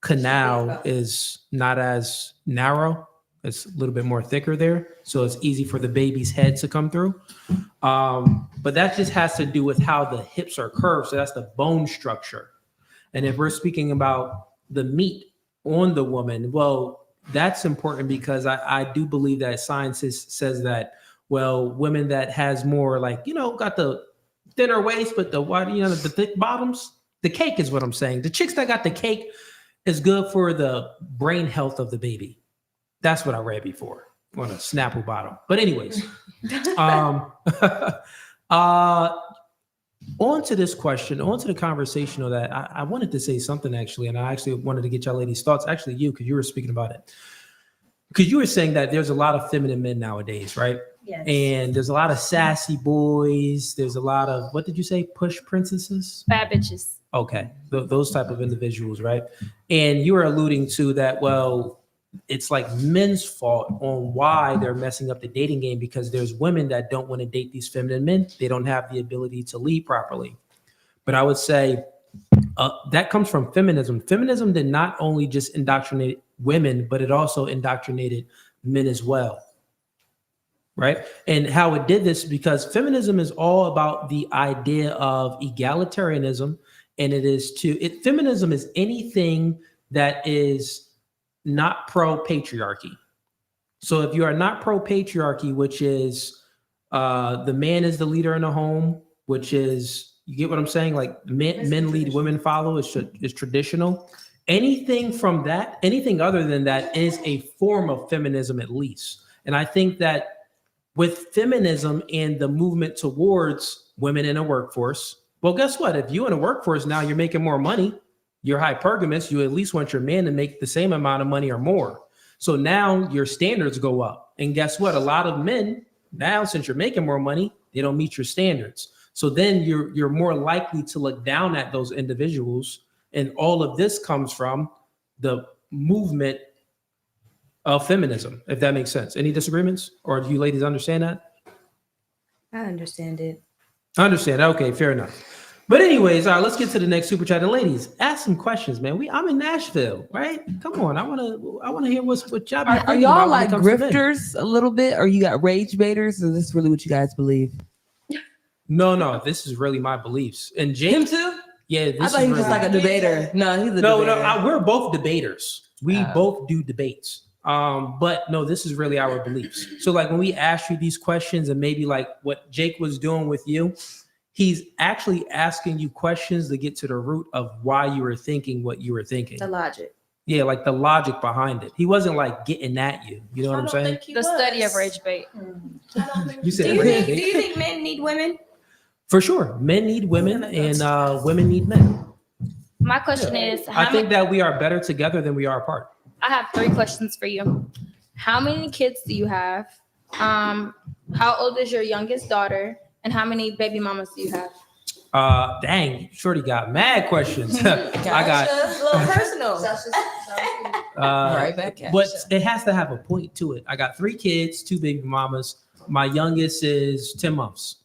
canal is not as narrow. It's a little bit more thicker there, so it's easy for the baby's head to come through. But that just has to do with how the hips are curved. So that's the bone structure. And if we're speaking about the meat on the woman, well, that's important because I do believe that science says that, well, women that has more got the thinner waist, but the thick bottoms, the cake is what I'm saying. The chicks that got the cake is good for the brain health of the baby. That's what I read before on a Snapple bottle. But anyways, on to this question, on to the conversation of that. I wanted to say something actually, and I actually wanted to get y'all ladies' thoughts. Actually, you, because you were speaking about it. Because you were saying that there's a lot of feminine men nowadays, right? Yes. And there's a lot of sassy boys. There's a lot of, what did you say? Push princesses? Bad bitches. Okay. Those type of individuals, right? And you were alluding to that, well, it's like men's fault on why they're messing up the dating game because there's women that don't want to date these feminine men. They don't have the ability to lead properly. But I would say that comes from feminism. Feminism did not only just indoctrinate women, but it also indoctrinated men as well. Right? And how it did this, because feminism is all about the idea of egalitarianism. And feminism is anything that is not pro-patriarchy. So if you are not pro-patriarchy, which is the man is the leader in the home, which is, you get what I'm saying? Like men lead, women follow is traditional. Anything from that, anything other than that is a form of feminism at least. And I think that with feminism and the movement towards women in a workforce, well, guess what? If you're in a workforce now, you're making more money, you're hypergamous, you at least want your man to make the same amount of money or more. So now your standards go up. And guess what? A lot of men now, since you're making more money, they don't meet your standards. So then you're more likely to look down at those individuals. And all of this comes from the movement of feminism, if that makes sense. Any disagreements? Or do you ladies understand that? I understand it. I understand. Okay, fair enough. But anyways, let's get to the next super chat. And ladies, ask some questions, man. I'm in Nashville, right? Come on, I wanna hear what y'all be thinking Are y'all about when like it comes to men. grifters a little bit, or you got rage baiters? Or is this really what you guys believe? No, this is really my beliefs. And Jake, Him too? yeah, this I thought he was just like a debater. No, he's a debater. we're both debaters. We both do debates. But no, this is really our beliefs. So like when we ask you these questions, and maybe like what Jake was doing with you, he's actually asking you questions to get to the root of why you were thinking what you were thinking. The logic. Yeah, like the logic behind it. He wasn't like getting at you. You know what I'm saying? The study of rage bait. You said Do you rage think? Do bait? you think men need women? For sure. Men need women and women need men. My question is, I think that we are better together than we are apart. I have 3 questions for you. How many kids do you have? How old is your youngest daughter? And how many baby mamas do you have? Dang, Shorty got mad questions. I got It's a little personal. Right back at but you. it has to have a point to it. I got 3 kids, 2 baby mamas. My youngest is 10 months.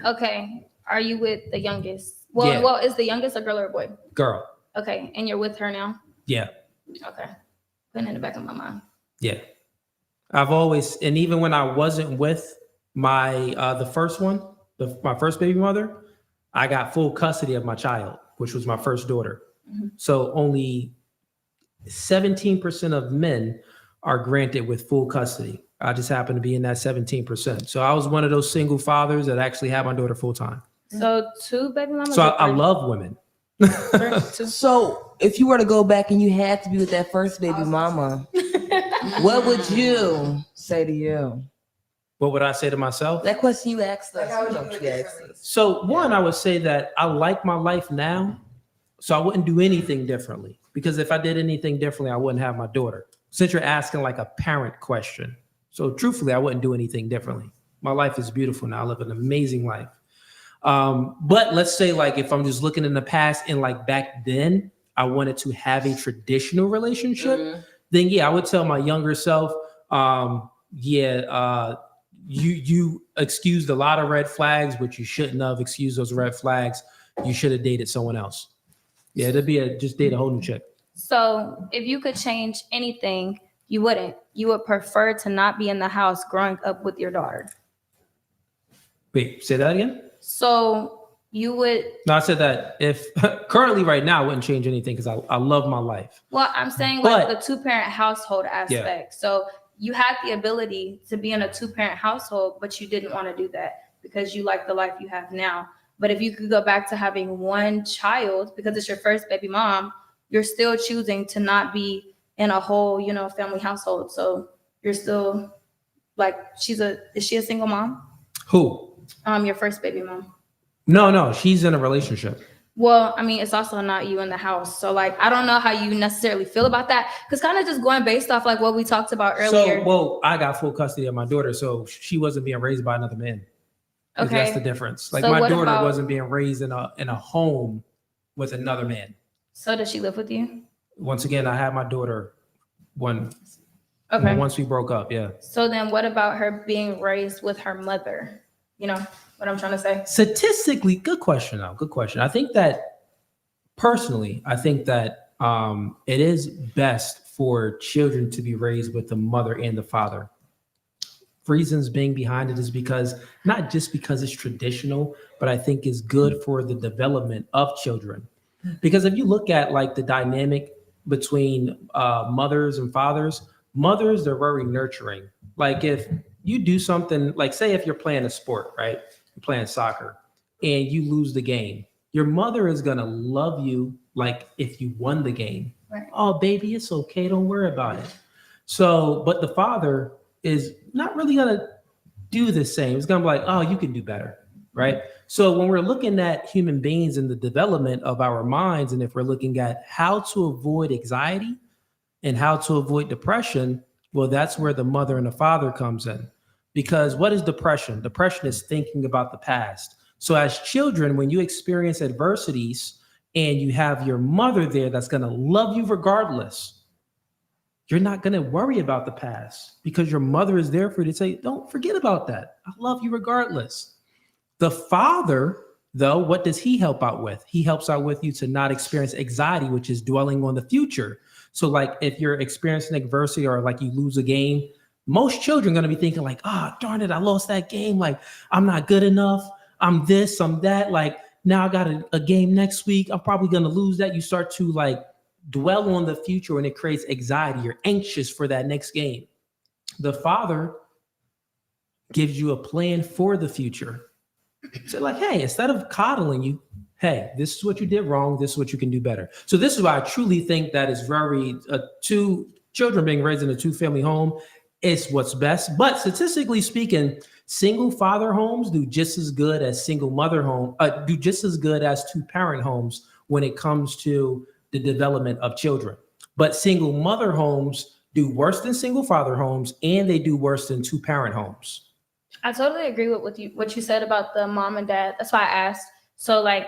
Okay. Are you with the youngest? Well, Yeah. well, is the youngest a girl or a boy? Girl. Okay. And you're with her now? Yeah. Okay. Putting it in the back of my mind. Yeah. I've always, and even when I wasn't with my the first one, my first baby mother, I got full custody of my child, which was my first daughter. Mhm. So only 17% of men are granted with full custody. I just happened to be in that 17%. So I was one of those single fathers that actually had my daughter full time. So 2 baby mamas? So or I 3? love women. So if you were to go back and you had to be with that first baby mama, what would you say to you? What would I say to myself? That question you asked us. Like, how would you you know, do it she asked differently? us. So one, I would say that I like my life now, so I wouldn't do anything differently. Because if I did anything differently, I wouldn't have my daughter. Since you're asking like a parent question, so truthfully, I wouldn't do anything differently. My life is beautiful now. I live an amazing life. But let's say like if I'm just looking in the past and like back then, I wanted to have a traditional relationship, then yeah, I would tell my younger self, you excused a lot of red flags, but you shouldn't have excused those red flags. You should have dated someone else. Yeah, it'd be just date a whole new chick. So if you could change anything, you wouldn't. You would prefer to not be in the house growing up with your daughter. Wait, say that again? So you would. No, I said that if currently right now, I wouldn't change anything because I love my life. Well, I'm saying But- like the two-parent household aspect. So you had the ability to be in a two-parent household, but you didn't want to do that because you like the life you have now. But if you could go back to having one child because it's your first baby mom, you're still choosing to not be in a whole, family household. So you're still like, is she a single mom? Who? Your first baby mom. No, she's in a relationship. Well, I mean, it's also not you in the house. So like, I don't know how you necessarily feel about that. Cause kind of just going based off like what we talked about earlier. So, well, I got full custody of my daughter, so she wasn't being raised by another man. Okay. That's the difference. Like So my what daughter about- wasn't being raised in a home with another man. So does she live with you? Once again, I had my daughter once we broke up. Yeah. So then what about her being raised with her mother? You know what I'm trying to say? Statistically, good question though. Good question. I think that personally, it is best for children to be raised with the mother and the father. Reasons being behind it is because not just because it's traditional, but I think it's good for the development of children. Because if you look at like the dynamic between mothers and fathers, mothers, they're very nurturing. Like if you do something, like say if you're playing a sport, right? You're playing soccer and you lose the game, your mother is gonna love you like if you won the game. Right. Oh, baby, it's okay. Don't worry about it. So, but the father is not really gonna do the same. It's gonna be like, oh, you can do better, right? So when we're looking at human beings and the development of our minds, and if we're looking at how to avoid anxiety and how to avoid depression, well, that's where the mother and the father comes in. Because what is depression? Depression is thinking about the past. So as children, when you experience adversities and you have your mother there that's gonna love you regardless, you're not going to worry about the past because your mother is there for you to say, don't forget about that. I love you regardless. The father, though, what does he help out with? He helps out with you to not experience anxiety, which is dwelling on the future. So like if you're experiencing adversity or like you lose a game, most children are going to be thinking like, darn it, I lost that game. Like I'm not good enough. I'm this, I'm that. Like now I got a game next week. I'm probably going to lose that. You start to like dwell on the future and it creates anxiety. You're anxious for that next game. The father gives you a plan for the future. So like, hey, instead of coddling you, hey, this is what you did wrong. This is what you can do better. So this is why I truly think that is very two children being raised in a two-family home is what's best. But statistically speaking, single father homes do just as good as single mother home, do just as good as two-parent homes when it comes to the development of children. But single mother homes do worse than single father homes, and they do worse than two-parent homes. I totally agree with what you said about the mom and dad. That's why I asked. So like,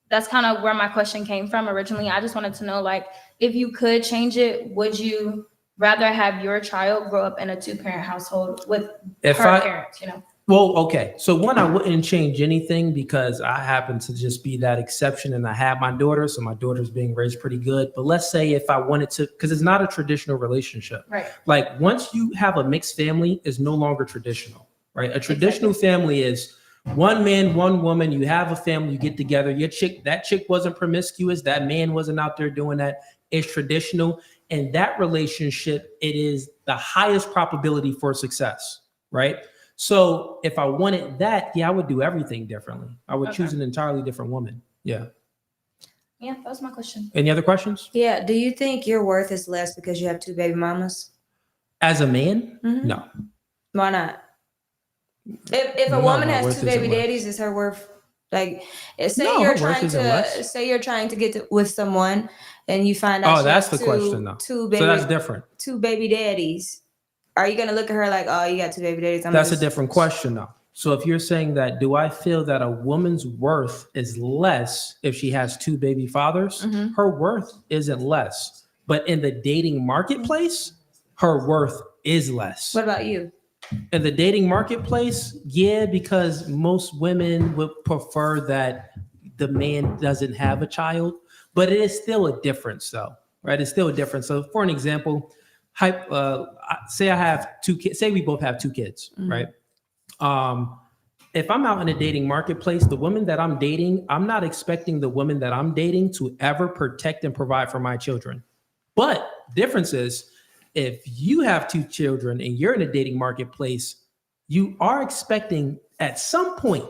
that's kind of where my question came from originally. I just wanted to know, like, if you could change it, would you rather have your child grow up in a two-parent household with her parents, Well, okay. So one, I wouldn't change anything because I happen to just be that exception and I have my daughter. So my daughter's being raised pretty good. But let's say if I wanted to, because it's not a traditional relationship. Right. Like once you have a mixed family, it's no longer traditional, right? A traditional family is one man, one woman. You have a family, you get together. That chick wasn't promiscuous. That man wasn't out there doing that. It's traditional. And that relationship, it is the highest probability for success, right? So if I wanted that, I would do everything differently. I would choose an entirely different woman. Yeah. Yeah, that was my question. Any other questions? Yeah. Do you think your worth is less because you have two baby mamas? As a man, Mhm. no. Why not? If a No, woman my has worth two isn't baby less. daddies, is her worth like? Say No, you're her worth trying isn't less. say you're trying to get with someone, and you find out Oh, she that's has the question, though. two So that's baby different. two baby daddies. Are you gonna look at her like, oh, you got two baby daddies? That's a different question, though. So if you're saying that, do I feel that a woman's worth is less if she has two baby fathers? Mhm. Her worth isn't less. But in the dating marketplace, her worth is less. What about you? In the dating marketplace, yeah, because most women would prefer that the man doesn't have a child, but it is still a difference, though, right? It's still a difference. So, for an example, say I have two kids. Say we both have two kids, Mhm. right? If I'm out in a dating marketplace, the woman that I'm dating, I'm not expecting the woman that I'm dating to ever protect and provide for my children. But difference is, if you have two children and you're in a dating marketplace, you are expecting at some point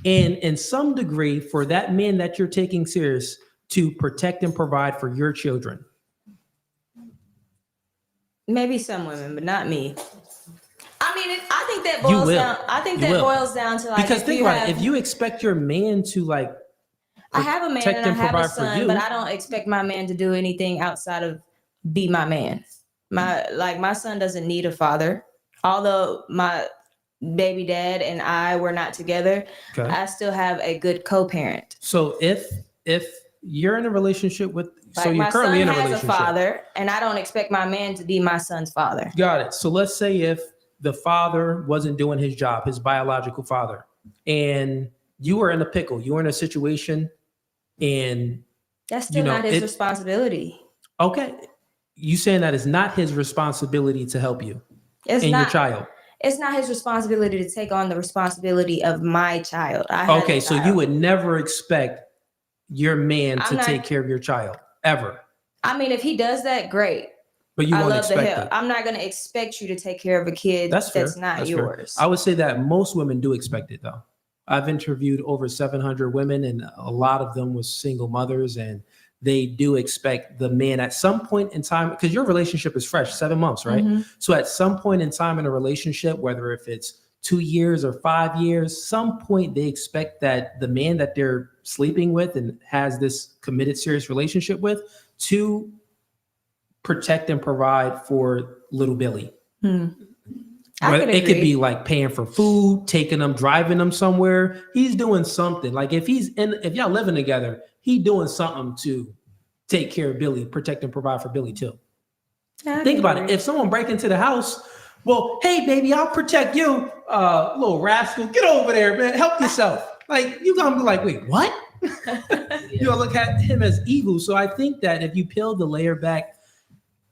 and in some degree for that man that you're taking serious to protect and provide for your children. Maybe some women, but not me. I mean, I think that You boils will. down. I think You that will. boils down to like Because if think you about have, it, if you expect your man to like I have a man protect and I and have a provide for son, you, but I don't expect my man to do anything outside of be my man. My son doesn't need a father. Although my baby dad and I were not together, okay. I still have a good co-parent. So if you're in a relationship with, so Like you're my currently son in a has relationship. a father, and I don't expect my man to be my son's father. Got it. So let's say if the father wasn't doing his job, his biological father, and you were in a pickle, you were in a situation, and That's still not his responsibility. Okay, you saying that it's not his responsibility to help you It's and not your child. It's not his responsibility to take on the responsibility of my child. Okay, so you would never expect your man to not- take care of your child ever, I mean, if he does that, great. but you I won't love the expect help. it. I'm not going to expect you to take care of a kid That's fair. not That's fair. yours. I would say that most women do expect it, though. I've interviewed over 700 women, and a lot of them was single mothers, and they do expect the man at some point in time, because your relationship is fresh, 7 months, right? Mhm. So at some point in time in a relationship, whether if it's 2 years or 5 years, some point they expect that the man that they're sleeping with and has this committed serious relationship with to protect and provide for little Billy. It could be like paying for food, taking them, driving them somewhere. He's doing something. Like if y'all living together, he doing something to take care of Billy, protect and provide for Billy too. Think about it. If someone break into the house, well, hey baby, I'll protect you, little rascal. Get over there, man. Help yourself. Like you gonna be like, wait, what? You gonna look at him as evil. So I think that if you peel the layer back,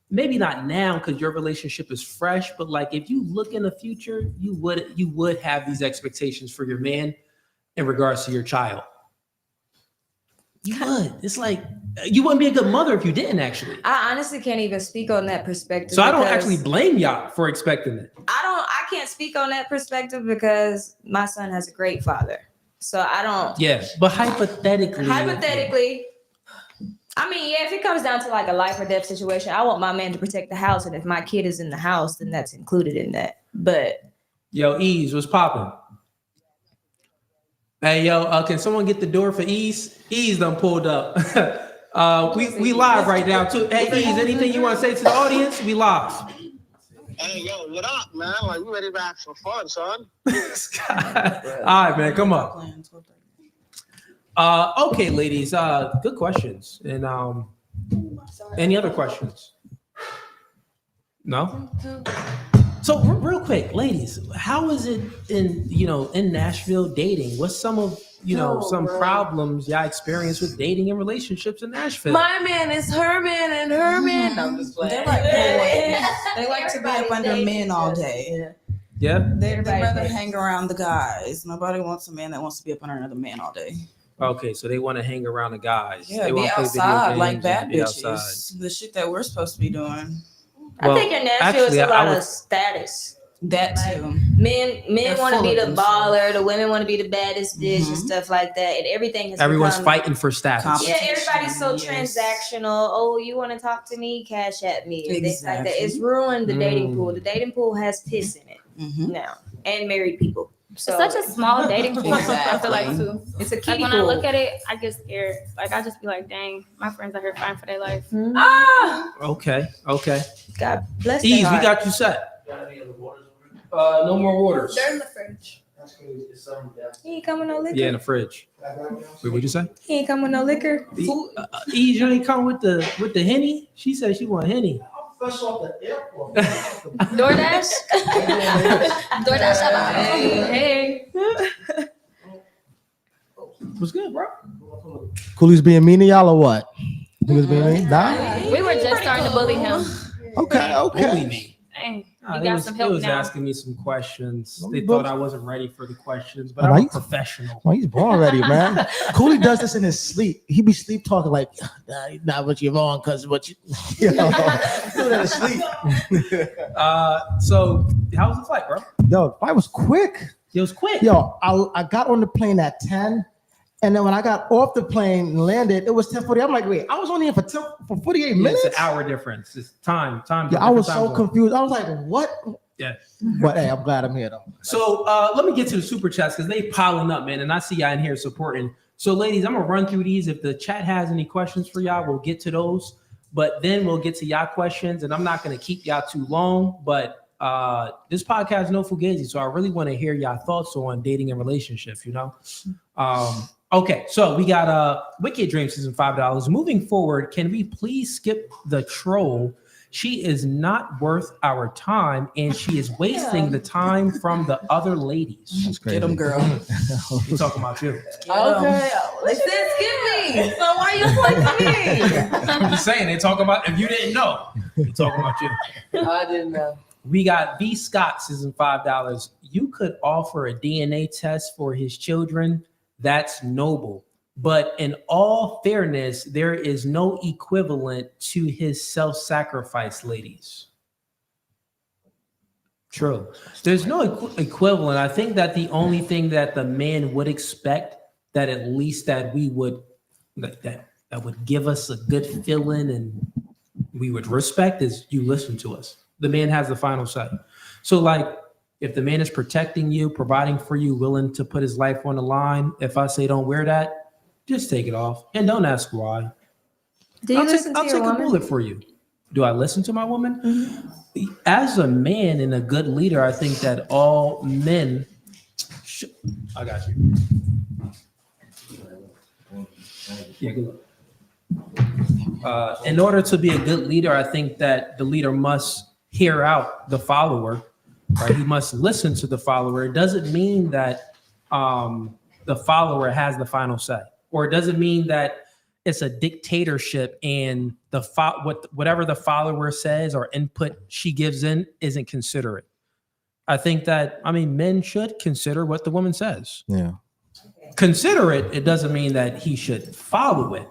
maybe not now because your relationship is fresh, but like if you look in the future, you would have these expectations for your man in regards to your child. You would. It's like you wouldn't be a good mother if you didn't actually. I honestly can't even speak on that perspective. So I don't actually blame y'all for expecting it. I can't speak on that perspective because my son has a great father. So I don't. Yeah, but hypothetically. I mean, yeah, if it comes down to like a life or death situation, I want my man to protect the house. And if my kid is in the house, then that's included in that. But yo, Ease, what's popping? Hey, yo, can someone get the door for Ease? Ease done pulled up. We live right now too. Hey, Ease, anything you want to say to the audience? We live. Hey, yo, what up, man? Like, we ready back for fun, son? All right, man, come on. Okay, ladies, good questions. And any other questions? No? So real quick, ladies, how is it in Nashville dating? What's some of some problems y'all experience with dating and relationships in Nashville? My man is her man and her man. No, I'm just playing. They're like boys. They like to be up under men all day. Yeah. They'd rather hang around the guys. Nobody wants a man that wants to be up under another man all day. Okay, so they want to hang around the guys. Yeah, they be want to play video outside games like bad and be bitches. outside. The shit that we're supposed to be doing. I think in Nashville it's a lot of status. That too. Men want to be the themselves. baller. The women want to be the baddest bitch and stuff like that. And everything has Everyone's become, fighting for status. Yeah, everybody's so transactional. Oh, you want to talk to me? Cash at me. And things like that. It's ruined the dating pool. The dating pool has piss in it now. and married people. So It's such a small dating pool. I feel like Exactly. too. It's a Like kiddie when I pool. look at it, I get scared. Like I just be like, dang, my friends out here fighting for their life. Ah, Okay. God bless Ease, their we heart. got you set. No more waters. They're in the fridge. He ain't coming no liquor. Yeah, in the fridge. Wait, what'd you say? He ain't coming no liquor. Ease, you ain't come with the Henny? She said she want Henny. DoorDash? DoorDash shout out. Hey. What's good, bro? Cooley's being mean to y'all or what? He was being mean? Nah? We were just starting to bully him. Okay. Bully me. Dang, Nah, you they got was, some they help was now. asking me some questions. Let They me thought book- I wasn't ready for the questions, but Oh, I'm a you- professional. Well, he's born already, man. Cooley does this in his sleep. He be sleep talking like, nah, what you wrong, cause what you, you know, do that in sleep. So how was the flight, bro? Yo, I was quick. It was quick. Yo, I got on the plane at 10. And then when I got off the plane and landed, it was 10:40. I'm like, wait, I was only in for 48 Yeah, minutes? it's an hour difference. It's time. Yeah, I different was time so zone. confused. I was like, what? Yeah. But hey, I'm glad I'm here though. So let me get to the super chats because they piling up, man. And I see y'all in here supporting. So, ladies, I'm gonna run through these. If the chat has any questions for y'all, we'll get to those. But then we'll get to y'all questions, and I'm not gonna keep y'all too long. But this podcast is no Fugazi, so I really want to hear y'all thoughts on dating and relationships. You know. Okay, so we got Wicked Dream season $5. Moving forward, can we please skip the troll? She is not worth our time, and she is wasting the time from the other ladies. That's crazy. Get him, girl. We're talking about you. Okay. They said skip me. So why you pointing me? I'm just saying, they talking about, if you didn't know, they're talking about you. I didn't know. We got V. Scott season $5. You could offer a DNA test for his children. That's noble. But in all fairness, there is no equivalent to his self-sacrifice, ladies. True. There's no equivalent. I think that the only thing that the man would expect, that at least that we would, that would give us a good feeling and we would respect, is you listen to us. The man has the final say. So like, if the man is protecting you, providing for you, willing to put his life on the line, if I say don't wear that, just take it off and don't ask why. Do you I'll listen take to your a woman? bullet for you. Do I listen to my woman? As a man and a good leader, I think that all men I got you. Yeah, good luck. In order to be a good leader, I think that the leader must hear out the follower, right? He must listen to the follower. It doesn't mean that the follower has the final say, or it doesn't mean that it's a dictatorship and whatever the follower says or input she gives in isn't considerate. I think that, men should consider what the woman says. Yeah. Consider it. It doesn't mean that he should follow it.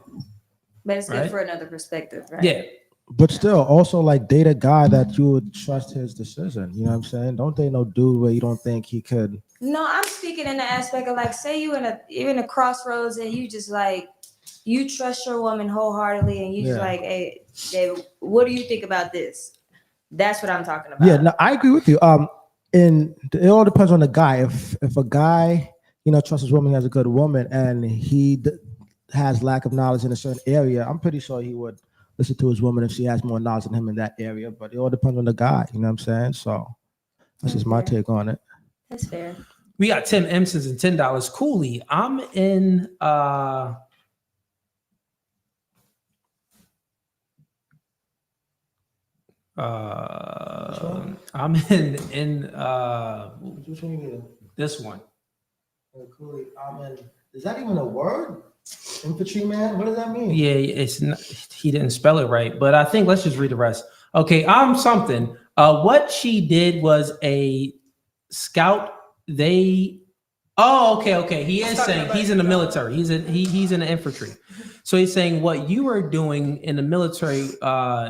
But it's good Right? for another perspective, right? Yeah. But still, also like date a guy that you would trust his decision. You know what I'm saying? Don't date no dude where you don't think he could. No, I'm speaking in the aspect of like, say you're in a crossroads and you just like, you trust your woman wholeheartedly and you just Yeah. like, hey, David, what do you think about this? That's what I'm talking about. Yeah, no, I agree with you. And it all depends on the guy. If a guy, trusts his woman, he has a good woman, and he has lack of knowledge in a certain area, I'm pretty sure he would listen to his woman if she has more knowledge than him in that area. But it all depends on the guy. You know what I'm saying? So that's just my take on it. That's fair. We got Tim Empsons and $10. Cooley, I'm in I'm in this one. Cooley, is that even a word? Infantryman? What does that mean? Yeah, it's not, he didn't spell it right, but I think let's just read the rest. Okay, I'm something. What she did was a scout. Okay. He is saying he's in the military. He's in the infantry. So he's saying what you were doing in the military.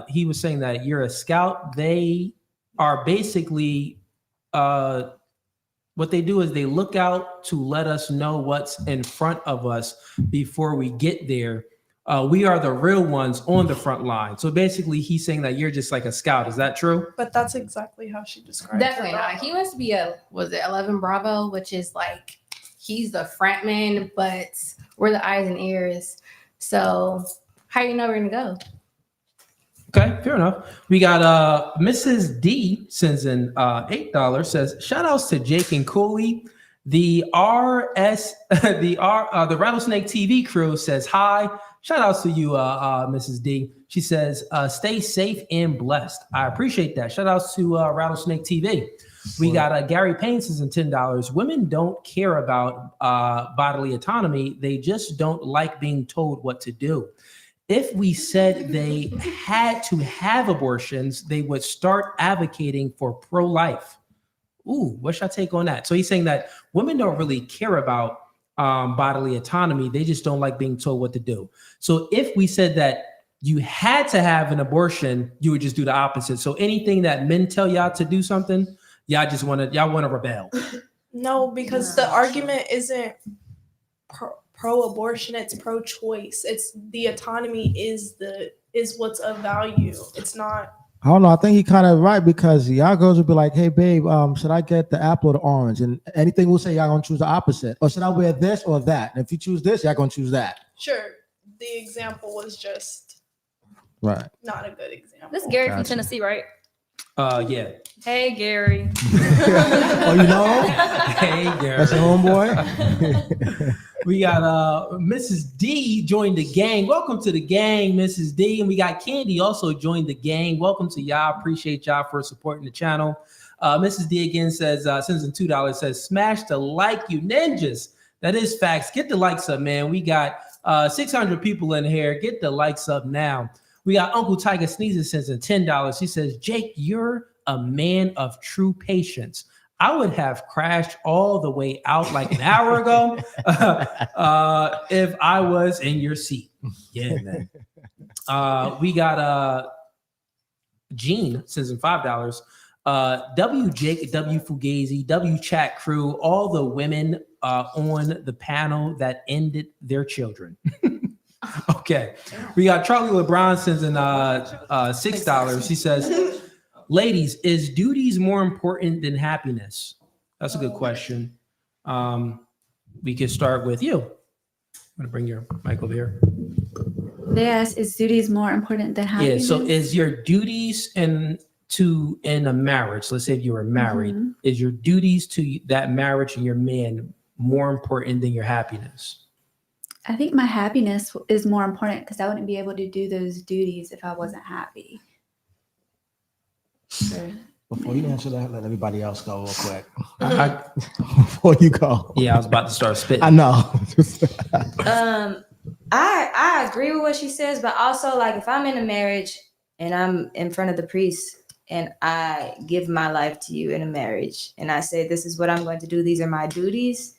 He was saying that you're a scout. They are basically what they do is they look out to let us know what's in front of us before we get there. We are the real ones on the front line. So basically, he's saying that you're just like a scout. Is that true? But that's exactly how she described Definitely her not. Bravo. He wants to be was it 11 Bravo, which is like he's the front man, but we're the eyes and ears. So how you know we're gonna go? Okay, fair enough. We got Mrs. D sends in $8, says shout outs to Jake and Cooley. The the Rattlesnake TV crew says hi. Shout outs to you, Mrs. D. She says, stay safe and blessed. I appreciate that. Shout outs to Rattlesnake TV. We got Gary Payne says in $10. Women don't care about bodily autonomy. They just don't like being told what to do. If we said they had to have abortions, they would start advocating for pro-life. Ooh, what's your take on that? So he's saying that women don't really care about bodily autonomy. They just don't like being told what to do. So if we said that you had to have an abortion, you would just do the opposite. So anything that men tell y'all to do something, y'all want to rebel. No, because the argument isn't pro-abortion, it's pro-choice. It's the autonomy is what's of value. It's not. I don't know. I think he kind of right because y'all girls would be like, "Hey, babe, should I get the apple or the orange?" And anything we'll say, y'all gonna choose the opposite. Or should I wear this or that? And if you choose this, y'all gonna choose that. Sure, the example was just Right. not a good example. This is Gary from Tennessee, right? Yeah. Hey, Gary. Oh, you know? Hey, Gary. That's your homeboy. We got Mrs. D joined the gang. Welcome to the gang, Mrs. D. And we got Candy also joined the gang. Welcome to y'all. Appreciate y'all for supporting the channel. Mrs. D again says, sends in $2, says, smash the like, you ninjas. That is facts. Get the likes up, man. We got 600 people in here. Get the likes up now. We got Uncle Tiger Sneezes sends in $10. He says, Jake, you're a man of true patience. I would have crashed all the way out like an hour ago if I was in your seat. Yeah, man. We got Gene sends in $5. W Jake, W Fugazi, W Chat Crew, all the women on the panel that ended their children. Okay. We got Charlie LeBron sends in $6. He says, ladies, is duties more important than happiness? That's a good question. We could start with you. I'm going to bring your mic over here. They asked, is duties more important than happiness? Yeah, so is your duties in a marriage, let's say if you were married, is your duties to that marriage and your man more important than your happiness? I think my happiness is more important because I wouldn't be able to do those duties if I wasn't happy. Before you answer that, let everybody else go real quick. Before you go. Yeah, I was about to start spitting. I know. I agree with what she says, but also like if I'm in a marriage and I'm in front of the priest and I give my life to you in a marriage and I say, this is what I'm going to do. These are my duties.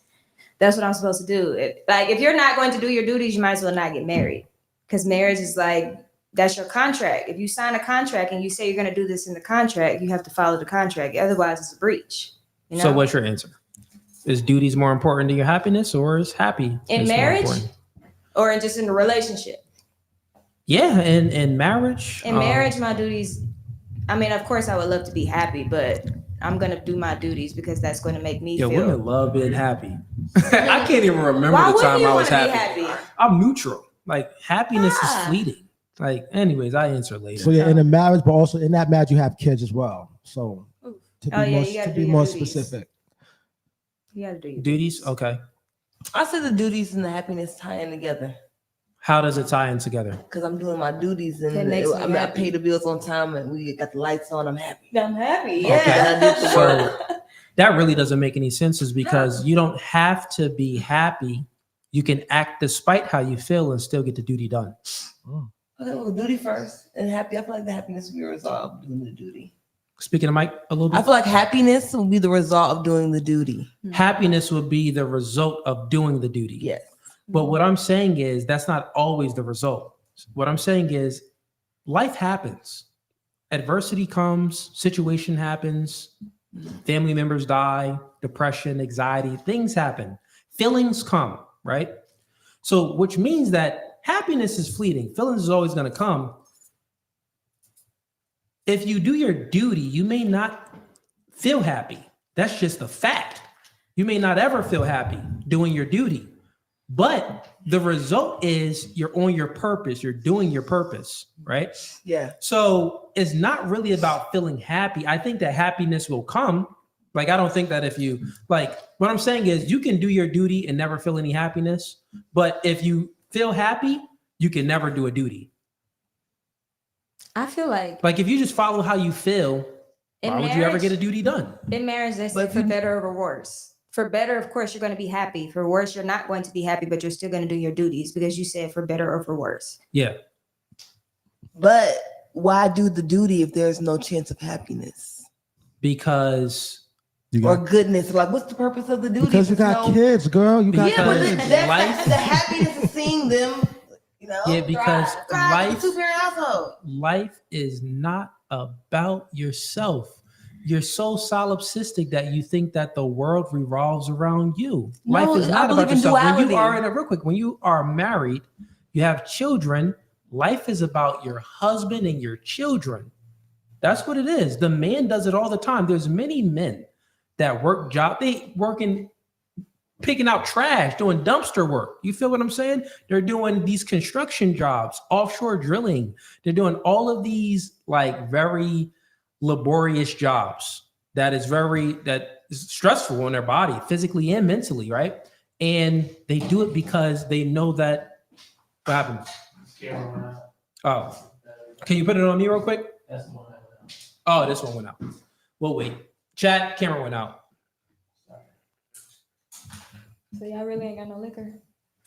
That's what I'm supposed to do. If you're not going to do your duties, you might as well not get married because marriage is like, that's your contract. If you sign a contract and you say you're going to do this in the contract, you have to follow the contract. Otherwise, it's a breach. You know? So what's your answer? Is duties more important than your happiness or is happy? In marriage or just in a relationship? Yeah, in marriage. In marriage, my duties, I mean, of course, I would love to be happy, but I'm going to do my duties because that's going to make me feel. Women love being happy. I can't even remember Why the time wouldn't you I was wanna be happy. happy? I'm neutral. Like happiness is fleeting. Like, anyways, I answer later. So yeah, in a marriage, but also in that marriage, you have kids as well. So to be more specific. You got to do your duties. Okay. I said the duties and the happiness tie in together. How does it tie in together? Because I'm doing my duties and I pay the bills on time and we got the lights on. I'm happy. I'm happy. Yeah. Okay. So that really doesn't make any sense is because you don't have to be happy. You can act despite how you feel and still get the duty done. Okay, well, duty first and happy. I feel like the happiness will be resolved doing the duty. Speaking of Mike a little bit. I feel like happiness will be the result of doing the duty. Happiness will be the result of doing the duty. Yes. But what I'm saying is that's not always the result. What I'm saying is life happens. Adversity comes, situation happens, family members die, depression, anxiety, things happen. Feelings come, right? So which means that happiness is fleeting. Feelings is always going to come. If you do your duty, you may not feel happy. That's just a fact. You may not ever feel happy doing your duty, but the result is you're on your purpose. You're doing your purpose, right? Yeah. So it's not really about feeling happy. I think that happiness will come. Like, I don't think that if you, like, what I'm saying is you can do your duty and never feel any happiness. But if you feel happy, you can never do a duty. I feel like if you just follow how you feel, why would you ever get a duty done? In marriage, they say for better or worse. For better, of course, you're going to be happy. For worse, you're not going to be happy, but you're still going to do your duties because you said for better or for worse. Yeah. But why do the duty if there's no chance of happiness? Because or goodness. Like, what's the purpose of the duty? Because you got kids, girl. You got kids. The happiness of seeing them, you know. Yeah, because thrive in a two-parent household. Life is not about yourself. You're so solipsistic that you think that the world revolves around you. No, Life is I not believe about in yourself. When you duality. are in a real quick, when you are married, you have children. Life is about your husband and your children. That's what it is. The man does it all the time. There's many men that work they working, picking out trash, doing dumpster work. You feel what I'm saying? They're doing these construction jobs, offshore drilling. They're doing all of these like very laborious jobs that is stressful on their body, physically and mentally, right? And they do it because they know that what happened? Oh, can you put it on me real quick? Oh, this one went out. Well, wait. Chat, camera went out. So y'all really ain't got no liquor.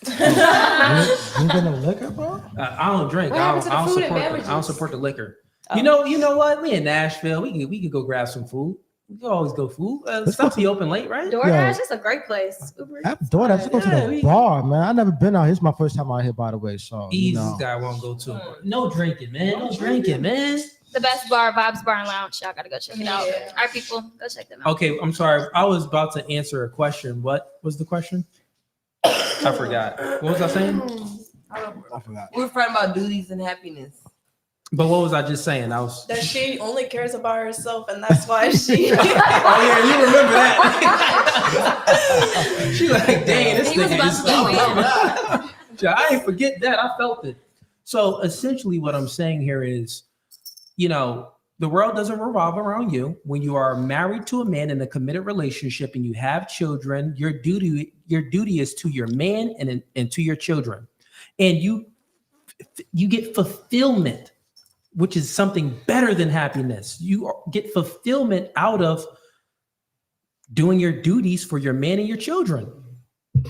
You got no liquor, bro? I don't drink. What happened to the food and I beverages? don't support the liquor. Oh. You know what? We in Nashville. We can go grab some food. We can always go food. Stuff be open late, right? DoorDash is a great place. Uber Eats. DoorDash, just go to the bar, man. I never been out. It's my first time out here, by the way. So Easy guy won't go to. No drinking, man. No drinking, man. The best bar, Vibes Bar and Lounge. Y'all gotta go check it out. Our people, go check them out. Okay, I'm sorry. I was about to answer a question. What was the question? I forgot. What was I saying? I forgot. We were talking about duties and happiness. But what was I just saying? I was. That she only cares about herself, and that's why she. Oh yeah, you remember that? She like, dang, this nigga is. I ain't forget that. I felt it. So essentially, what I'm saying here is, the world doesn't revolve around you. When you are married to a man in a committed relationship and you have children, your duty is to your man and to your children, and you get fulfillment, which is something better than happiness. You get fulfillment out of doing your duties for your man and your children.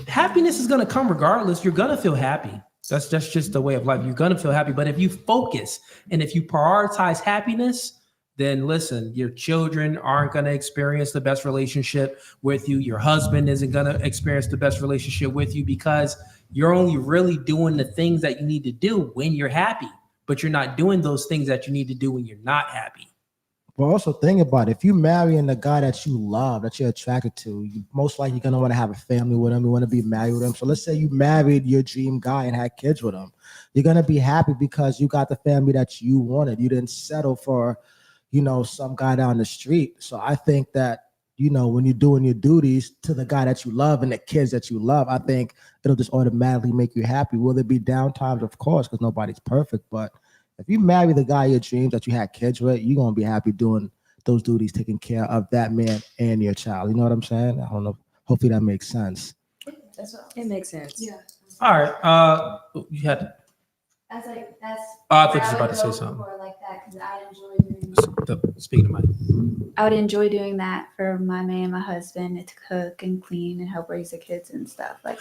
Happiness is going to come regardless. You're going to feel happy. That's just the way of life. You're going to feel happy. But if you focus and if you prioritize happiness, then listen, your children aren't going to experience the best relationship with you. Your husband isn't going to experience the best relationship with you because you're only really doing the things that you need to do when you're happy, but you're not doing those things that you need to do when you're not happy. But also think about it. If you marrying the guy that you love, that you're attracted to, you most likely going to want to have a family with him. You want to be married with him. So let's say you married your dream guy and had kids with him. You're going to be happy because you got the family that you wanted. You didn't settle for, some guy down the street. So I think that, when you're doing your duties to the guy that you love and the kids that you love, I think it'll just automatically make you happy. Will there be down times? Of course, because nobody's perfect. But if you marry the guy of your dreams that you had kids with, you're going to be happy doing those duties, taking care of that man and your child. You know what I'm saying? I don't know. Hopefully that makes sense. It makes sense. Yeah. All right. You had. That's I thought you were about to say something. Like that because I enjoy doing Speaking of my. I would enjoy doing that for my man, my husband, to cook and clean and help raise the kids and stuff. Like,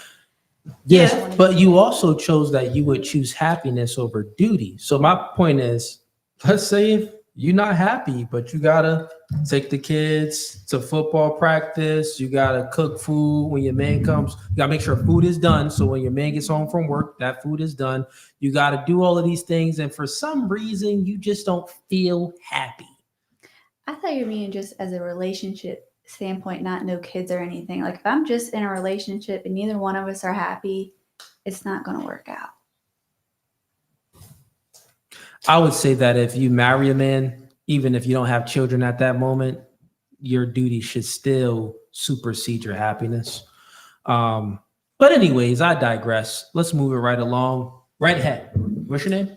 Yes, but you also chose that you would choose happiness over duty. So my point is, let's say if you're not happy, but you gotta take the kids to football practice, you gotta cook food when your man comes, you gotta make sure food is done. So when your man gets home from work, that food is done. You gotta do all of these things, and for some reason, you just don't feel happy. I thought you mean just as a relationship standpoint, not no kids or anything. Like if I'm just in a relationship and neither one of us are happy, it's not going to work out. I would say that if you marry a man, even if you don't have children at that moment, your duty should still supersede your happiness. But anyways, I digress. Let's move it right along. Right ahead. What's your name?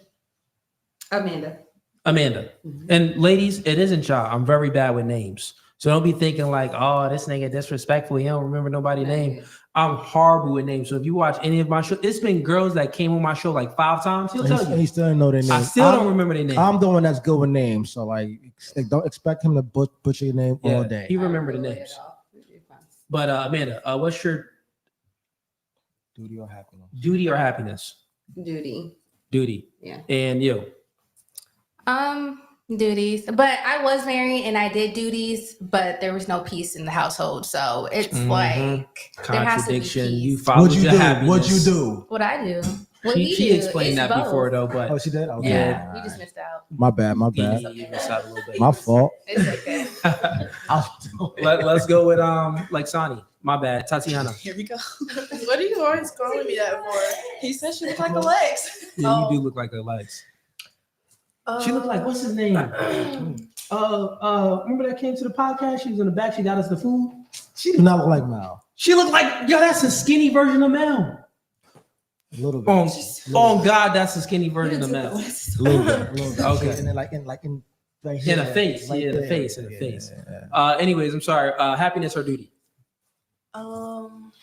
Amanda. Amanda. And ladies, it isn't y'all. I'm very bad with names. So don't be thinking like, oh, this nigga disrespectful. He don't remember nobody's name. I'm horrible with names. So if you watch any of my shows, it's been girls that came on my show like 5 times. He'll tell you. He still didn't know their name. I still don't remember their name. I'm the one that's good with names. So like don't expect him to butcher your name all day. He remember the names. But Amanda, what's your duty or happiness? Duty or happiness? Duty. Duty. Yeah. And you? Duties. But I was married and I did duties, but there was no peace in the household. So it's like there has to be contradiction. peace. You followed your happiness. What'd you do? What I do. What She do. explained It's that both. before though, but Oh, she did? Okay. Yeah. You just missed out. My bad. You missed out a little bit. My fault. It's okay. Let's go with like Sonny. My bad. Tatiana. Here we go. What are you always calling me that for? He said she looked like a Lex. Yeah, you do look like Alex. She looked like, what's his name? Remember that came to the podcast? She was in the back. She got us the food. She did not look like Mal. She looked like, yo, that's a skinny version of Mel. A little bit. Oh God, that's a skinny version of Mel. A little bit. Okay. And then like in right In here, the face. right Yeah, the there. face. In the Yeah, face. yeah. Anyways, I'm sorry. Happiness or duty? Well,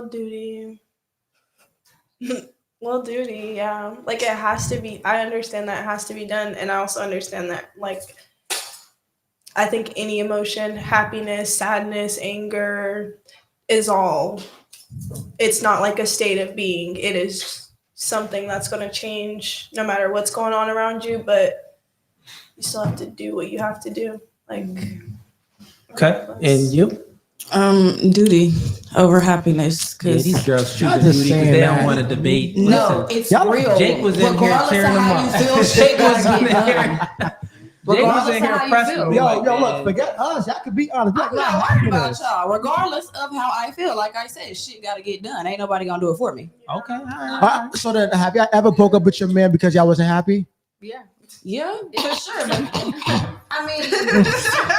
duty. Well, duty, yeah. Like it has to be. I understand that it has to be done, and I also understand that, like, I think any emotion, happiness, sadness, anger, is all. It's not like a state of being. It is something that's going to change no matter what's going on around you, but you still have to do what you have to do. Like. Okay. And you? Duty over happiness. Yeah, Cause these girls choose Y'all duty just because saying they that. don't want to debate. No, Listen, it's real. Jake was in here Regardless tearing of them how up. you feel, Jake was gotta in get here. done. Jake was Regardless in of here how you pressing feel. me. Yo, like, look, man. forget us. Y'all could be honest. I'm not worried about y'all. Regardless of how I feel, like I said, shit got to get done. Ain't nobody gonna do it for me. Okay. All right. So then, have y'all ever broke up with your man because y'all wasn't happy? Yeah, for sure. But I mean,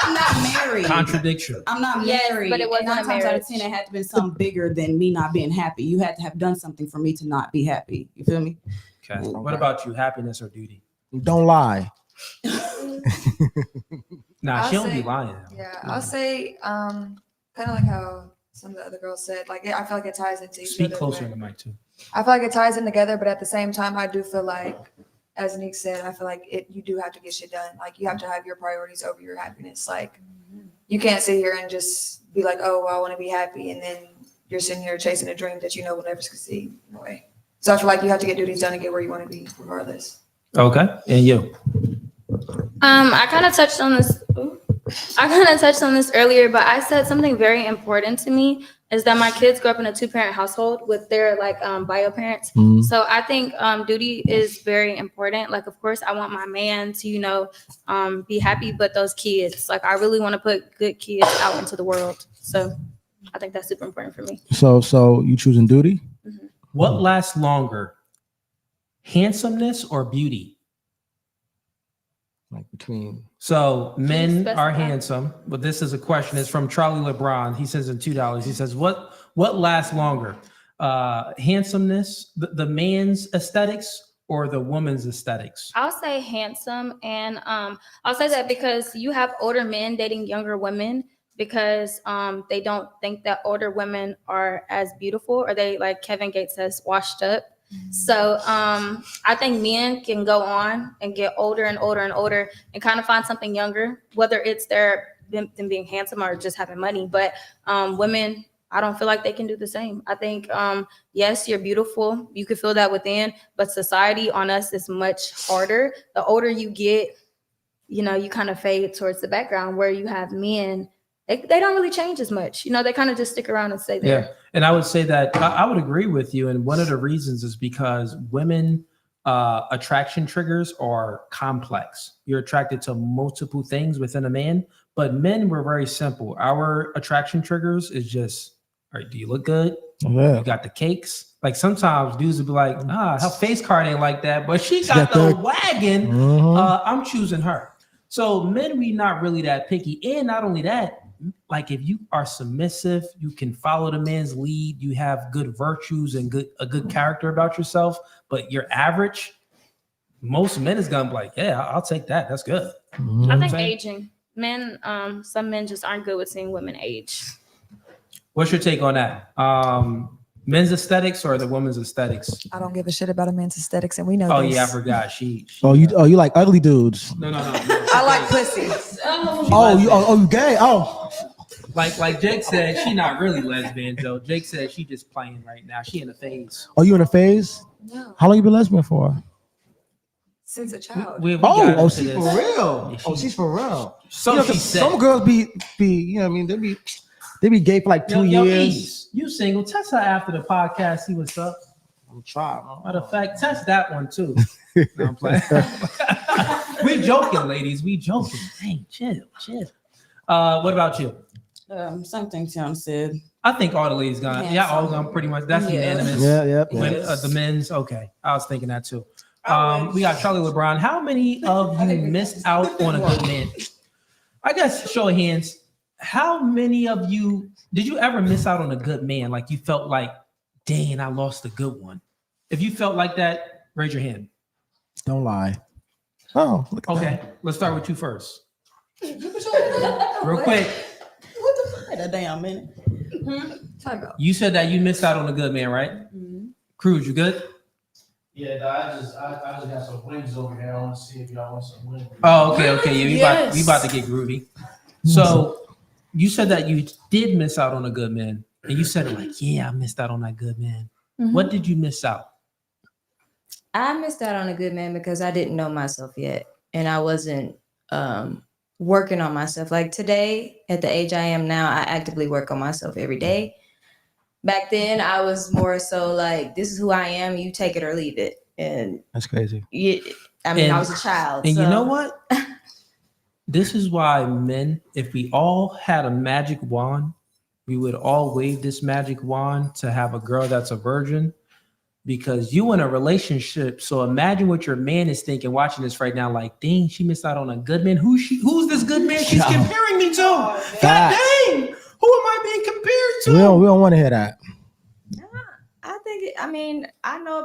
I'm not married. Contradiction. I'm not Yes, married. but it wasn't And a 9 times out of marriage. 10, it had to be something bigger than me not being happy. You had to have done something for me to not be happy. You feel me? Okay. What about you? Happiness or duty? Don't lie. Nah, she I'll don't be say- lying. Yeah, I'll say kind of like how some of the other girls said. Like I feel like it ties into each Speak other. closer but- to the mic too. I feel like it ties in together, but at the same time, I do feel like, as Nick said, I feel like you do have to get shit done. Like you have to have your priorities over your happiness. Like you can't sit here and just be like, oh, well, I want to be happy, and then you're sitting here chasing a dream that you know will never succeed. No way. So I feel like you have to get duties done to get where you want to be, regardless. Okay. And you? I kind of touched on this. Earlier, but I said something very important to me is that my kids grew up in a 2-parent household with their bio parents. Mhm. So I think duty is very important. Like, of course, I want my man to, be happy, but those kids, like, I really want to put good kids out into the world. So I think that's super important for me. So you choosing duty? What lasts longer? Handsomeness or beauty? Like between. So men specify? are handsome, but this is a question. It's from Charlie LeBron. He says in $2. He says, what lasts longer? Handsomeness, the man's aesthetics, or the woman's aesthetics? I'll say handsome, and I'll say that because you have older men dating younger women because they don't think that older women are as beautiful, or they, like Kevin Gates says, washed up. So I think men can go on and get older and older and older and kind of find something younger, whether it's them being handsome or just having money. But women, I don't feel like they can do the same. I think, yes, you're beautiful. You can feel that within, but society on us is much harder. The older you get, you kind of fade towards the background, where you have men, they don't really change as much. They kind of just stick around and stay there. Yeah. And I would say that I would agree with you. And one of the reasons is because women attraction triggers are complex. You're attracted to multiple things within a man, but men were very simple. Our attraction triggers is just, all right, do you look good? Yeah. You got the cakes. Like sometimes dudes would be like, her face card ain't like that, but she got the wagon. I'm choosing her. So men, we not really that picky. And not only that, like if you are submissive, you can follow the man's lead. You have good virtues and a good character about yourself. But you're average. Most men is gonna be like, yeah, I'll take that. That's good. I think aging. Men, some men just aren't good with seeing women age. What's your take on that? Men's aesthetics or the woman's aesthetics? I don't give a shit about a man's aesthetics, and we know. Oh this. yeah, I forgot. She you like ugly dudes? No. I like pussy. You gay? Oh, like Jake said, she not really lesbian though. Jake said she just playing right now. She in a phase. Are you in a phase? No. How long you been lesbian for? Since a child. We She's for real. She's for real. So she said. Some girls be you know what I mean, they be gay for like 2 years. You single? Test her after the podcast. See what's up. I'm trying. Matter of fact, test that one too. No, I'm playing. We joking, ladies. We joking. Hey, chill. What about you? Same thing Tiana said. I think all the ladies gone. Yeah, all gone pretty much. That's unanimous. Yeah. The men's okay. I was thinking that too. We got Charlie LeBron. How many of you missed out on a good man? I guess show of hands. How many of you did you ever miss out on a good man? Like you felt like, dang, I lost a good one. If you felt like that, raise your hand. Don't lie. Oh, look at okay. Let's start with you first. Real quick. Wait a damn minute. You said that you missed out on a good man, right? Cruz, you good? Yeah, I just got some wings over here. I want to see if y'all want some wings. Oh, okay. Yeah, we about to get groovy. So you said that you did miss out on a good man, and you said it like, yeah, I missed out on that good man. What did you miss out? I missed out on a good man because I didn't know myself yet, and I wasn't working on myself. Like today, at the age I am now, I actively work on myself every day. Back then, I was more so like, this is who I am. You take it or leave it. And that's crazy. I was a child. And you know what? This is why men, if we all had a magic wand, we would all wave this magic wand to have a girl that's a virgin, because you in a relationship. So imagine what your man is thinking watching this right now. Like, dang, she missed out on a good man. Who's this good man she's comparing me to? God dang, who am I being compared to? We don't want to hear that. I think, I know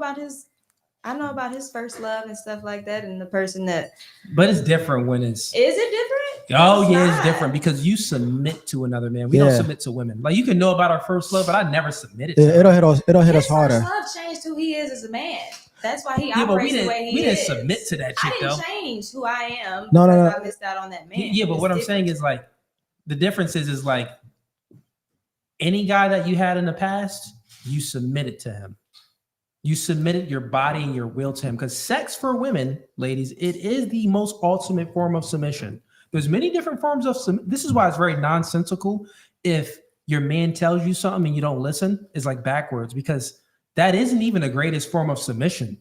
about his first love and stuff like that, and the person that. But it's different when it's. Is it different? Oh yeah, it's different because you submit to another man. We don't submit to women. Like you can know about our first love, but I never submitted. It'll hit us harder. His first love changed who he is as a man. That's why he but operates the way he is. We didn't submit to that chick though. I didn't change who I am. No. I missed out on that man. Yeah, but what I'm saying is like the difference is like any guy that you had in the past, you submitted to him. You submitted your body and your will to him, because sex for women, ladies, it is the most ultimate form of submission. There's many different forms of this is why it's very nonsensical if your man tells you something and you don't listen. It's like backwards, because that isn't even the greatest form of submission.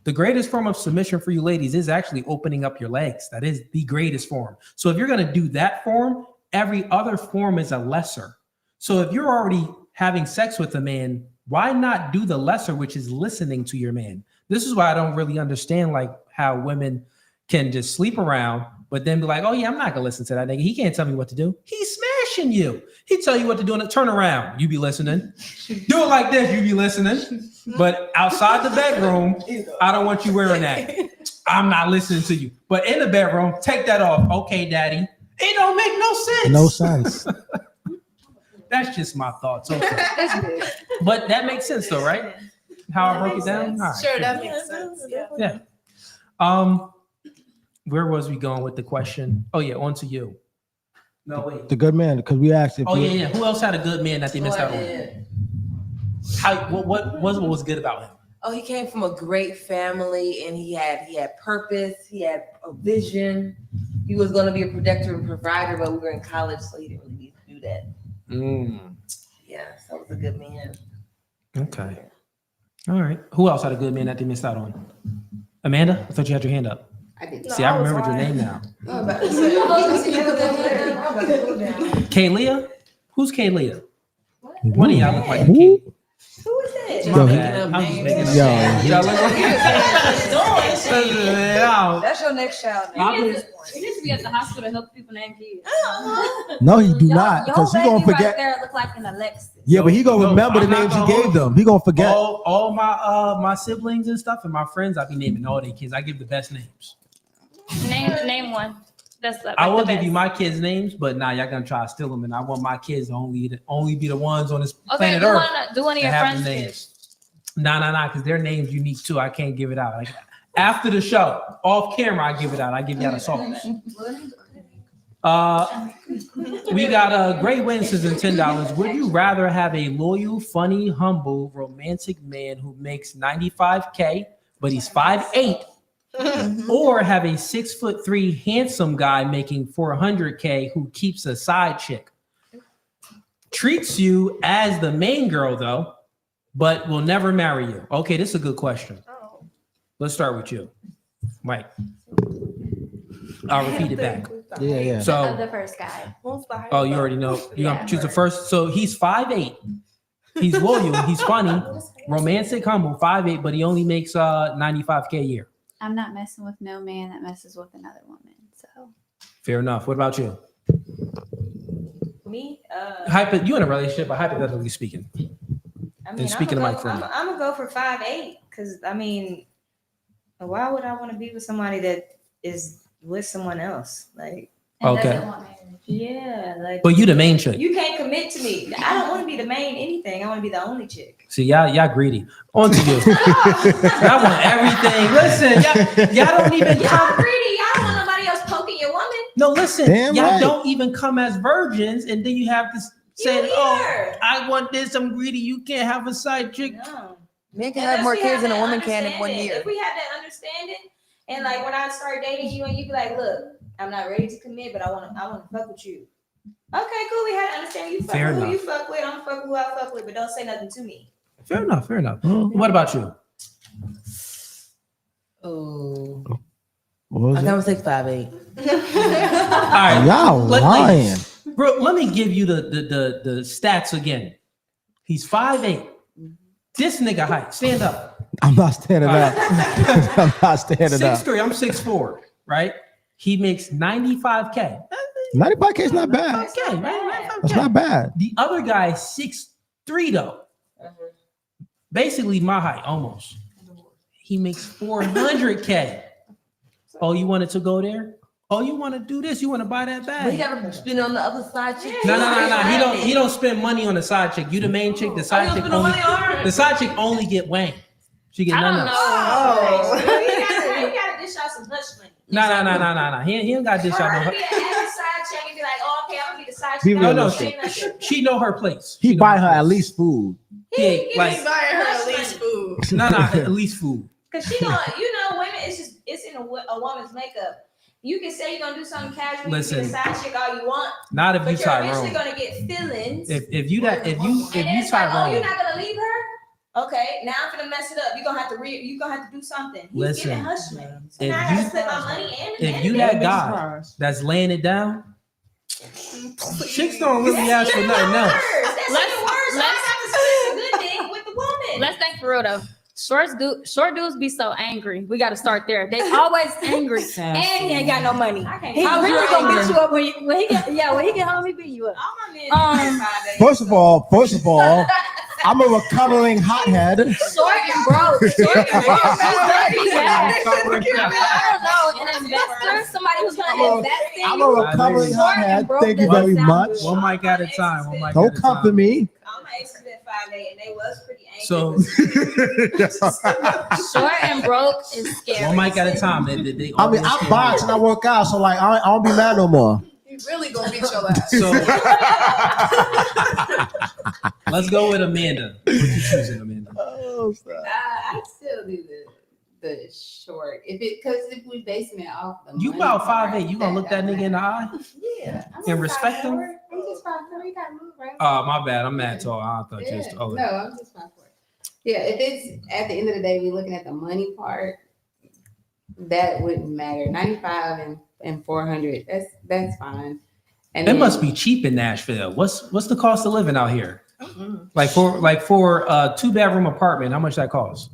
The greatest form of submission for you ladies is actually opening up your legs. That is the greatest form. So if you're going to do that form, every other form is a lesser. So if you're already having sex with a man, why not do the lesser, which is listening to your man? This is why I don't really understand like how women can just sleep around, but then be like, oh yeah, I'm not gonna listen to that nigga. He can't tell me what to do. He's smashing you. He tell you what to do and turn around. You be listening. Do it like this. You be listening. But outside the bedroom, I don't want you wearing that. I'm not listening to you. But in the bedroom, take that off. Okay, daddy. It don't make no sense. No sense. That's just my thoughts. Okay. But that makes sense though, right? How I broke it down? All right, sure, that makes sense. Yeah. Where was we going with the question? Oh yeah, on to you. No, wait. The good man, because we asked if yeah. Who else had a good man that they missed out on? What was good about him? Oh, he came from a great family, and he had purpose. He had a vision. He was going to be a protector and provider, but we were in college, so he didn't really need to do that. Yeah, so it was a good man. Okay. All right. Who else had a good man that they missed out on? Amanda, I thought you had your hand up. I did. See, I remembered your name now. Kaylia? Who's Kaylia? One of y'all look like a king. Who is that? My bad. I'm just making up names. Y'all look like That's your next child. You need to be at the hospital to help people name kids. No, he do not, because he gonna forget. Right there look like an Alexis. Yeah, but he gonna remember the I'm not names you gonna gave hold them. He gonna forget. all my siblings and stuff and my friends. I be naming all their kids. I give the best names. Name one. That's like I will the give best. you my kids' names, but nah, y'all gonna try to steal them, and I want my kids to only be the ones on this Okay, planet do Earth. one of your that have friends' the kids. names. Nah, because their names unique too. I can't give it out. Like after the show, off camera, I give it out. I give y'all the songs. We got great wins in $10. Would you rather have a loyal, funny, humble, romantic man who makes $95K, but he's 5'8"? Or have a 6'3" handsome guy making $400K who keeps a side chick, treats you as the main girl though, but will never marry you? Okay, this is a good question. Let's start with you, Mike. I'll repeat it back. Yeah. So The first guy. oh, you already know. You gonna choose the first. So he's 5'8". He's loyal. He's funny, romantic, humble. 5'8", but he only makes $95K a year. I'm not messing with no man that messes with another woman. So Fair enough. What about you? Me? You in a relationship, but hypothetically speaking. I Then speaking of Mike for me. I'm gonna go for 5'8", because I mean, why would I want to be with somebody that is with someone else? Like, Okay. yeah, like. But you the main chick. You can't commit to me. I don't want to be the main anything. I want to be the only chick. See, y'all greedy. On to you. I want everything. Listen, y'all don't even Y'all greedy. Y'all don't want nobody else poking your woman. No, listen, Damn y'all right. don't even come as virgins, and then you have to say, You "Oh, here. I want this. I'm greedy. You can't have a side chick." No. Men can have more kids than a woman can in 1 understanding. year. If we had that understanding, and like when I start dating you, and you be like, "Look, I'm not ready to commit, but I want to fuck with you." Okay, cool. We had to understand. You fuck Fair with who enough. you fuck with. I'm fuck with who I fuck with, but don't say nothing to me. Fair enough. What about you? Oh, What was I it? never take 5'8". All right, Y'all lying. bro. Let me give you the stats again. He's 5'8". This nigga height. Stand up. I'm not standing All up. I'm not standing up. 6'3". I'm 6'4". Right. He makes $95K. 95K is not bad. Okay, right? That's not bad. The other guy is 6'3" though. Basically my height, almost. He makes $400K. Oh, you wanted to go there? Oh, you want to do this? You want to buy that bag? But he gotta spin on the other side chick. No. He don't spend money on the side chick. You the main chick. The side chick only. The side chick only get Wayne. She get I none don't else. know. You gotta dish out some hush money. No. He ain't got this For shot. her No, to be an average side check and be like, "Oh, okay, I'm gonna be the side Be check." no. realistic. She know her place. He She know buy her place. at least food. Yeah, like He's buying her at least food. no, at least food. Cause she gonna, women, it's in a woman's makeup. You can say you're gonna do something casual, Listen. you can be a side chick all you want, Not if but you you're eventually Tyrone. gonna get feelings. If you and then it's like, oh, Tyrone. you're not gonna leave her? Okay, now I'm gonna mess it up. You're gonna have to do something. He's Listen, giving hush money. So if now I you- gotta spend my money and If you that guy that's laying it down, chicks don't really ask for nothing else. That's even worse. I have to spend a good thing with the woman. Let's think for real though. Short dudes be so angry. We got to start there. They always angry, and he ain't got no money. He How's really your gonna anger? beat you up when he get home. He beat you up. All my men First of all, I'm a recovering hothead. Short and broke. I don't know. An investor, somebody who's gonna invest in I'm you. a recovering hothead. Thank you very much. One mic at a time. Don't come for me. All my exes at 5'8" and they was pretty angry. So Short and broke is scary. one mic at a time. They I mean, I box and I work out, so like I don't be mad no more. You really gonna beat your ass. So let's go with Amanda. What you choosing, Amanda? I still do the short. If we basing it off the You money about part, 5'8". You gonna look that nigga in the eye Yeah. and respect him? I'm just 5'4". You gotta move, right? Oh, my bad. I'm mad tall. I thought you was Yeah. taller. No, I'm just 5'4". Yeah, if it's at the end of the day, we're looking at the money part, that wouldn't matter. 95 and 400, that's fine. And It then- must be cheap in Nashville. What's the cost of living out here? Like for a 2-bedroom apartment, how much that costs?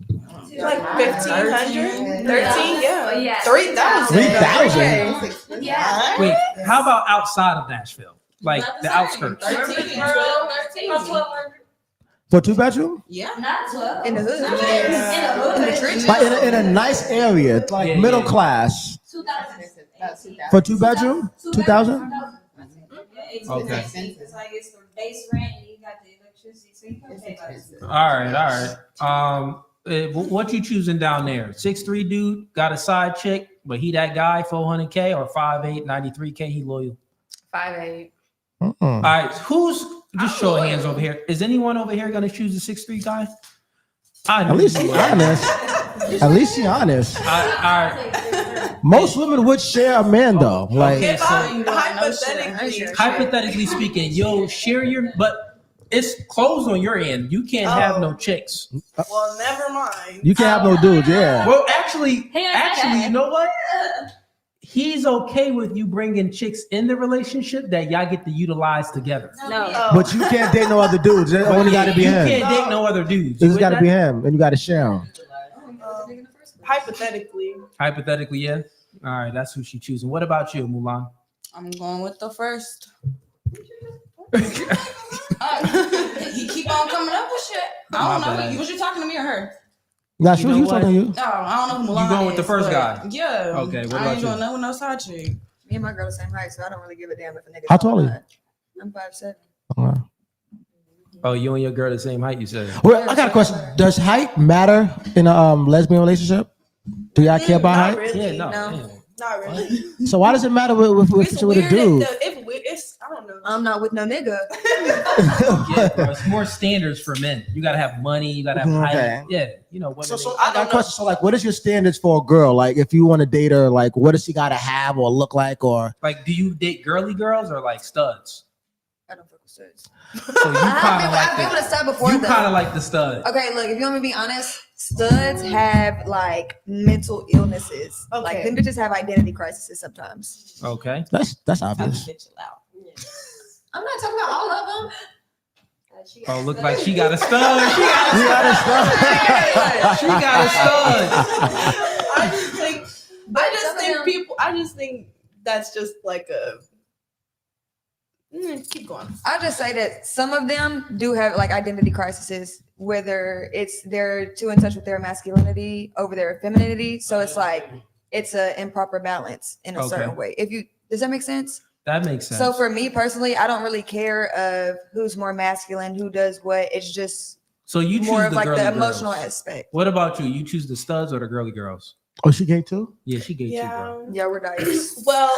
Like 1,500, 13, yeah. 3,000. 3,000? Yeah. Wait, how about outside of Nashville? Like the outskirts? 13. For a 2-bedroom? Yeah. Not 12. In the hood. In the trenches. Like in a nice area, like middle class. 2,000. For a 2-bedroom? 2,000? Okay. It's like it's the base rent and you got the electricity, so you can pay by the All right. What you choosing down there? 6'3" dude, got a side chick, but he that guy, 400K, or 5'8", 93K, he loyal. 5'8". Mm-mm. All right, who's just show of hands over here? Is anyone over here gonna choose the 6'3" guy? At least he honest. At least he honest. All right. Most women would share a man though. Like Okay, so Hypothetically, hypothetically speaking, you'll share your, but it's closed on your end. You can't have no chicks. well, never mind. you can't have no dudes, yeah. Well, actually, you know what? He's okay with you bringing chicks in the relationship that y'all get to utilize together. No. But you can't date no other dudes. It only got to be You him. can't date no other dudes. It just got to be him, and you got to share him. Hypothetically, Hypothetically, yeah. All right, that's who she choosing. What about you, Mulan? I'm going with the first. He keep on coming up with shit. I don't know. Was you talking to me or her? Nah, she was talking to you. No, I don't know who Mulan You going with the is, first but guy? Yeah. Okay, what I about ain't you? doing nothing with no side chick. Me and my girl the same height, so I don't really give a damn if a nigga. How tall are you? I'm 5'7". Oh, you and your girl the same height, you said. Well, I got a question. Does height matter in a lesbian relationship? Do y'all care about height? really. Yeah, no. Not really. So why does it matter with It's a weird dude? it's I don't know. I'm not with no nigga. Yeah, bro, it's more standards for men. You gotta have money. You gotta have Okay. height. Yeah, you know. So I got a question. So like, what is your standards for a girl? Like, if you want to date her, like, what does she got to have or look like? Or like, do you date girly girls or like studs? I don't fuck with studs. So you kind of like I've been with a stud before. You though. kind of like the stud. Okay, look, if you want me to be honest, studs have like mental illnesses. Okay. Like them bitches have identity crises sometimes. Okay. That's obvious. I'm not talking about all of them. Oh, look like she got a stud. She got a stud. She got a stud. I just think that's just like a keep going. I'll just say that some of them do have like identity crises, whether it's they're too in touch with their masculinity over their femininity. So it's like it's an improper balance in a certain way. Does that make sense? That makes sense. So for me personally, I don't really care of who's more masculine, who does what. It's just so you choose more of the like girly the emotional girls. aspect. What about you? You choose the studs or the girly girls? Oh, she gay too? Yeah, she gay too, bro. Yeah, we're dice. Well,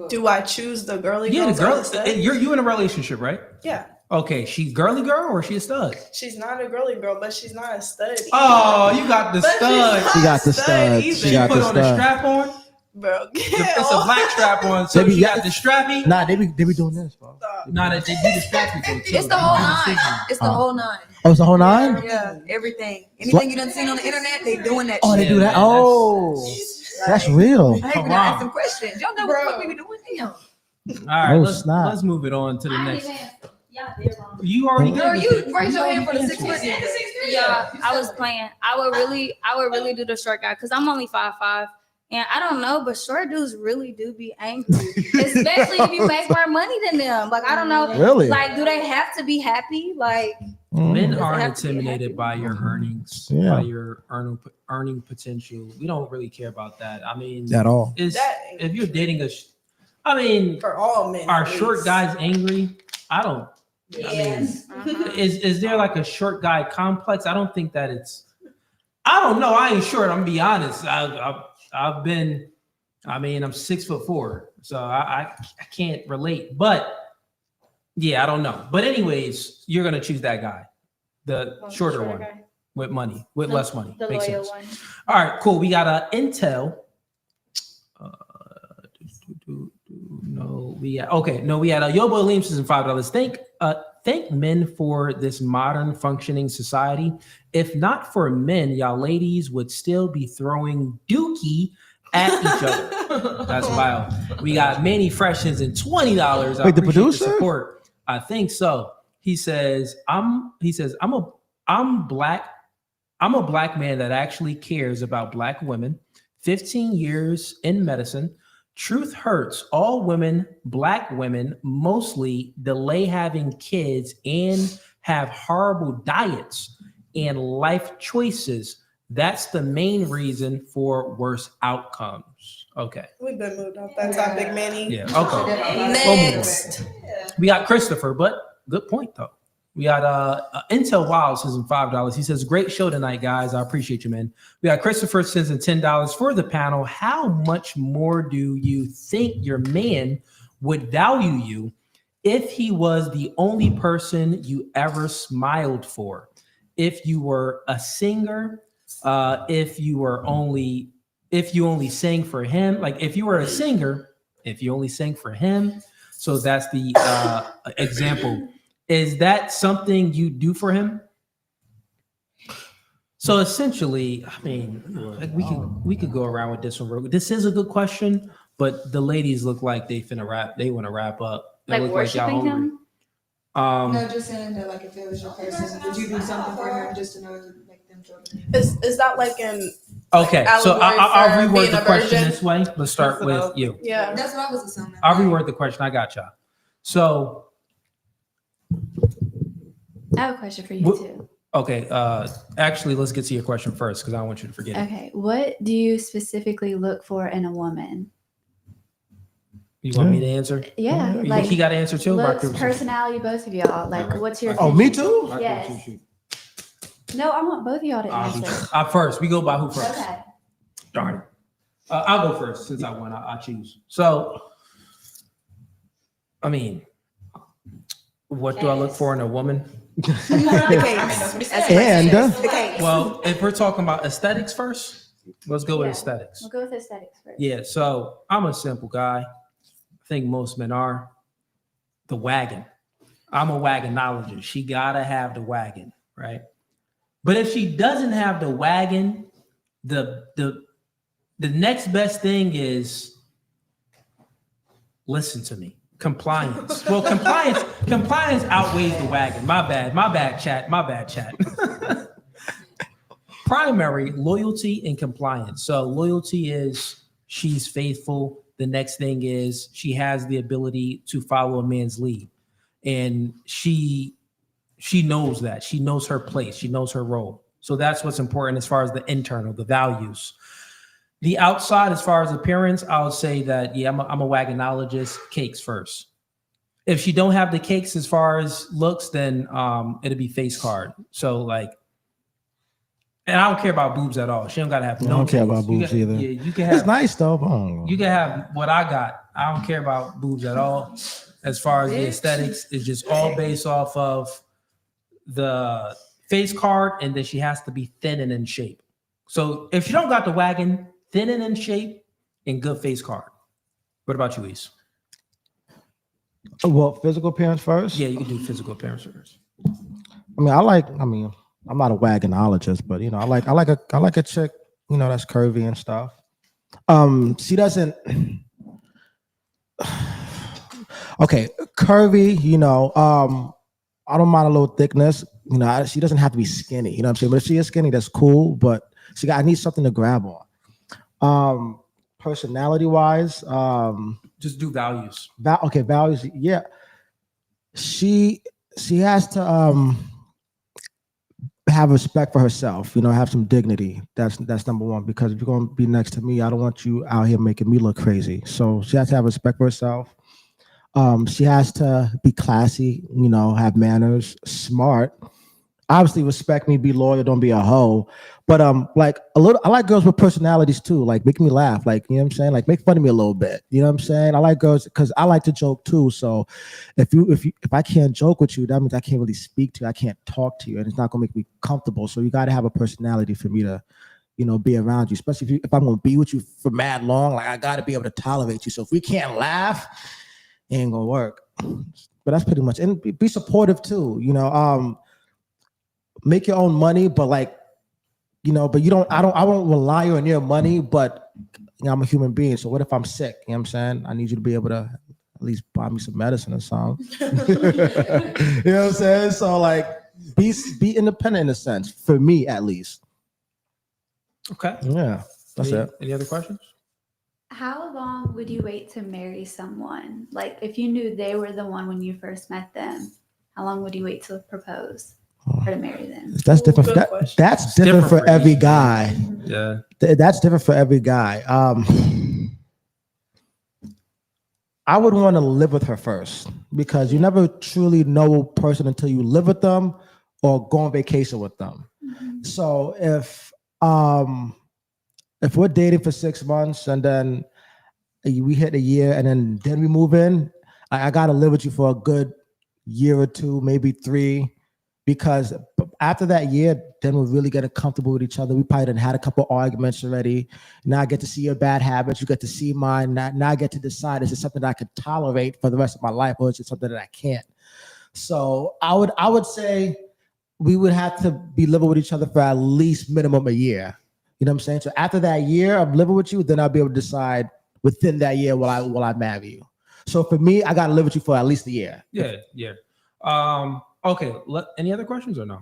do I choose the girly Yeah, girls? the girl. or the stud? You in a relationship, right? Yeah. Okay, she girly girl or she a stud? She's not a girly girl, but she's not a stud. Either. Oh, you got the But stud. She got the stud. either. She got put the on the stud. strap on. Bro, It's a black strap on, so They be- you got the strappy. Nah, they be doing this, bro. Nah, they do the strappy thing too. It's the whole They do the nine. signal. It's the whole nine. Oh, it's the whole nine? Yeah, everything. Anything you done seen on the internet, they doing that Oh, shit. they do that. man, Oh, that's real. I ain't gonna ask some questions. Y'all know what the fuck we be doing now. All right, Oh, let's snap. move it on to the next. Y'all did wrong. You already Girl, did you this. raise your hand for the You 6 already foot. Yeah, I was playing. I would really do the short guy because I'm only 5'5". And I don't know, but short dudes really do be angry, especially if you make more money than them. Like I don't know, Really? Like, do they have to be happy? Like, Men Does it aren't have to be intimidated by your earnings, Yeah. by your earning potential. We don't really care about that. I mean, At all. If you're dating I mean, for all men. are at short least. guys angry? I don't. Yes. I mean, is there like a short guy complex? I don't think that it's. I don't know. I ain't short. I'm gonna be honest. I've been. I mean, I'm 6'4", so I can't relate. But yeah, I don't know. But anyways, you're gonna choose that guy, the shorter one guy. with money, with less money. The Makes loyal sense. one. All right, cool. We got Intel. We had Yobo Williams and $5. Thank men for this modern functioning society. If not for men, y'all ladies would still be throwing dookie at each other. That's wild. We got Manny Fresh sends in $20. I Wait, the appreciate producer? support. I think so. He says, I'm black. I'm a black man that actually cares about black women. 15 years in medicine. Truth hurts. All women, black women, mostly delay having kids and have horrible diets and life choices. That's the main reason for worse outcomes. Okay. We've been moved off that topic, Manny. Yeah. Okay. Next. We got Christopher, but good point though. We got Intel Wild sends in $5. He says, "Great show tonight, guys. I appreciate you, man." We got Christopher sends in $10 for the panel. How much more do you think your man would value you if he was the only person you ever smiled for? If you were a singer, if you only sang for him, like if you were a singer, if you only sang for him. So that's the example. Is that something you do for him? So essentially, I mean, like we could go around with this one. This is a good question, but the ladies look like they finna wrap. They want to wrap up. They Like look worshiping y'all him? No, just saying that like if it was your person, would you do something for him just to know to make them feel good? Is that like an Okay, so I'll allegory for reword being the a question virgin? this way. Let's start with you. Yeah. That's what I was assuming. I'll reword the question. I got y'all. So, I have a question for you too. okay. Actually, let's get to your question first because I don't want you to forget it. Okay. What do you specifically look for in a woman? You want me to answer? Yeah. You Like think he got to answer too? looks, Rock, paper, personality, both of y'all. Like, what's your? Oh, me opinion? too? Rock, paper, Yes. shoot. No, I want both of y'all to answer. First. We go by who first. Okay. Darn it. I'll go first since I won. I choose. So, I mean, what do I look for in a woman? And Well, if we're talking about aesthetics first, let's go with Yeah. aesthetics. We'll go with aesthetics first. Yeah, so I'm a simple guy. I think most men are. The wagon. I'm a wagonologist. She gotta have the wagon, right? But if she doesn't have the wagon, the next best thing is listen to me. Compliance. Well, compliance outweighs the wagon. My bad, chat. Primary loyalty and compliance. So loyalty is she's faithful. The next thing is she has the ability to follow a man's lead. And she knows that. She knows her place. She knows her role. So that's what's important as far as the internal, the values. The outside, as far as appearance, I would say that, yeah, I'm a wagonologist, cakes first. If she don't have the cakes as far as looks, then it'll be face card. So like, and I don't care about boobs at all. She don't gotta have I don't care about boobs either. Yeah, you can have. It's nice though. But I don't know. You can have what I got. I don't care about boobs at all. As far as the aesthetics, it's just all based off of the face card, and then she has to be thin and in shape. So if she don't got the wagon, thin and in shape, and good face card. What about you, Ise? Well, physical appearance first. Yeah, you can do physical appearance first. I'm not a wagonologist, but I like a chick, that's curvy and stuff. She doesn't. Okay, curvy. I don't mind a little thickness. She doesn't have to be skinny. You know what I'm saying? But if she is skinny, that's cool. But I need something to grab on. Personality wise, just do values. Values. Yeah, she has to have respect for herself. Have some dignity. That's number one. Because if you're gonna be next to me, I don't want you out here making me look crazy. So she has to have respect for herself. She has to be classy. Have manners. Smart. Obviously, respect me. Be loyal. Don't be a hoe. But I like girls with personalities too. Like make me laugh. Like you know what I'm saying. Like make fun of me a little bit. You know what I'm saying. I like girls because I like to joke too. So if I can't joke with you, that means I can't really speak to you. I can't talk to you, and it's not gonna make me comfortable. So you got to have a personality for me to, be around you. Especially if I'm gonna be with you for mad long. Like I got to be able to tolerate you. So if we can't laugh, it ain't gonna work. But that's pretty much. And be supportive too. Make your own money, but but I won't rely on your money, but I'm a human being. So what if I'm sick? You know what I'm saying? I need you to be able to at least buy me some medicine or something. You know what I'm saying? So like, be independent in a sense, for me at least. Okay. Yeah, that's it. Any other questions? How long would you wait to marry someone? Like if you knew they were the one when you first met them, how long would you wait to propose or to marry them? That's different. That's different for every guy. Yeah. That's different for every guy. I would want to live with her first because you never truly know a person until you live with them or go on vacation with them. So if we're dating for 6 months and then we hit a year and then we move in, I gotta live with you for a good year or two, maybe 3, because after that year, then we're really getting comfortable with each other. We probably done had a couple arguments already. Now I get to see your bad habits. You get to see mine. Now I get to decide, is it something that I can tolerate for the rest of my life, or is it something that I can't? So I would say we would have to be living with each other for at least minimum a year. You know what I'm saying? So after that year of living with you, then I'll be able to decide within that year will I marry you. So for me, I gotta live with you for at least a year. Yeah. Okay. Any other questions or no?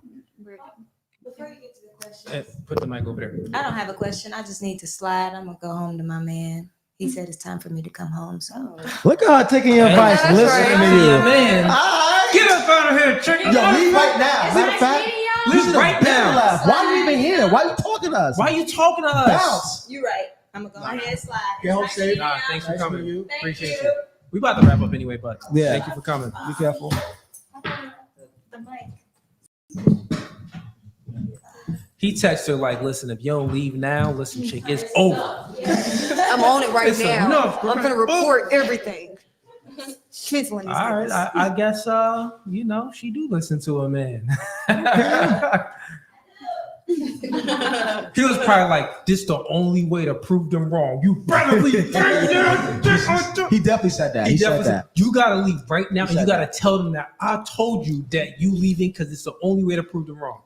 Before you get to the question, Put the mic over there. I don't have a question. I just need to slide. I'm gonna go home to my man. He said it's time for me to come home. So look at her taking your advice, listening to you. Man. Right. Get up out of here, chicken. Yo, leave right now. Matter of fact, leave right now. Why are you even here? Why are you talking to us? Why are you talking to us? Bounce. you're right. I'm gonna go ahead and slide. Get home safe. Thanks for Nice coming. meeting you. Appreciate you. We about to wrap up anyway, but Yeah. thank you for coming. Be careful. The mic. He texted her like, listen, if you don't leave now, listen, chick, it's over. I'm on it right It's now. enough, I'm gonna report everything. Chiseling. All right, I guess she do listen to a man. He was probably like, this the only way to prove them wrong. You better leave right now. He definitely said that. He said that. You gotta leave right now, He and you said gotta tell them that I told you that you leaving because it's the only way to prove them wrong.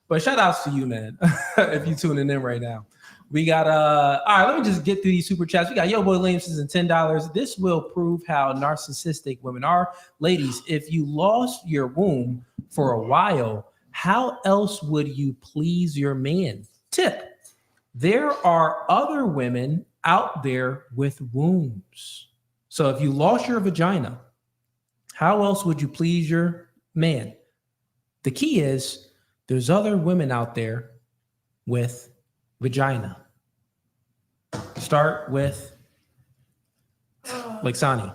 But shout outs to you, man, if you tuning in right now. We got all right, let me just get through these super chats. We got Yo Boy Williamson's and $10. This will prove how narcissistic women are. Ladies, if you lost your womb for a while, how else would you please your man? Tip: there are other women out there with wombs. So if you lost your vagina, how else would you please your man? The key is there's other women out there with vagina. Start with like Sani.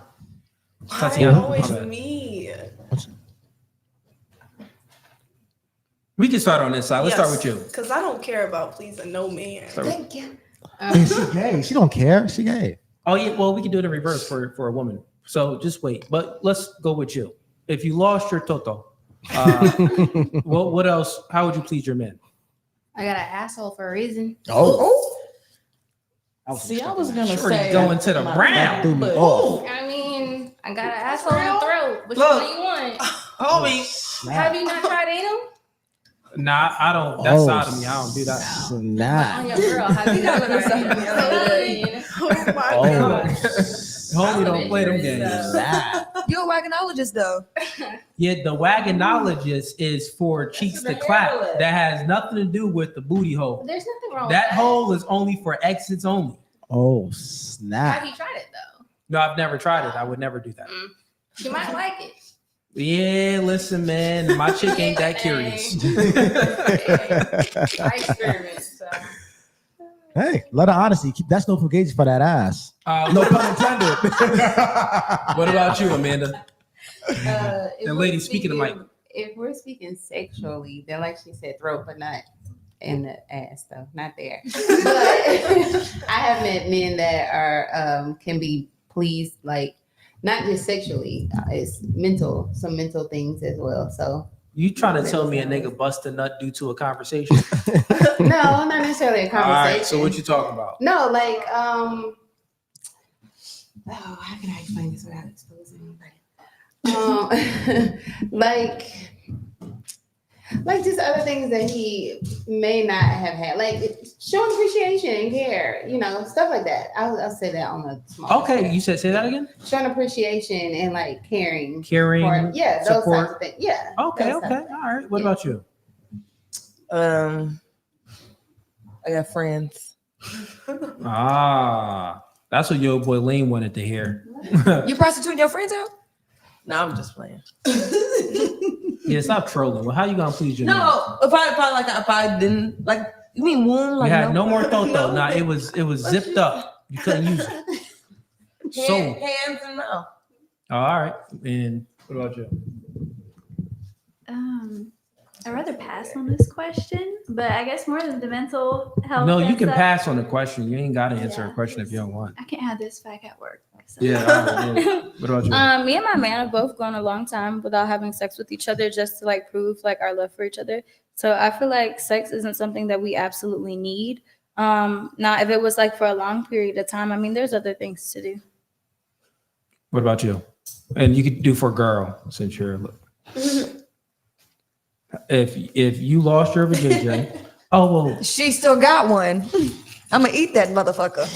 Tatiana. Always My bad. me. We can start on this side. Let's start with you. Because I don't care about pleasing no man. Thank you. She gay. She don't care. She gay. Oh yeah, well we can do it in reverse for a woman. So just wait. But let's go with you. If you lost your toto, what else? How would you please your man? I got an asshole for a reason. Oh. See, I was gonna Shorty say going to the brown. but I mean, I got an asshole in the throat. Which one do you want? Homie. Have you not tried anal? Nah, I don't. That's sodomy. I don't do that. Snap. On your girl, have you not tried anal? Oh my Oh. gosh. Homie don't play them games. You're a wagonologist though. Yeah, the wagonologist is for cheeks to clap. That has nothing to do with the booty hole. There's nothing wrong That with hole is only for exits only. Oh, Have snap. you tried it though? No, I've never tried it. I would never do that. You might like it. Yeah, listen, man, my chick ain't that curious. I experiment, so. Hey, a lot of honesty. That's no Fugazee for that ass. No pun intended. What about you, Amanda? If And we're lady, speaking of Mike. If we're speaking sexually, then like she said, throat, but not in the ass though, not there. But I have met men that are can be pleased, like not just sexually, it's some mental things as well. So You trying to tell me a nigga bust a nut due to a conversation? no, not necessarily a conversation. All right, so what you talking about? No, like how can I explain this without exposing anybody? Like like just other things that he may not have had, like showing appreciation and care, stuff like that. I'll say that on a small Okay, scale. you say that again? Showing appreciation and like caring. Caring, those support. types of things. Yeah. Okay, those okay. types of All right. What about you? I got friends. That's what your boy Lane wanted to hear. You prostituting your friends out? No, I'm just playing. Yeah, stop trolling. Well, how you gonna please your man? No, if I didn't like, you mean womb? Like You had no more thought though. No. Nah, it was zipped up. You couldn't use it. So, Hands and mouth. all right. And what about you? I'd rather pass on this question, but I guess more than the mental health. No, you and can stuff, pass on the question. You ain't got to answer a Yeah. question if you don't want. I can't have this back at work. So. Yeah. All right, yeah. What about you? Me and my man have both gone a long time without having sex with each other just to like prove like our love for each other. So I feel like sex isn't something that we absolutely need. Now if it was like for a long period of time, I mean, there's other things to do. What about you? And you could do for a girl since you're. If you lost your vajayjay, well, She still got one. I'm gonna eat that motherfucker.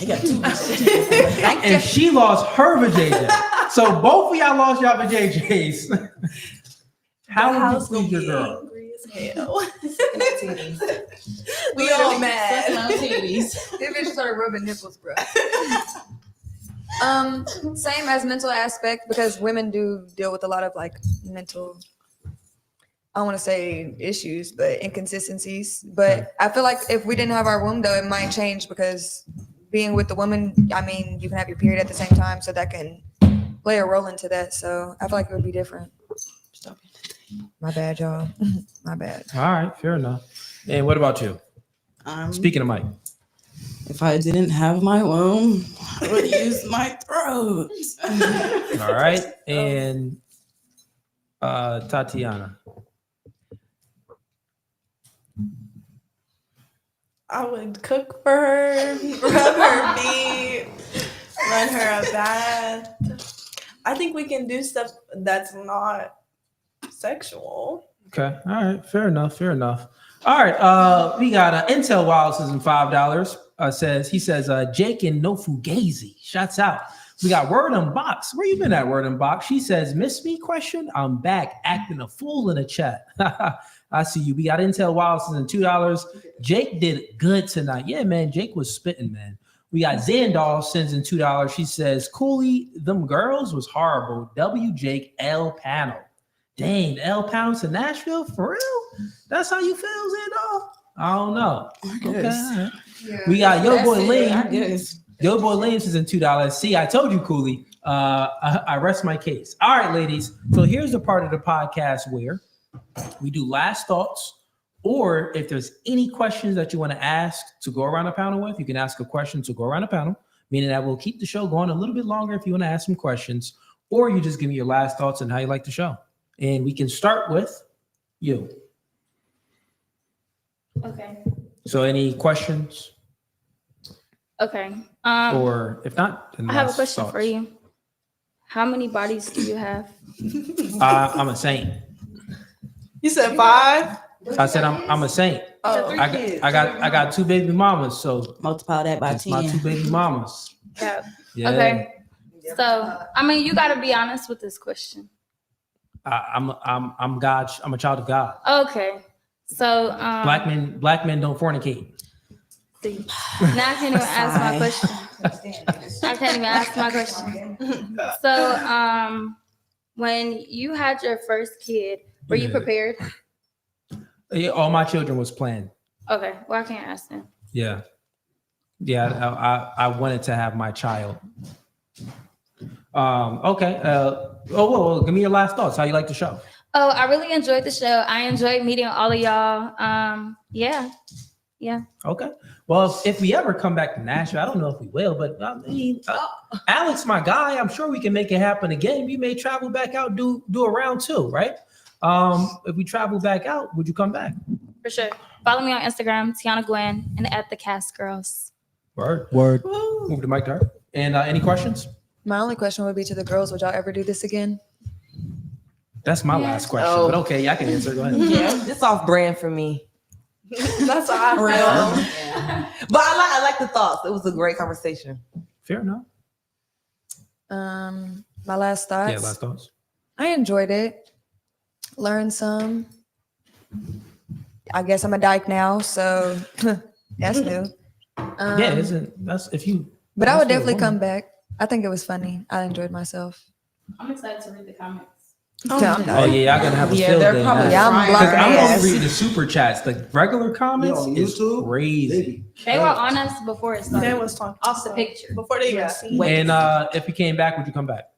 if she lost her vajayjay, so both of y'all lost y'all vajayjays, how would you please your girl? Angry as hell. We all mad. Suck my titties. This bitch started rubbing nipples, bro. Same as mental aspect, because women do deal with a lot of like mental, I don't want to say issues, but inconsistencies. But I feel like if we didn't have our womb, though, it might change, because being with the woman, I mean, you can have your period at the same time, so that can play a role into that. So I feel like it would be different. My bad, y'all. My bad. All right, fair enough. And what about you? Speaking of Mike. If I didn't have my womb, I would use my throat. All right, and Tatiana. I would cook for her, rub her feet, run her a bath. I think we can do stuff that's not sexual. Okay, all right, fair enough, fair enough. All right, we got Intel Wild says $5. He says Jake and no Fugazi. Shouts out. We got Word Unbox. Where you been at, Word Unbox? She says, miss me question? I'm back acting a fool in the chat. I see you. We got Intel Wild says $2. Jake did good tonight. Yeah, man, Jake was spitting, man. We got Zandal sends in $2. She says, Cooley, them girls was horrible. W Jake L panel. Dang, L panel to Nashville? For real? That's how you feel, Zandal? I don't know. Okay. All right. Yeah. We got Yo Boy I Lane. guess. Yo Boy Lane says in $2. See, I told you, Cooley. I rest my case. All right, ladies. So here's the part of the podcast where we do last thoughts, or if there's any questions that you want to ask to go around the panel with, you can ask a question to go around the panel, meaning that we'll keep the show going a little bit longer if you want to ask some questions, or you just give me your last thoughts and how you like the show. And we can start with you. Okay. So any questions? Okay. Or if not, then I have a last question thoughts. for you. How many bodies do you have? I'm a saint. You said 5? I said I'm a saint. Oh, I got 2 baby mamas, so multiply that by it's 10. my 2 baby mamas. Yeah. Yeah. Okay. So I mean, you got to be honest with this question. I'm God. I'm a child of God. Okay. So Black men don't fornicate. See, now I can't even ask my question. I can't even ask my question. So when you had your first kid, were you Yeah. prepared? Yeah, all my children was planned. Okay. Well, I can't ask them. Yeah. I wanted to have my child. Okay. Well, give me your last thoughts. How you like the show? Oh, I really enjoyed the show. I enjoyed meeting all of y'all. Yeah. Okay. Well, if we ever come back to Nashville, I don't know if we will, but I mean, Alex, my guy, I'm sure we can make it happen again. We may travel back out, do a round 2, right? If we travel back out, would you come back? For sure. Follow me on Instagram, Tiana Gwen, and at the Cast Girls. Word. Move the mic to her. And any questions? My only question would be to the girls: would y'all ever do this again? That's my last question. Oh. But okay, I can answer. Go ahead. Yeah, it's off brand for me. That's how I feel. But I like the thoughts. It was a great conversation. Fair enough. My last thoughts. Yeah, last thoughts. I enjoyed it. Learned some. I guess I'm a dyke now, so that's new. Yeah, that's if you. But I would that's for a definitely woman. come back. I think it was funny. I enjoyed myself. I'm excited to read the comments. I'm done. Oh yeah, y'all gonna have a field they're day. probably Yeah, I'm trying. blocking I'm their gonna ass. read the super chats. The regular comments on is YouTube, crazy. They were on us before it started. Dan was talking Off the picture. before they even seen it. And if you came back, would you come back?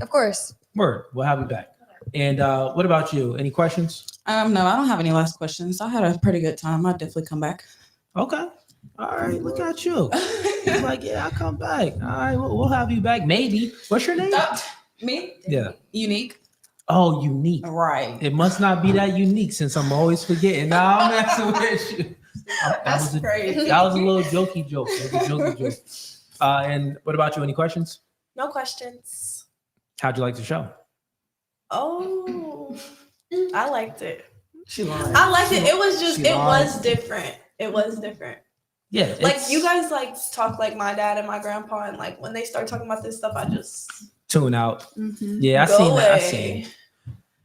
Of course. Word, we'll have you back. And what about you? Any questions? No, I don't have any last questions. I had a pretty good time. I'll definitely come back. Okay. All right, look at you. He's like, yeah, I'll come back. All right, we'll have you back. Maybe. What's your name? Me? Yeah. Unique. Oh, unique. Right. It must not be that unique since I'm always forgetting. No, I'm messing with you. That's crazy. That was a little jokey joke. It was a jokey joke. And what about you? Any questions? No questions. How'd you like the show? Oh, I liked it. She lying. I liked it. It was just, She it lying. was different. It was different. Yeah. Like it's- you guys like talk like my dad and my grandpa, and like when they start talking about this stuff, I just tune out. Mhm. Yeah, I Go seen that. I away. seen.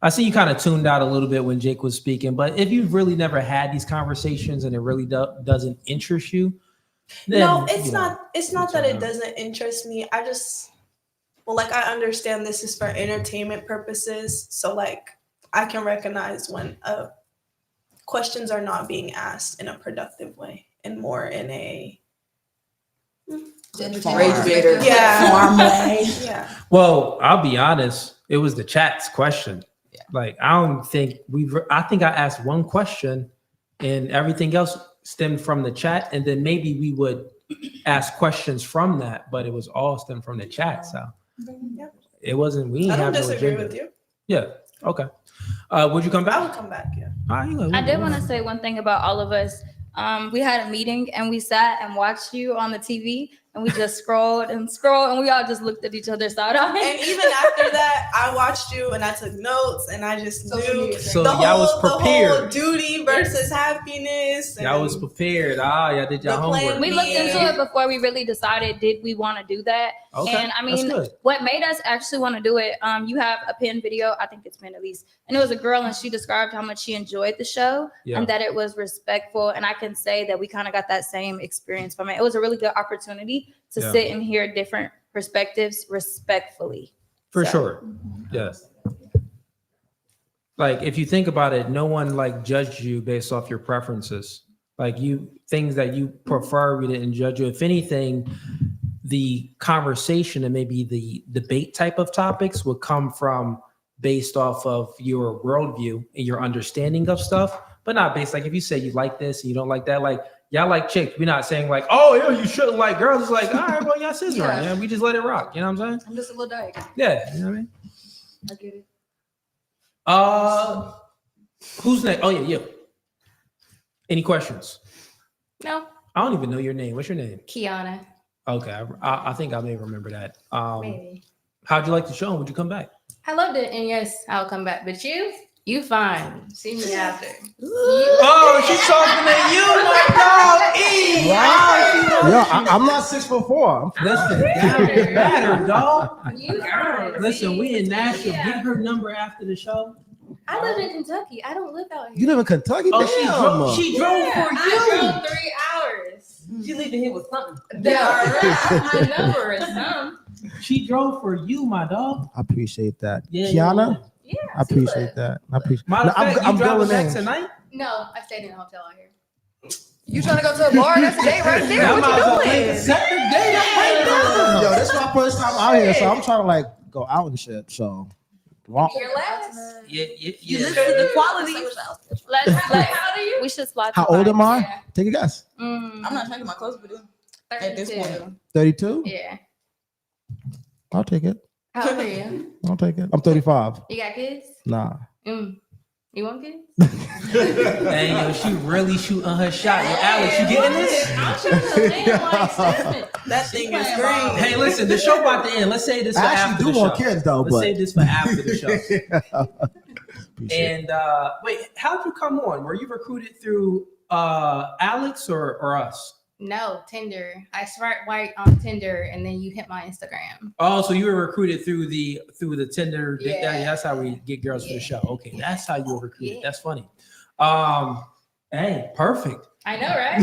I see you kind of tuned out a little bit when Jake was speaking, but if you've really never had these conversations and it really doesn't interest you, then, no, it's you know, not. It's not that it doesn't interest me. I just, well, like I understand this is for entertainment purposes, so like I can recognize when questions are not being asked in a productive way and more in a Rage baiter. Yeah. Farm way. Yeah. Well, I'll be honest. It was the chat's question. Like I don't think I think I asked one question, and everything else stemmed from the chat, and then maybe we would ask questions from that, but it was all stemmed from the chat. So Yeah. it wasn't. We I didn't don't have no disagree agenda. with you. Yeah. Okay. Would you come I back? would come back. Yeah. All right, I did want to say one thing about all of us. We had a meeting and we sat and watched you on the TV and we just scrolled and we all just looked at each other side eye. And even after that, I watched you and I took notes and I just knew So the y'all was whole prepared. duty versus happiness. Y'all was prepared. Y'all did y'all The plan homework. We looked into it before we really decided, did we want to do that? Okay, And I that's mean, good. what made us actually want to do it, you have a pin video, I think it's pinned at least, and it was a girl and she described how much she enjoyed the show Yeah. and that it was respectful. And I can say that we kind of got that same experience from it. It was a really good opportunity to Yeah. sit and hear different perspectives respectfully. For So- sure. Yes. Like if you think about it, no one like judged you based off your preferences. Like things that you prefer, we didn't judge you. If anything, the conversation and maybe the debate type of topics would come from based off of your worldview and your understanding of stuff, but not based like if you say you like this and you don't like that, like y'all like chicks. We're not saying like, oh yeah, you shouldn't like girls. It's like, all right, well, y'all sis right. Yeah, we just let it rock. You know what I'm saying? I'm just a little dyke. Yeah, you know what I mean? I get it. Who's next? Oh yeah, you. Any questions? No, I don't even know your name. What's your name? Kiana. Okay, I think I may remember that. Maybe. How'd you like the show? And would you come back? I loved it, and yes, I'll come back. But you fine. See me after. Oh, she's talking to you, my dog. E. Yo, I'm not 6'4". Listen, that matter, dog. You fine. Listen, we in Nashville. Get her number after the show. I live in Kentucky. I don't live out here. You live in Kentucky? Oh, Damn. she drove for I you. drove 3 hours. She leaving here with something. My number is some. She drove for you, my dog. I appreciate that. Yeah, Kiana? Yeah. I appreciate that. I appreciate Matter of fact, you driving going back in. tonight? No, I stayed in a hotel out here. You trying to go to a bar? That's a date right there. Y'all might as well What you make doing? a separate day right now. Yo, this is my first time out here, so I'm trying to like go out and shit. So, well, Your last. Yeah. You listen to the quality. We should slide. how to old five. am I? Take a guess. Mm, I'm not changing my clothes, but at this 32. point. 32? Yeah. I'll take it. How old are you? I'll take it. I'm 35. You got kids? Nah. You want kids? Hey, yo, she really shooting her shot. Yo, Alex, you getting this? I'm trying to land like 7. That thing is green. Hey, listen, the show about to end. Let's say this for I after actually do the want show. kids though, Let's but save this for after the show. Appreciate it. And wait, how'd you come on? Were you recruited through Alex or us? No, Tinder. I swipe right on Tinder, and then you hit my Instagram. Oh, so you were recruited through the Tinder. Yeah. That's how we get girls for the show. Okay, that's how you were recruited. Yeah. That's funny. Hey, perfect. I know, right?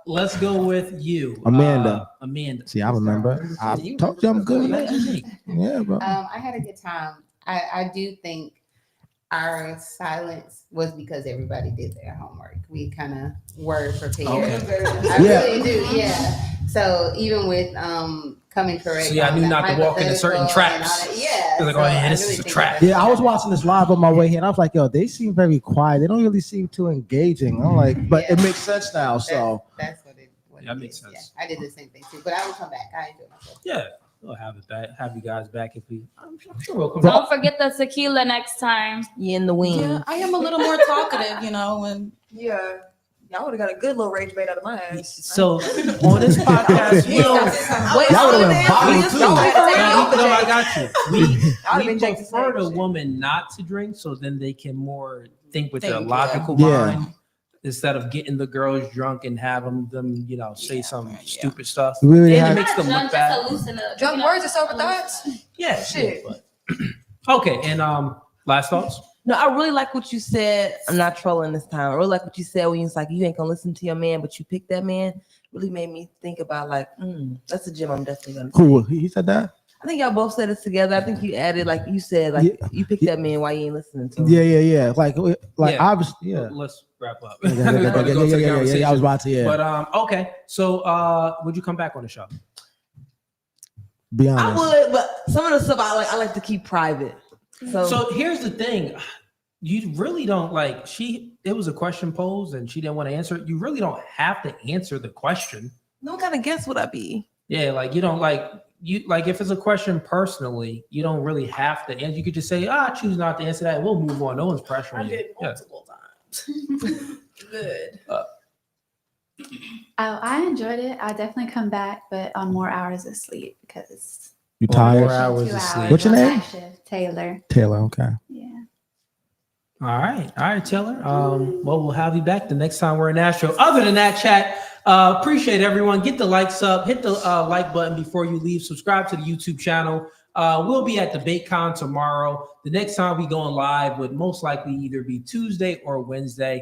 Let's go with you, Amanda. Amanda. See, I remember. I told you I'm good. Yeah, bro. I had a good time. I do think our silence was because everybody did their homework. We kind of were prepared. Okay. I really do, yeah. So even with coming correct. See, I knew on not the to walk into certain hypothetical and traps. all that, yeah. Like, oh, yeah, I this really is a think trap. that- Yeah, I was watching this live on my way here, and I was like, "Yo, they seem very quiet. They don't really seem too engaging." I'm like, but it makes sense now. So That's what it makes sense. Yeah, I did the same thing too, but I will come back. I enjoy myself. Yeah, we'll have it back. Have you guys back if we. I'm sure we'll come back. Don't forget the tequila next time. You in the wing. Yeah, I am a little more talkative, you know, and Yeah. Y'all would have got a good little rage bait out of my ass. So on this podcast, we don't. y'all would have been violent too. No, I got you. I'd We been Jake the prefer same the shit. woman not to drink, so then they can more think with their Think, logical yeah. mind instead of getting the girls drunk and having them, say some stupid stuff. We really And had- it makes them look bad. Drunk words are sober thoughts? Yeah, Shit. but- okay, and last thoughts. No, I really like what you said. I'm not trolling this time. I really like what you said when you was like, you ain't gonna listen to your man, but you picked that man. Really made me think about like, that's a gym I'm definitely gonna. Who he said that? I think y'all both said it together. I think you added like you said like you picked that man while you ain't listening to him. Yeah. Like Yeah. obviously, yeah. Let's wrap up. Yeah, I was about to, yeah. But okay, so would you come back on the show? Be I honest. would, but some of the stuff I like to keep private. So here's the thing. You really don't like it was a question posed and she didn't want to answer it. You really don't have to answer the question. No kind of guess would I be? Yeah, like you don't like if it's a question personally, you don't really have to answer. You could just say, I choose not to answer that. We'll move on. No one's pressuring I you. did Yeah. multiple times. Good. I enjoyed it. I definitely come back, but on more hours of sleep because You tired? 4 hours of sleep. What's your on name? night shift, Taylor. Taylor. Okay. Yeah. All right, Taylor. Well, we'll have you back the next time we're in Nashville. Other than that, chat, appreciate everyone. Get the likes up, hit the like button before you leave. Subscribe to the YouTube channel. We'll be at DebateCon tomorrow. The next time we go on live would most likely either be Tuesday or Wednesday.